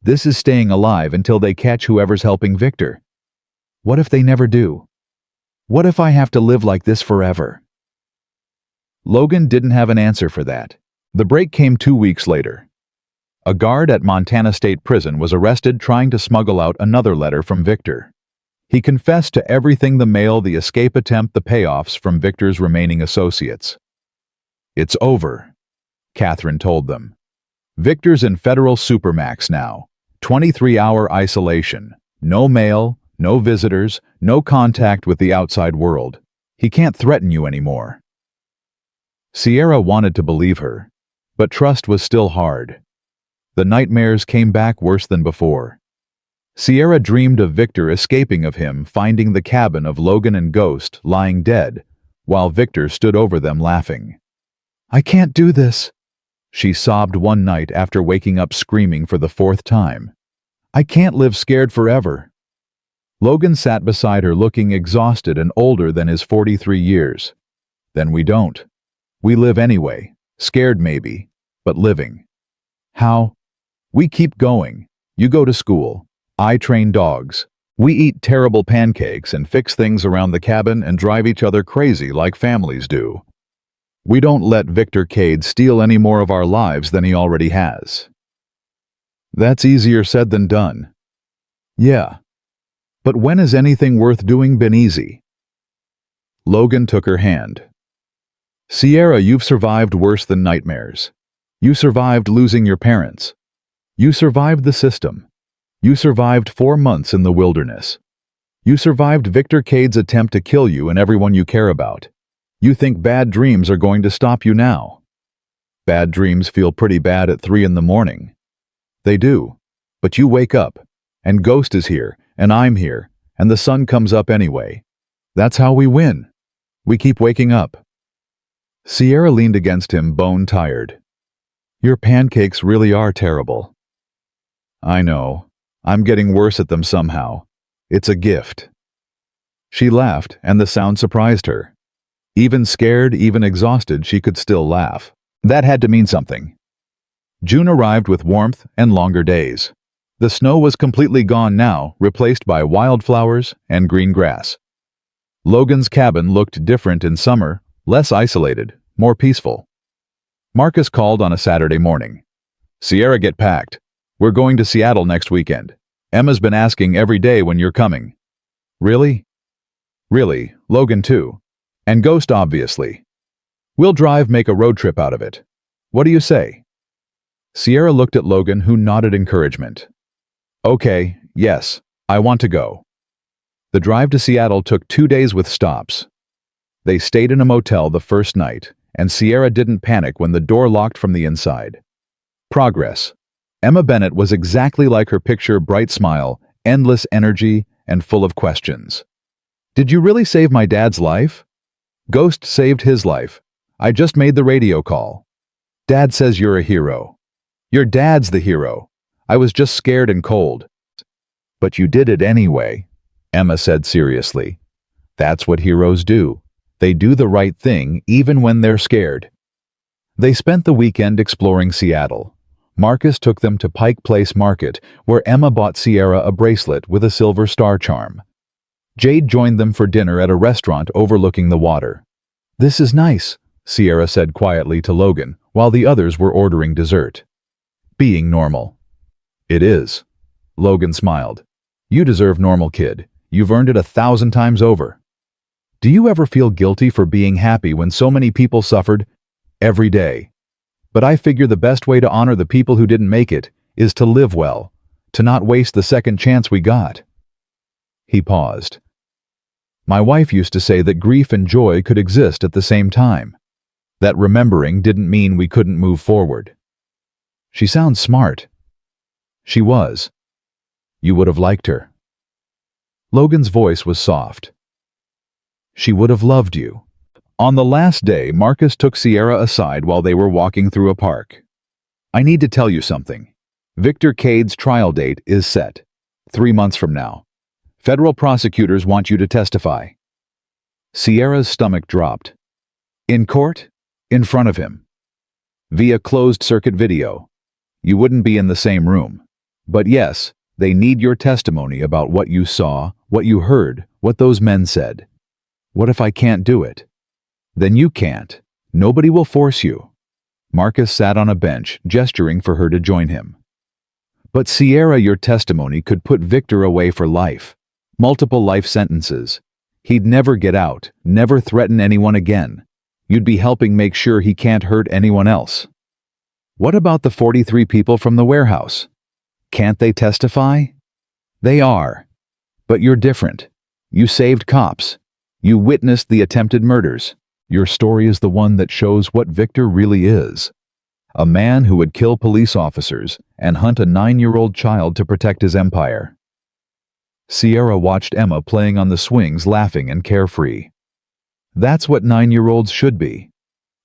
This is staying alive until they catch whoever's helping Victor. What if they never do? What if I have to live like this forever? Logan didn't have an answer for that. The break came 2 weeks later. A guard at Montana State Prison was arrested trying to smuggle out another letter from Victor. He confessed to everything: the mail, the escape attempt, the payoffs from Victor's remaining associates. It's over, Catherine told them. Victor's in federal supermax now. 23-hour isolation. No mail, no visitors, no contact with the outside world. He can't threaten you anymore. Sierra wanted to believe her, but trust was still hard. The nightmares came back worse than before. Sierra dreamed of Victor escaping, of him finding the cabin of Logan and Ghost lying dead, while Victor stood over them laughing. I can't do this, she sobbed one night after waking up screaming for the 4th time. I can't live scared forever. Logan sat beside her, looking exhausted and older than his 43 years. Then we don't. We live anyway, scared maybe, but living. How? We keep going. You go to school. I train dogs. We eat terrible pancakes and fix things around the cabin and drive each other crazy like families do. We don't let Victor Cade steal any more of our lives than he already has. That's easier said than done, Yeah. But when has anything worth doing been easy? Logan took her hand. Sierra, you've survived worse than nightmares. You survived losing your parents. You survived the system. You survived 4 months in the wilderness. You survived Victor Cade's attempt to kill you and everyone you care about. You think bad dreams are going to stop you now. Bad dreams feel pretty bad at 3 in the morning. They do. But you wake up, and Ghost is here, and I'm here, and the sun comes up anyway. That's how we win. We keep waking up. Sierra leaned against him, bone-tired. Your pancakes really are terrible. I know. I'm getting worse at them somehow. It's a gift. She laughed, and the sound surprised her. Even scared, even exhausted, she could still laugh. That had to mean something. June arrived with warmth and longer days. The snow was completely gone now, replaced by wildflowers and green grass. Logan's cabin looked different in summer, less isolated, more peaceful. Marcus called on a Saturday morning. Sierra, get packed. We're going to Seattle next weekend. Emma's been asking every day when you're coming. Really? Really, Logan too. And Ghost, obviously. We'll make a road trip out of it. What do you say? Sierra looked at Logan, who nodded encouragement. Okay, yes, I want to go. The drive to Seattle took 2 days with stops. They stayed in a motel the first night, and Sierra didn't panic when the door locked from the inside. Progress. Emma Bennett was exactly like her picture, bright smile, endless energy, and full of questions. Did you really save my dad's life? Ghost saved his life. I just made the radio call. Dad says you're a hero. Your dad's the hero. I was just scared and cold. But you did it anyway, Emma said seriously. That's what heroes do. They do the right thing even when they're scared. They spent the weekend exploring Seattle. Marcus took them to Pike Place Market, where Emma bought Sierra a bracelet with a silver star charm. Jade joined them for dinner at a restaurant overlooking the water. This is nice, Sierra said quietly to Logan, while the others were ordering dessert. Being normal. It is. Logan smiled. You deserve normal, kid. You've earned it 1,000 times over. Do you ever feel guilty for being happy when so many people suffered? Every day. But I figure the best way to honor the people who didn't make it is to live well, to not waste the second chance we got. He paused. My wife used to say that grief and joy could exist at the same time. That remembering didn't mean we couldn't move forward. She sounds smart. She was. You would have liked her. Logan's voice was soft. She would have loved you. On the last day, Marcus took Sierra aside while they were walking through a park. I need to tell you something. Victor Cade's trial date is set. 3 months from now. Federal prosecutors want you to testify. Sierra's stomach dropped. In court? In front of him. Via closed-circuit video. You wouldn't be in the same room. But yes, they need your testimony about what you saw, what you heard, what those men said. What if I can't do it? Then you can't. Nobody will force you. Marcus sat on a bench, gesturing for her to join him. But Sierra, your testimony could put Victor away for life. Multiple life sentences. He'd never get out, never threaten anyone again. You'd be helping make sure he can't hurt anyone else. What about the 43 people from the warehouse? Can't they testify? They are. But you're different. You saved cops. You witnessed the attempted murders. Your story is the one that shows what Victor really is. A man who would kill police officers and hunt a 9-year-old child to protect his empire. Sierra watched Emma playing on the swings, laughing and carefree. That's what 9-year-olds should be.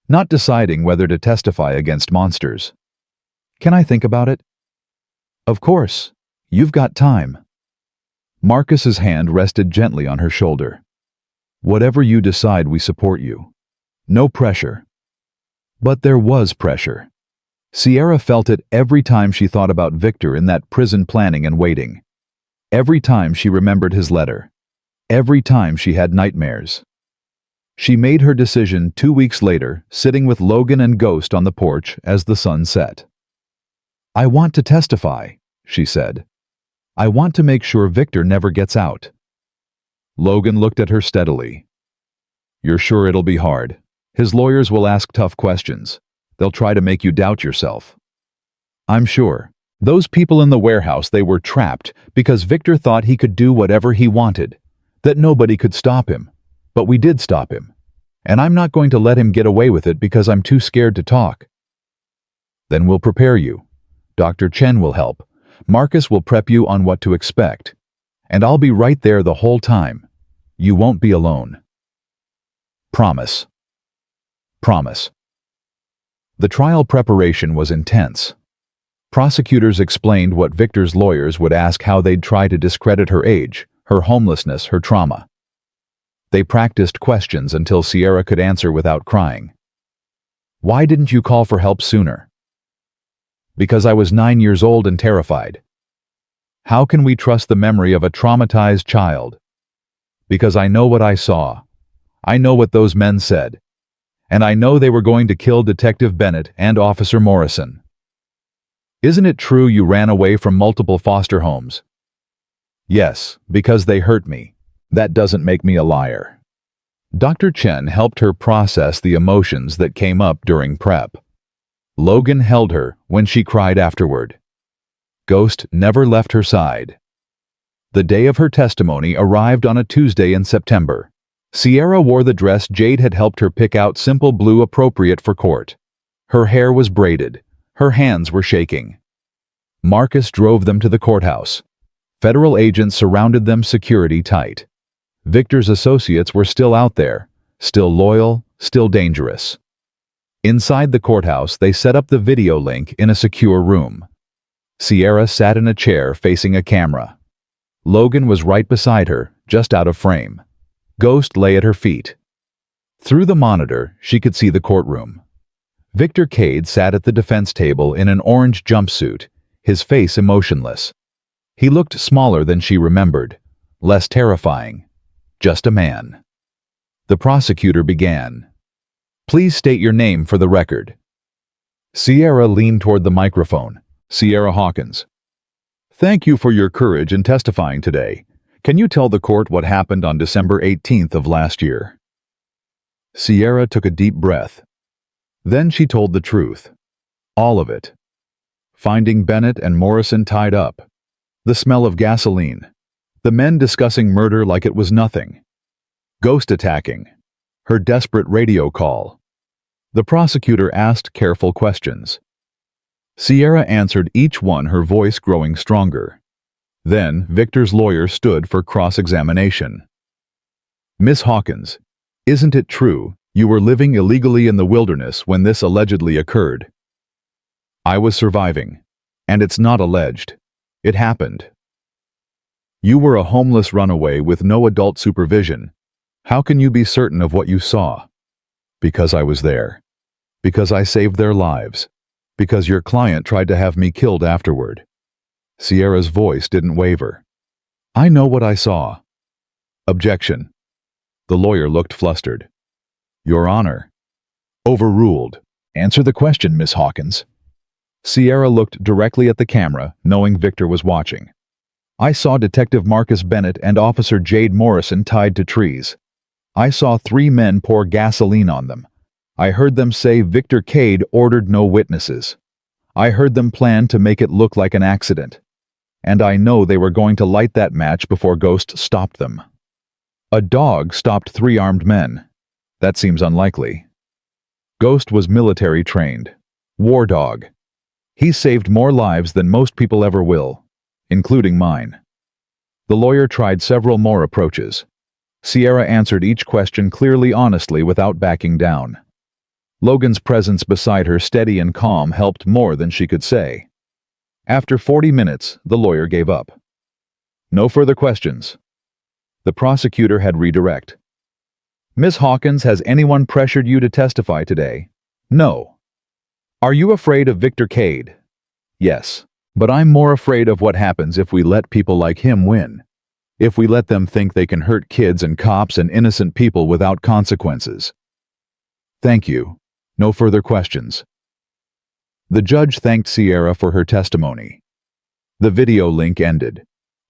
Not deciding whether to testify against monsters. Can I think about it? Of course. You've got time. Marcus's hand rested gently on her shoulder. Whatever you decide, we support you. No pressure. But there was pressure. Sierra felt it every time she thought about Victor in that prison, planning and waiting. Every time she remembered his letter. Every time she had nightmares. She made her decision 2 weeks later, sitting with Logan and Ghost on the porch as the sun set. I want to testify, she said. I want to make sure Victor never gets out. Logan looked at her steadily. You're sure it'll be hard? His lawyers will ask tough questions. They'll try to make you doubt yourself. I'm sure. Those people in the warehouse, they were trapped because Victor thought he could do whatever he wanted, that nobody could stop him. But we did stop him. And I'm not going to let him get away with it because I'm too scared to talk. Then we'll prepare you. Dr. Chen will help. Marcus will prep you on what to expect. And I'll be right there the whole time. You won't be alone. Promise. Promise. The trial preparation was intense. Prosecutors explained what Victor's lawyers would ask, how they'd try to discredit her age, her homelessness, her trauma. They practiced questions until Sierra could answer without crying. Why didn't you call for help sooner? Because I was 9 years old and terrified. How can we trust the memory of a traumatized child? Because I know what I saw. I know what those men said. And I know they were going to kill Detective Bennett and Officer Morrison. Isn't it true you ran away from multiple foster homes? Yes, because they hurt me. That doesn't make me a liar. Dr. Chen helped her process the emotions that came up during prep. Logan held her when she cried afterward. Ghost never left her side. The day of her testimony arrived on a Tuesday in September. Sierra wore the dress Jade had helped her pick out, simple blue, appropriate for court. Her hair was braided. Her hands were shaking. Marcus drove them to the courthouse. Federal agents surrounded them, security tight. Victor's associates were still out there, still loyal, still dangerous. Inside the courthouse, they set up the video link in a secure room. Sierra sat in a chair facing a camera. Logan was right beside her, just out of frame. Ghost lay at her feet. Through the monitor, she could see the courtroom. Victor Cade sat at the defense table in an orange jumpsuit, his face emotionless. He looked smaller than she remembered, less terrifying. Just a man. The prosecutor began. Please state your name for the record. Sierra leaned toward the microphone. Sierra Hawkins. Thank you for your courage in testifying today. Can you tell the court what happened on December 18th of last year? Sierra took a deep breath. Then she told the truth. All of it. Finding Bennett and Morrison tied up. The smell of gasoline. The men discussing murder like it was nothing. Ghost attacking. Her desperate radio call. The prosecutor asked careful questions. Sierra answered each one, her voice growing stronger. Then Victor's lawyer stood for cross-examination. Miss Hawkins, isn't it true you were living illegally in the wilderness when this allegedly occurred? I was surviving, and it's not alleged. It happened. You were a homeless runaway with no adult supervision. How can you be certain of what you saw? Because I was there. Because I saved their lives. Because your client tried to have me killed afterward. Sierra's voice didn't waver. I know what I saw. Objection. The lawyer looked flustered. Your Honor. Overruled. Answer the question, Miss Hawkins. Sierra looked directly at the camera, knowing Victor was watching. I saw Detective Marcus Bennett and Officer Jade Morrison tied to trees. I saw 3 men pour gasoline on them. I heard them say Victor Cade ordered no witnesses. I heard them plan to make it look like an accident. And I know they were going to light that match before Ghost stopped them. A dog stopped 3 armed men. That seems unlikely. Ghost was military trained. War dog. He saved more lives than most people ever will, including mine. The lawyer tried several more approaches. Sierra answered each question clearly, honestly, without backing down. Logan's presence beside her, steady and calm, helped more than she could say. After 40 minutes, the lawyer gave up. No further questions. The prosecutor had redirect. Miss Hawkins, has anyone pressured you to testify today? No. Are you afraid of Victor Cade? Yes. But I'm more afraid of what happens if we let people like him win. If we let them think they can hurt kids and cops and innocent people without consequences. Thank you. No further questions. The judge thanked Sierra for her testimony. The video link ended.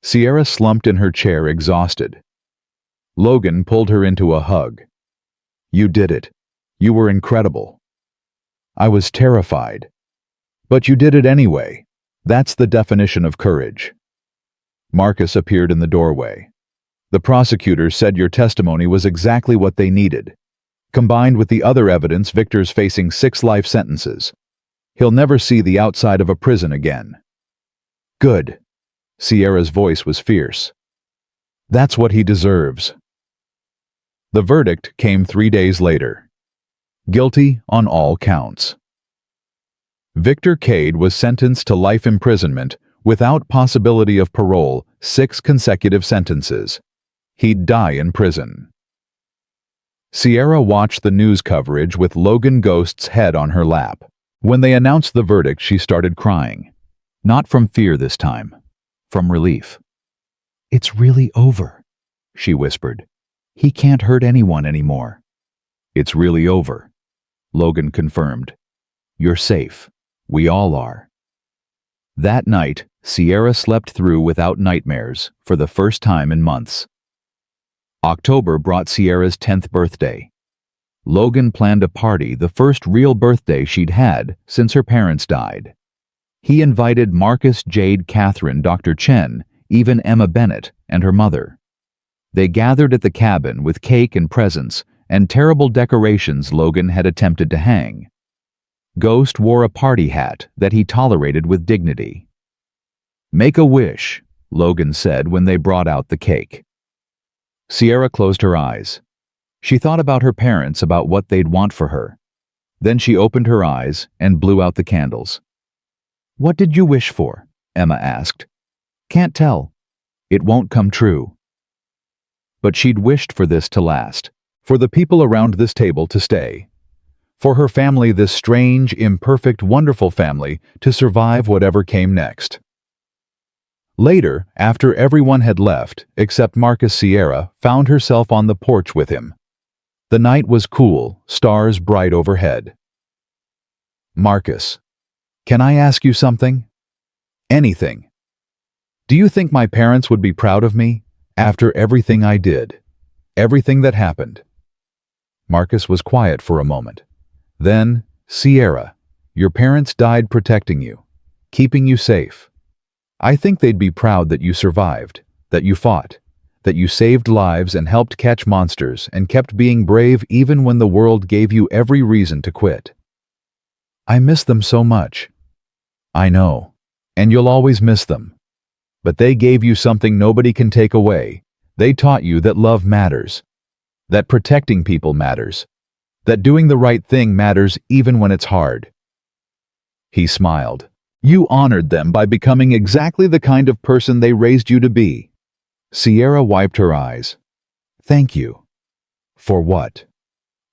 Sierra slumped in her chair, exhausted. Logan pulled her into a hug. You did it. You were incredible. I was terrified. But you did it anyway. That's the definition of courage. Marcus appeared in the doorway. The prosecutor said your testimony was exactly what they needed. Combined with the other evidence, Victor's facing 6 life sentences. He'll never see the outside of a prison again. Good. Sierra's voice was fierce. That's what he deserves. The verdict came 3 days later. Guilty on all counts. Victor Cade was sentenced to life imprisonment without possibility of parole, 6 consecutive sentences. He'd die in prison. Sierra watched the news coverage with Logan Ghost's head on her lap. When they announced the verdict, she started crying. Not from fear this time, from relief. It's really over, she whispered. He can't hurt anyone anymore. It's really over, Logan confirmed. You're safe. We all are. That night, Sierra slept through without nightmares for the first time in months. October brought Sierra's 10th birthday. Logan planned a party, the first real birthday she'd had since her parents died. He invited Marcus, Jade, Catherine, Dr. Chen, even Emma Bennett and her mother. They gathered at the cabin with cake and presents and terrible decorations Logan had attempted to hang. Ghost wore a party hat that he tolerated with dignity. Make a wish, Logan said when they brought out the cake. Sierra closed her eyes. She thought about her parents, about what they'd want for her. Then she opened her eyes and blew out the candles. What did you wish for? Emma asked. Can't tell. It won't come true. But she'd wished for this to last, for the people around this table to stay, for her family, this strange, imperfect, wonderful family, to survive whatever came next. Later, after everyone had left, except Marcus, Sierra found herself on the porch with him. The night was cool, stars bright overhead. Marcus, can I ask you something? Anything. Do you think my parents would be proud of me after everything I did, everything that happened? Marcus was quiet for a moment. Then, Sierra, your parents died protecting you, keeping you safe. I think they'd be proud that you survived, that you fought, that you saved lives and helped catch monsters and kept being brave even when the world gave you every reason to quit. I miss them so much. I know, and you'll always miss them. But they gave you something nobody can take away. They taught you that love matters, that protecting people matters, that doing the right thing matters even when it's hard. He smiled. You honored them by becoming exactly the kind of person they raised you to be. Sierra wiped her eyes. Thank you. For what?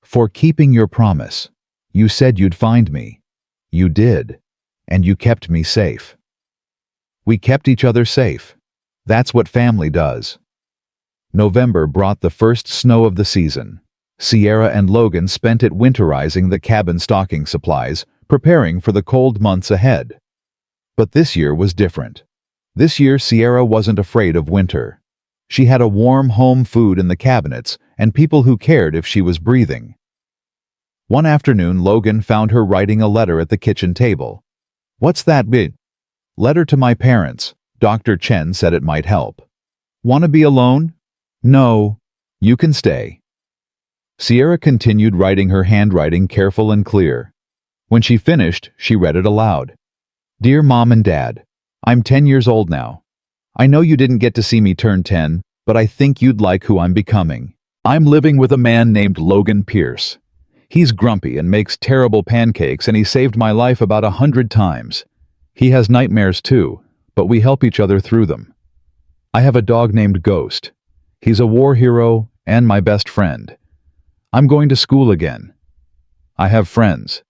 For keeping your promise. You said you'd find me. You did. And you kept me safe. We kept each other safe. That's what family does. November brought the first snow of the season. Sierra and Logan spent it winterizing the cabin stocking supplies, preparing for the cold months ahead. But this year was different. This year Sierra wasn't afraid of winter. She had a warm home food in the cabinets and people who cared if she was breathing. One afternoon, Logan found her writing a letter at the kitchen table. What's that bit? Letter to my parents. Dr. Chen said it might help. Want to be alone? No. You can stay. Sierra continued writing, her handwriting careful and clear. When she finished, she read it aloud. Dear Mom and Dad, I'm 10 years old now. I know you didn't get to see me turn 10, but I think you'd like who I'm becoming. I'm living with a man named Logan Pierce. He's grumpy and makes terrible pancakes, and he saved my life about 100 times. He has nightmares too, but we help each other through them. I have a dog named Ghost. He's a war hero and my best friend. I'm going to school again. I have friends.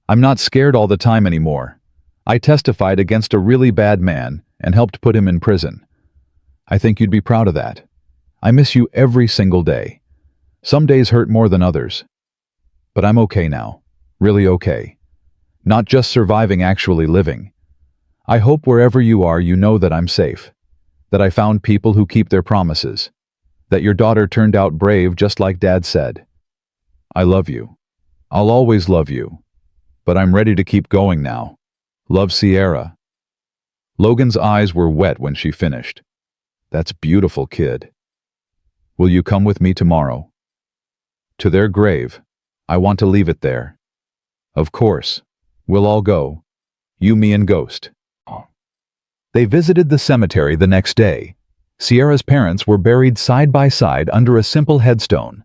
I'm not scared all the time anymore. I testified against a really bad man and helped put him in prison. I think you'd be proud of that. I miss you every single day. Some days hurt more than others. But I'm okay now. Really okay. Not just surviving, actually living. I hope wherever you are, you know that I'm safe. That I found people who keep their promises. That your daughter turned out brave just like Dad said. I love you. I'll always love you. But I'm ready to keep going now. Love, Sierra. Logan's eyes were wet when she finished. That's beautiful, kid. Will you come with me tomorrow? To their grave. I want to leave it there. Of course. We'll all go. You, me, and Ghost. They visited the cemetery the next day. Sierra's parents were buried side by side under a simple headstone.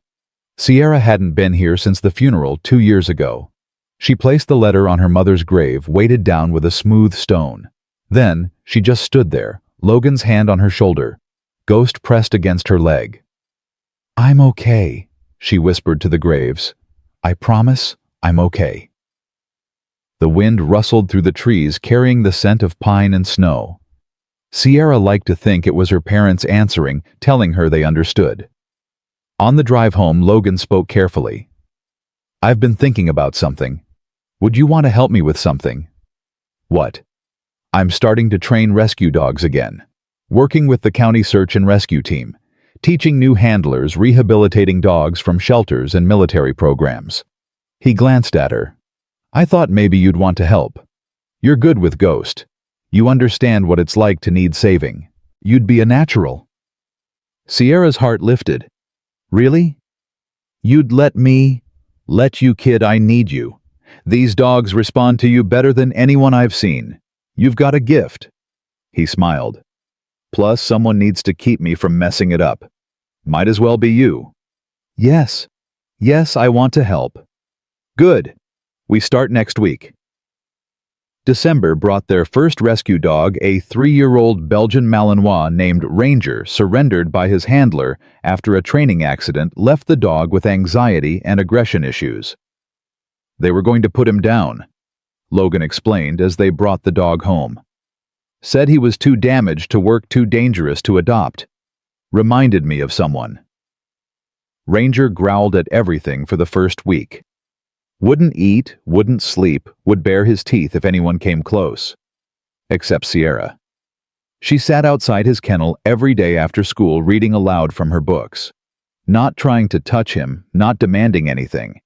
Sierra hadn't been here since the funeral 2 years ago. She placed the letter on her mother's grave, weighted down with a smooth stone. Then, she just stood there, Logan's hand on her shoulder, Ghost pressed against her leg. I'm okay, she whispered to the graves. I promise I'm okay. The wind rustled through the trees, carrying the scent of pine and snow. Sierra liked to think it was her parents answering, telling her they understood. On the drive home, Logan spoke carefully. I've been thinking about something. Would you want to help me with something? What? I'm starting to train rescue dogs again. Working with the county search and rescue team. Teaching new handlers, rehabilitating dogs from shelters and military programs. He glanced at her. I thought maybe you'd want to help. You're good with Ghost. You understand what it's like to need saving. You'd be a natural. Sierra's heart lifted. Really? You'd let me? Let you, kid, I need you. These dogs respond to you better than anyone I've seen. You've got a gift. He smiled. Plus, someone needs to keep me from messing it up. Might as well be you. Yes. Yes, I want to help. Good. We start next week. December brought their first rescue dog, a 3-year-old Belgian Malinois named Ranger, surrendered by his handler after a training accident left the dog with anxiety and aggression issues. They were going to put him down, Logan explained as they brought the dog home. Said he was too damaged to work, too dangerous to adopt. Reminded me of someone. Ranger growled at everything for the first week. Wouldn't eat, wouldn't sleep, would bare his teeth if anyone came close. Except Sierra. She sat outside his kennel every day after school reading aloud from her books. Not trying to touch him, not demanding anything.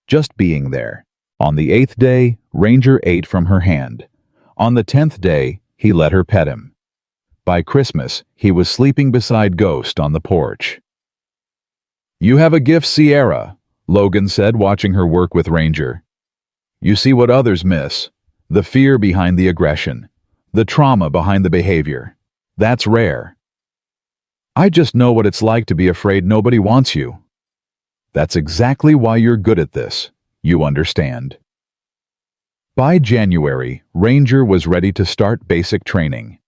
Just being there. On the 8th day, Ranger ate from her hand. On the 10th day, he let her pet him. By Christmas, he was sleeping beside Ghost on the porch. You have a gift, Sierra, Logan said, watching her work with Ranger. You see what others miss. The fear behind the aggression. The trauma behind the behavior. That's rare. I just know what it's like to be afraid nobody wants you. That's exactly why you're good at this. You understand. By January, Ranger was ready to start basic training.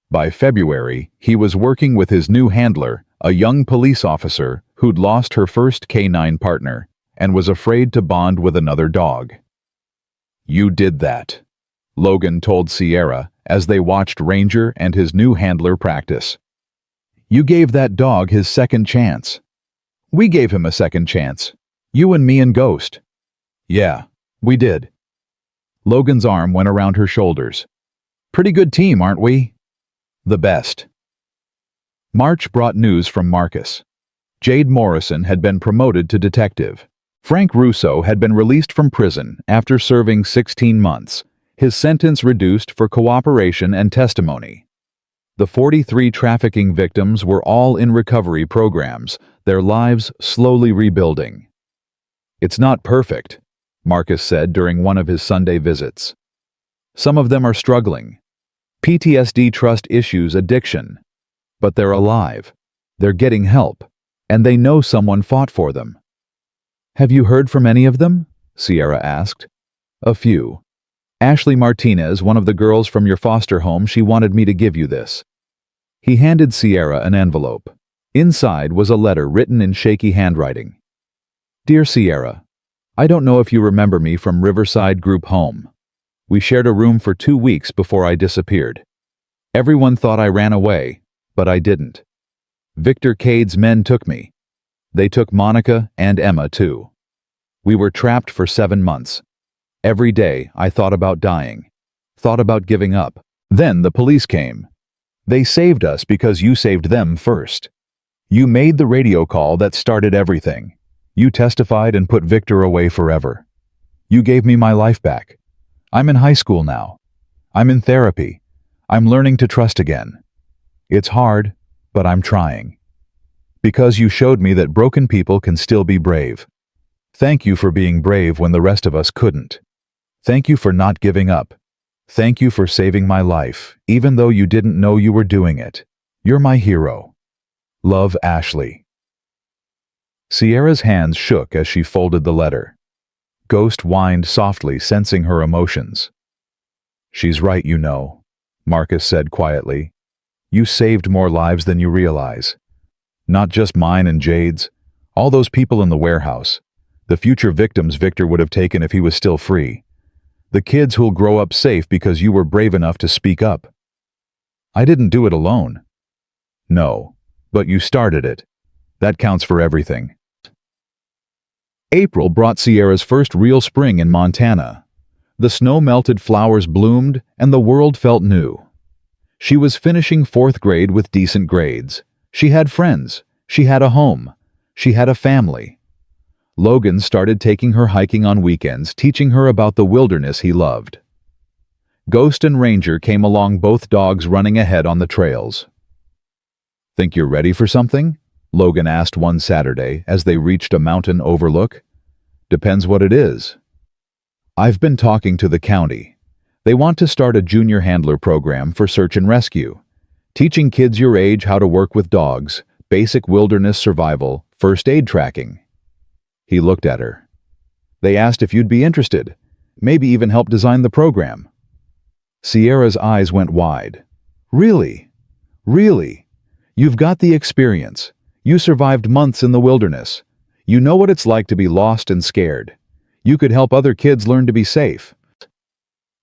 By February, he was working with his new handler, a young police officer who'd lost her first canine partner and was afraid to bond with another dog. You did that, Logan told Sierra as they watched Ranger and his new handler practice. You gave that dog his second chance. We gave him a second chance. You and me and Ghost. Yeah, we did. Logan's arm went around her shoulders. Pretty good team, aren't we? The best. March brought news from Marcus. Jade Morrison had been promoted to detective. Frank Russo had been released from prison after serving 16 months, his sentence reduced for cooperation and testimony. The 43 trafficking victims were all in recovery programs, their lives slowly rebuilding. It's not perfect, Marcus said during one of his Sunday visits. Some of them are struggling. PTSD, trust issues, addiction. But they're alive. They're getting help. And they know someone fought for them. Have you heard from any of them? Sierra asked. A few. Ashley Martinez, one of the girls from your foster home, she wanted me to give you this. He handed Sierra an envelope. Inside was a letter written in shaky handwriting. Dear Sierra, I don't know if you remember me from Riverside Group Home. We shared a room for 2 weeks before I disappeared. Everyone thought I ran away, but I didn't. Victor Cade's men took me. They took Monica and Emma too. We were trapped for 7 months. Every day I thought about dying, thought about giving up. Then the police came. They saved us because you saved them first. You made the radio call that started everything. You testified and put Victor away forever. You gave me my life back. I'm in high school now. I'm in therapy. I'm learning to trust again. It's hard, but I'm trying. Because you showed me that broken people can still be brave. Thank you for being brave when the rest of us couldn't. Thank you for not giving up. Thank you for saving my life, even though you didn't know you were doing it. You're my hero. Love, Ashley. Sierra's hands shook as she folded the letter. Ghost whined softly, sensing her emotions. She's right, you know, Marcus said quietly. You saved more lives than you realize. Not just mine and Jade's, all those people in the warehouse. The future victims Victor would have taken if he was still free. The kids who'll grow up safe because you were brave enough to speak up. I didn't do it alone. No, but you started it. That counts for everything. April brought Sierra's first real spring in Montana. The snow-melted flowers bloomed and the world felt new. She was finishing 4th grade with decent grades. She had friends. She had a home. She had a family. Logan started taking her hiking on weekends, teaching her about the wilderness he loved. Ghost and Ranger came along, both dogs running ahead on the trails. Think you're ready for something? Logan asked one Saturday as they reached a mountain overlook. Depends what it is. I've been talking to the county. They want to start a junior handler program for search and rescue, teaching kids your age how to work with dogs, basic wilderness survival, first aid tracking. He looked at her. They asked if you'd be interested, maybe even help design the program. Sierra's eyes went wide. Really? Really? You've got the experience. You survived months in the wilderness. You know what it's like to be lost and scared. You could help other kids learn to be safe.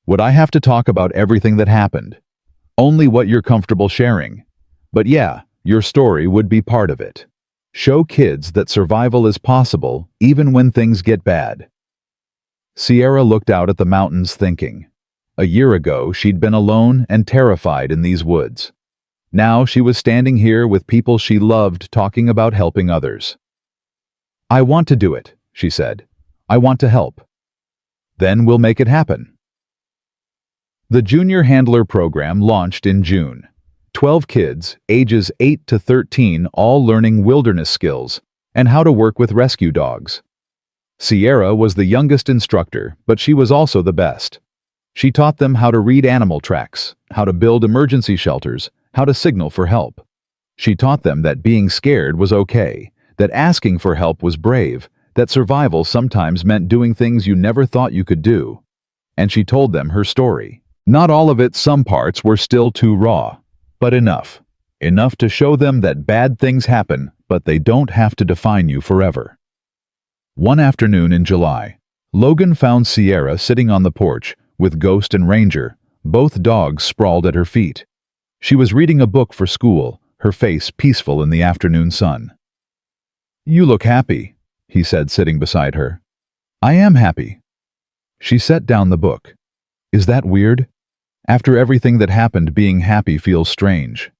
Would I have to talk about everything that happened? Only what you're comfortable sharing. But yeah, your story would be part of it. Show kids that survival is possible even when things get bad. Sierra looked out at the mountains thinking. A year ago, she'd been alone and terrified in these woods. Now she was standing here with people she loved talking about helping others. I want to do it, she said. I want to help. Then we'll make it happen. The Junior Handler program launched in June. 12 kids, ages 8 to 13, all learning wilderness skills and how to work with rescue dogs. Sierra was the youngest instructor, but she was also the best. She taught them how to read animal tracks, how to build emergency shelters, how to signal for help. She taught them that being scared was okay, that asking for help was brave, that survival sometimes meant doing things you never thought you could do. And she told them her story. Not all of it, some parts were still too raw. But enough. Enough to show them that bad things happen, but they don't have to define you forever. One afternoon in July, Logan found Sierra sitting on the porch with Ghost and Ranger, both dogs sprawled at her feet. She was reading a book for school, her face peaceful in the afternoon sun. You look happy, he said, sitting beside her. I am happy. She set down the book. Is that weird? After everything that happened, being happy feels strange.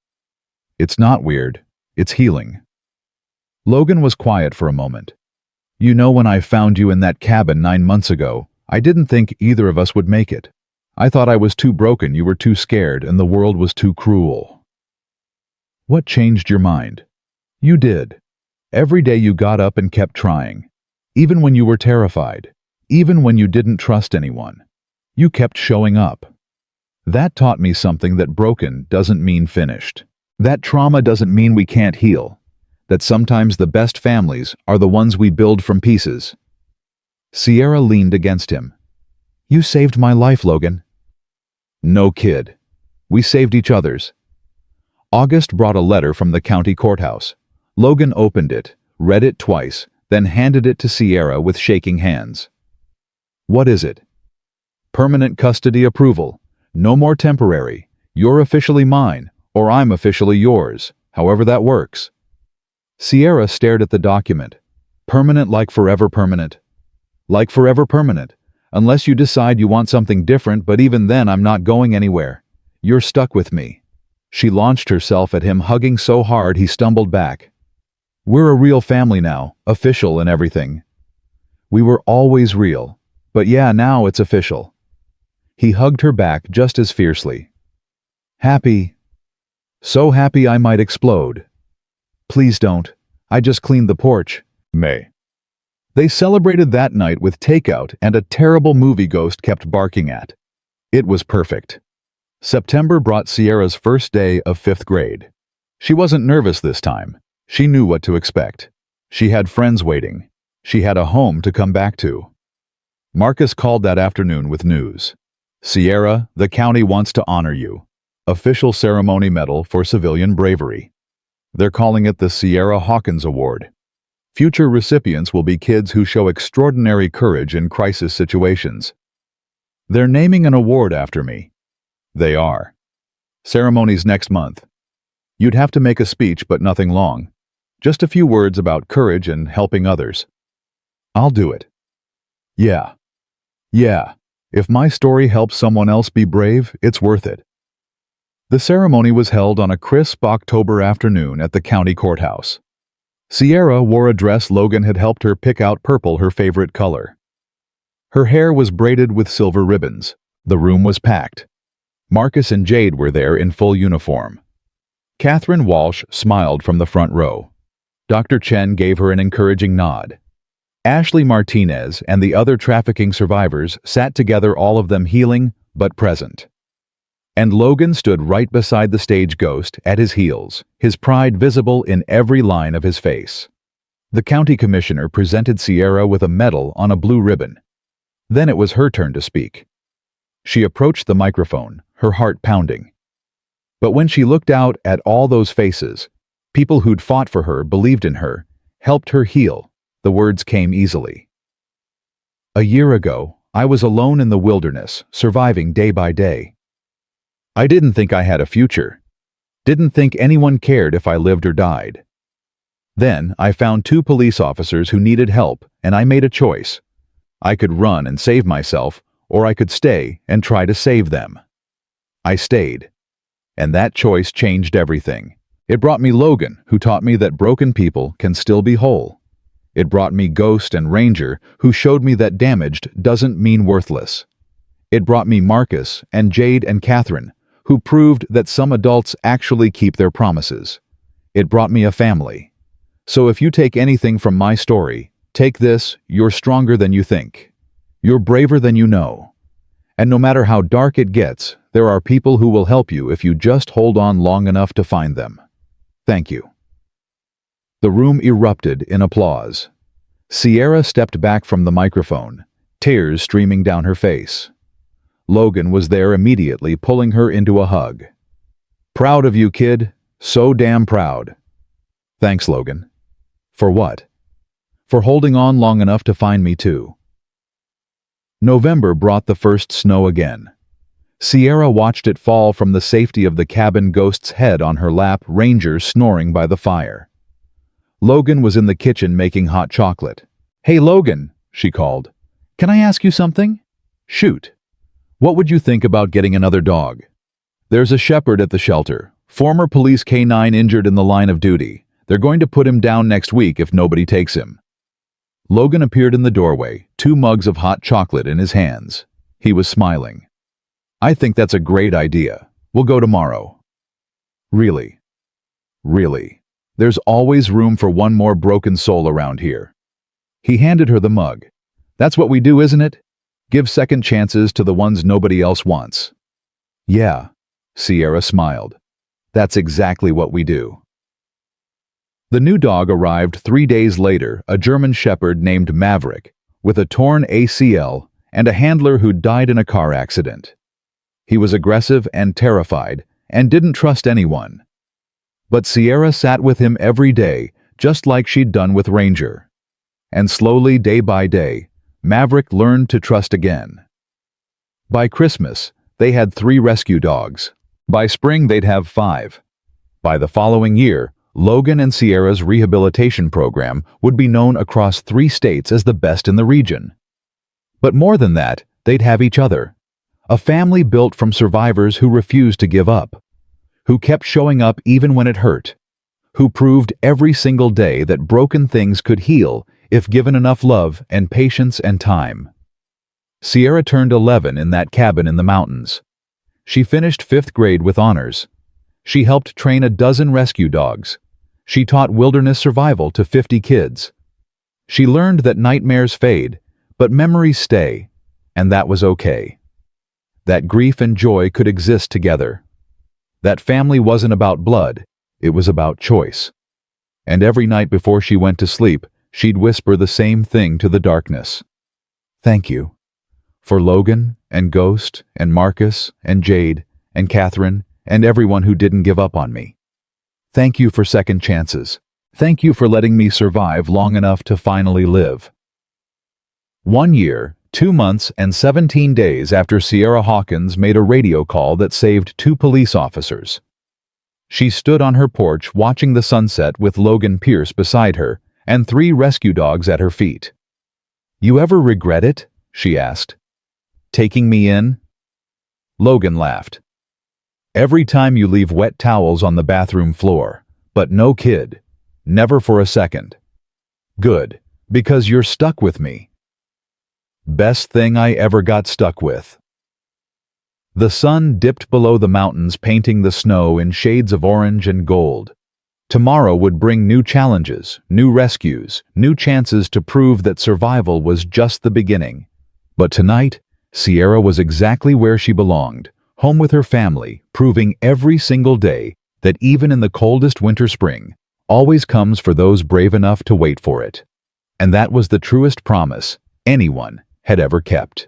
It's not weird. It's healing. Logan was quiet for a moment. You know, when I found you in that cabin 9 months ago, I didn't think either of us would make it. I thought I was too broken, you were too scared, and the world was too cruel. What changed your mind? You did. Every day you got up and kept trying. Even when you were terrified. Even when you didn't trust anyone. You kept showing up. That taught me something, that broken doesn't mean finished. That trauma doesn't mean we can't heal. That sometimes the best families are the ones we build from pieces. Sierra leaned against him. You saved my life, Logan. No, kid. We saved each other's. August brought a letter from the county courthouse. Logan opened it, read it twice, then handed it to Sierra with shaking hands. What is it? Permanent custody approval. No more temporary. You're officially mine, or I'm officially yours, however that works. Sierra stared at the document. Permanent like forever permanent. Like forever permanent. Unless you decide you want something different, but even then I'm not going anywhere. You're stuck with me. She launched herself at him, hugging so hard he stumbled back. "We're a real family now, official and everything." "We were always real, but yeah, now it's official." He hugged her back just as fiercely. "Happy? So happy I might explode." "Please don't. I just cleaned the porch." May. They celebrated that night with takeout and a terrible movie Ghost kept barking at. It was perfect. September brought Sierra's first day of 5th grade. She wasn't nervous this time. She knew what to expect. She had friends waiting. She had a home to come back to. Marcus called that afternoon with news. "Sierra, the county wants to honor you. Official ceremony medal for civilian bravery. They're calling it the Sierra Hawkins Award. Future recipients will be kids who show extraordinary courage in crisis situations. They're naming an award after me." "They are. Ceremony's next month. You'd have to make a speech, but nothing long. Just a few words about courage and helping others." "I'll do it." Yeah. If my story helps someone else be brave, it's worth it." The ceremony was held on a crisp October afternoon at the county courthouse. Sierra wore a dress Logan had helped her pick out, purple, her favorite color. Her hair was braided with silver ribbons. The room was packed. Marcus and Jade were there in full uniform. Catherine Walsh smiled from the front row. Dr. Chen gave her an encouraging nod. Ashley Martinez and the other trafficking survivors sat together, all of them healing but present. And Logan stood right beside the stage Ghost at his heels, his pride visible in every line of his face. The county commissioner presented Sierra with a medal on a blue ribbon. Then it was her turn to speak. She approached the microphone, her heart pounding. But when she looked out at all those faces, people who'd fought for her, believed in her, helped her heal, the words came easily. "A year ago, I was alone in the wilderness, surviving day by day. I didn't think I had a future. Didn't think anyone cared if I lived or died. Then I found 2 police officers who needed help, and I made a choice. I could run and save myself, or I could stay and try to save them. I stayed. And that choice changed everything. It brought me Logan, who taught me that broken people can still be whole. It brought me Ghost and Ranger, who showed me that damaged doesn't mean worthless. It brought me Marcus and Jade and Catherine, who proved that some adults actually keep their promises. It brought me a family. So if you take anything from my story, take this: you're stronger than you think. You're braver than you know. And no matter how dark it gets, there are people who will help you if you just hold on long enough to find them. Thank you." The room erupted in applause. Sierra stepped back from the microphone, tears streaming down her face. Logan was there immediately, pulling her into a hug. "Proud of you, kid. So damn proud." "Thanks, Logan." "For what?" "For holding on long enough to find me too." November brought the first snow again. Sierra watched it fall from the safety of the cabin, Ghost's head on her lap, Ranger snoring by the fire. Logan was in the kitchen making hot chocolate. "Hey, Logan," she called. "Can I ask you something?" "Shoot." "What would you think about getting another dog? There's a shepherd at the shelter, former police K9, injured in the line of duty. They're going to put him down next week if nobody takes him." Logan appeared in the doorway, 2 mugs of hot chocolate in his hands. He was smiling. "I think that's a great idea. We'll go tomorrow." "Really? Really? There's always room for one more broken soul around here." He handed her the mug. "That's what we do, isn't it? Give second chances to the ones nobody else wants." "Yeah," Sierra smiled. "That's exactly what we do." The new dog arrived 3 days later, a German shepherd named Maverick, with a torn ACL and a handler who died in a car accident. He was aggressive and terrified, and didn't trust anyone. But Sierra sat with him every day, just like she'd done with Ranger. And slowly, day by day, Maverick learned to trust again. By Christmas, they had 3 rescue dogs. By spring, they'd have 5. By the following year, Logan and Sierra's rehabilitation program would be known across 3 states as the best in the region. But more than that, they'd have each other. A family built from survivors who refused to give up, who kept showing up even when it hurt, who proved every single day that broken things could heal if given enough love and patience and time. Sierra turned 11 in that cabin in the mountains. She finished 5th grade with honors. She helped train a dozen rescue dogs. She taught wilderness survival to 50 kids. She learned that nightmares fade, but memories stay, and that was okay. That grief and joy could exist together. That family wasn't about blood, it was about choice. And every night before she went to sleep, she'd whisper the same thing to the darkness. Thank you. For Logan, and Ghost, and Marcus, and Jade, and Catherine, and everyone who didn't give up on me. Thank you for second chances. Thank you for letting me survive long enough to finally live. 1 year, 2 months, and 17 days after Sierra Hawkins made a radio call that saved 2 police officers. She stood on her porch watching the sunset with Logan Pierce beside her and 3 rescue dogs at her feet. You ever regret it? She asked. Taking me in? Logan laughed. Every time you leave wet towels on the bathroom floor, but no kid, never for a second. Good, because you're stuck with me. Best thing I ever got stuck with. The sun dipped below the mountains, painting the snow in shades of orange and gold. Tomorrow would bring new challenges, new rescues, new chances to prove that survival was just the beginning. But tonight, Sierra was exactly where she belonged, home with her family, proving every single day that even in the coldest winter spring, always comes for those brave enough to wait for it. And that was the truest promise anyone had ever kept.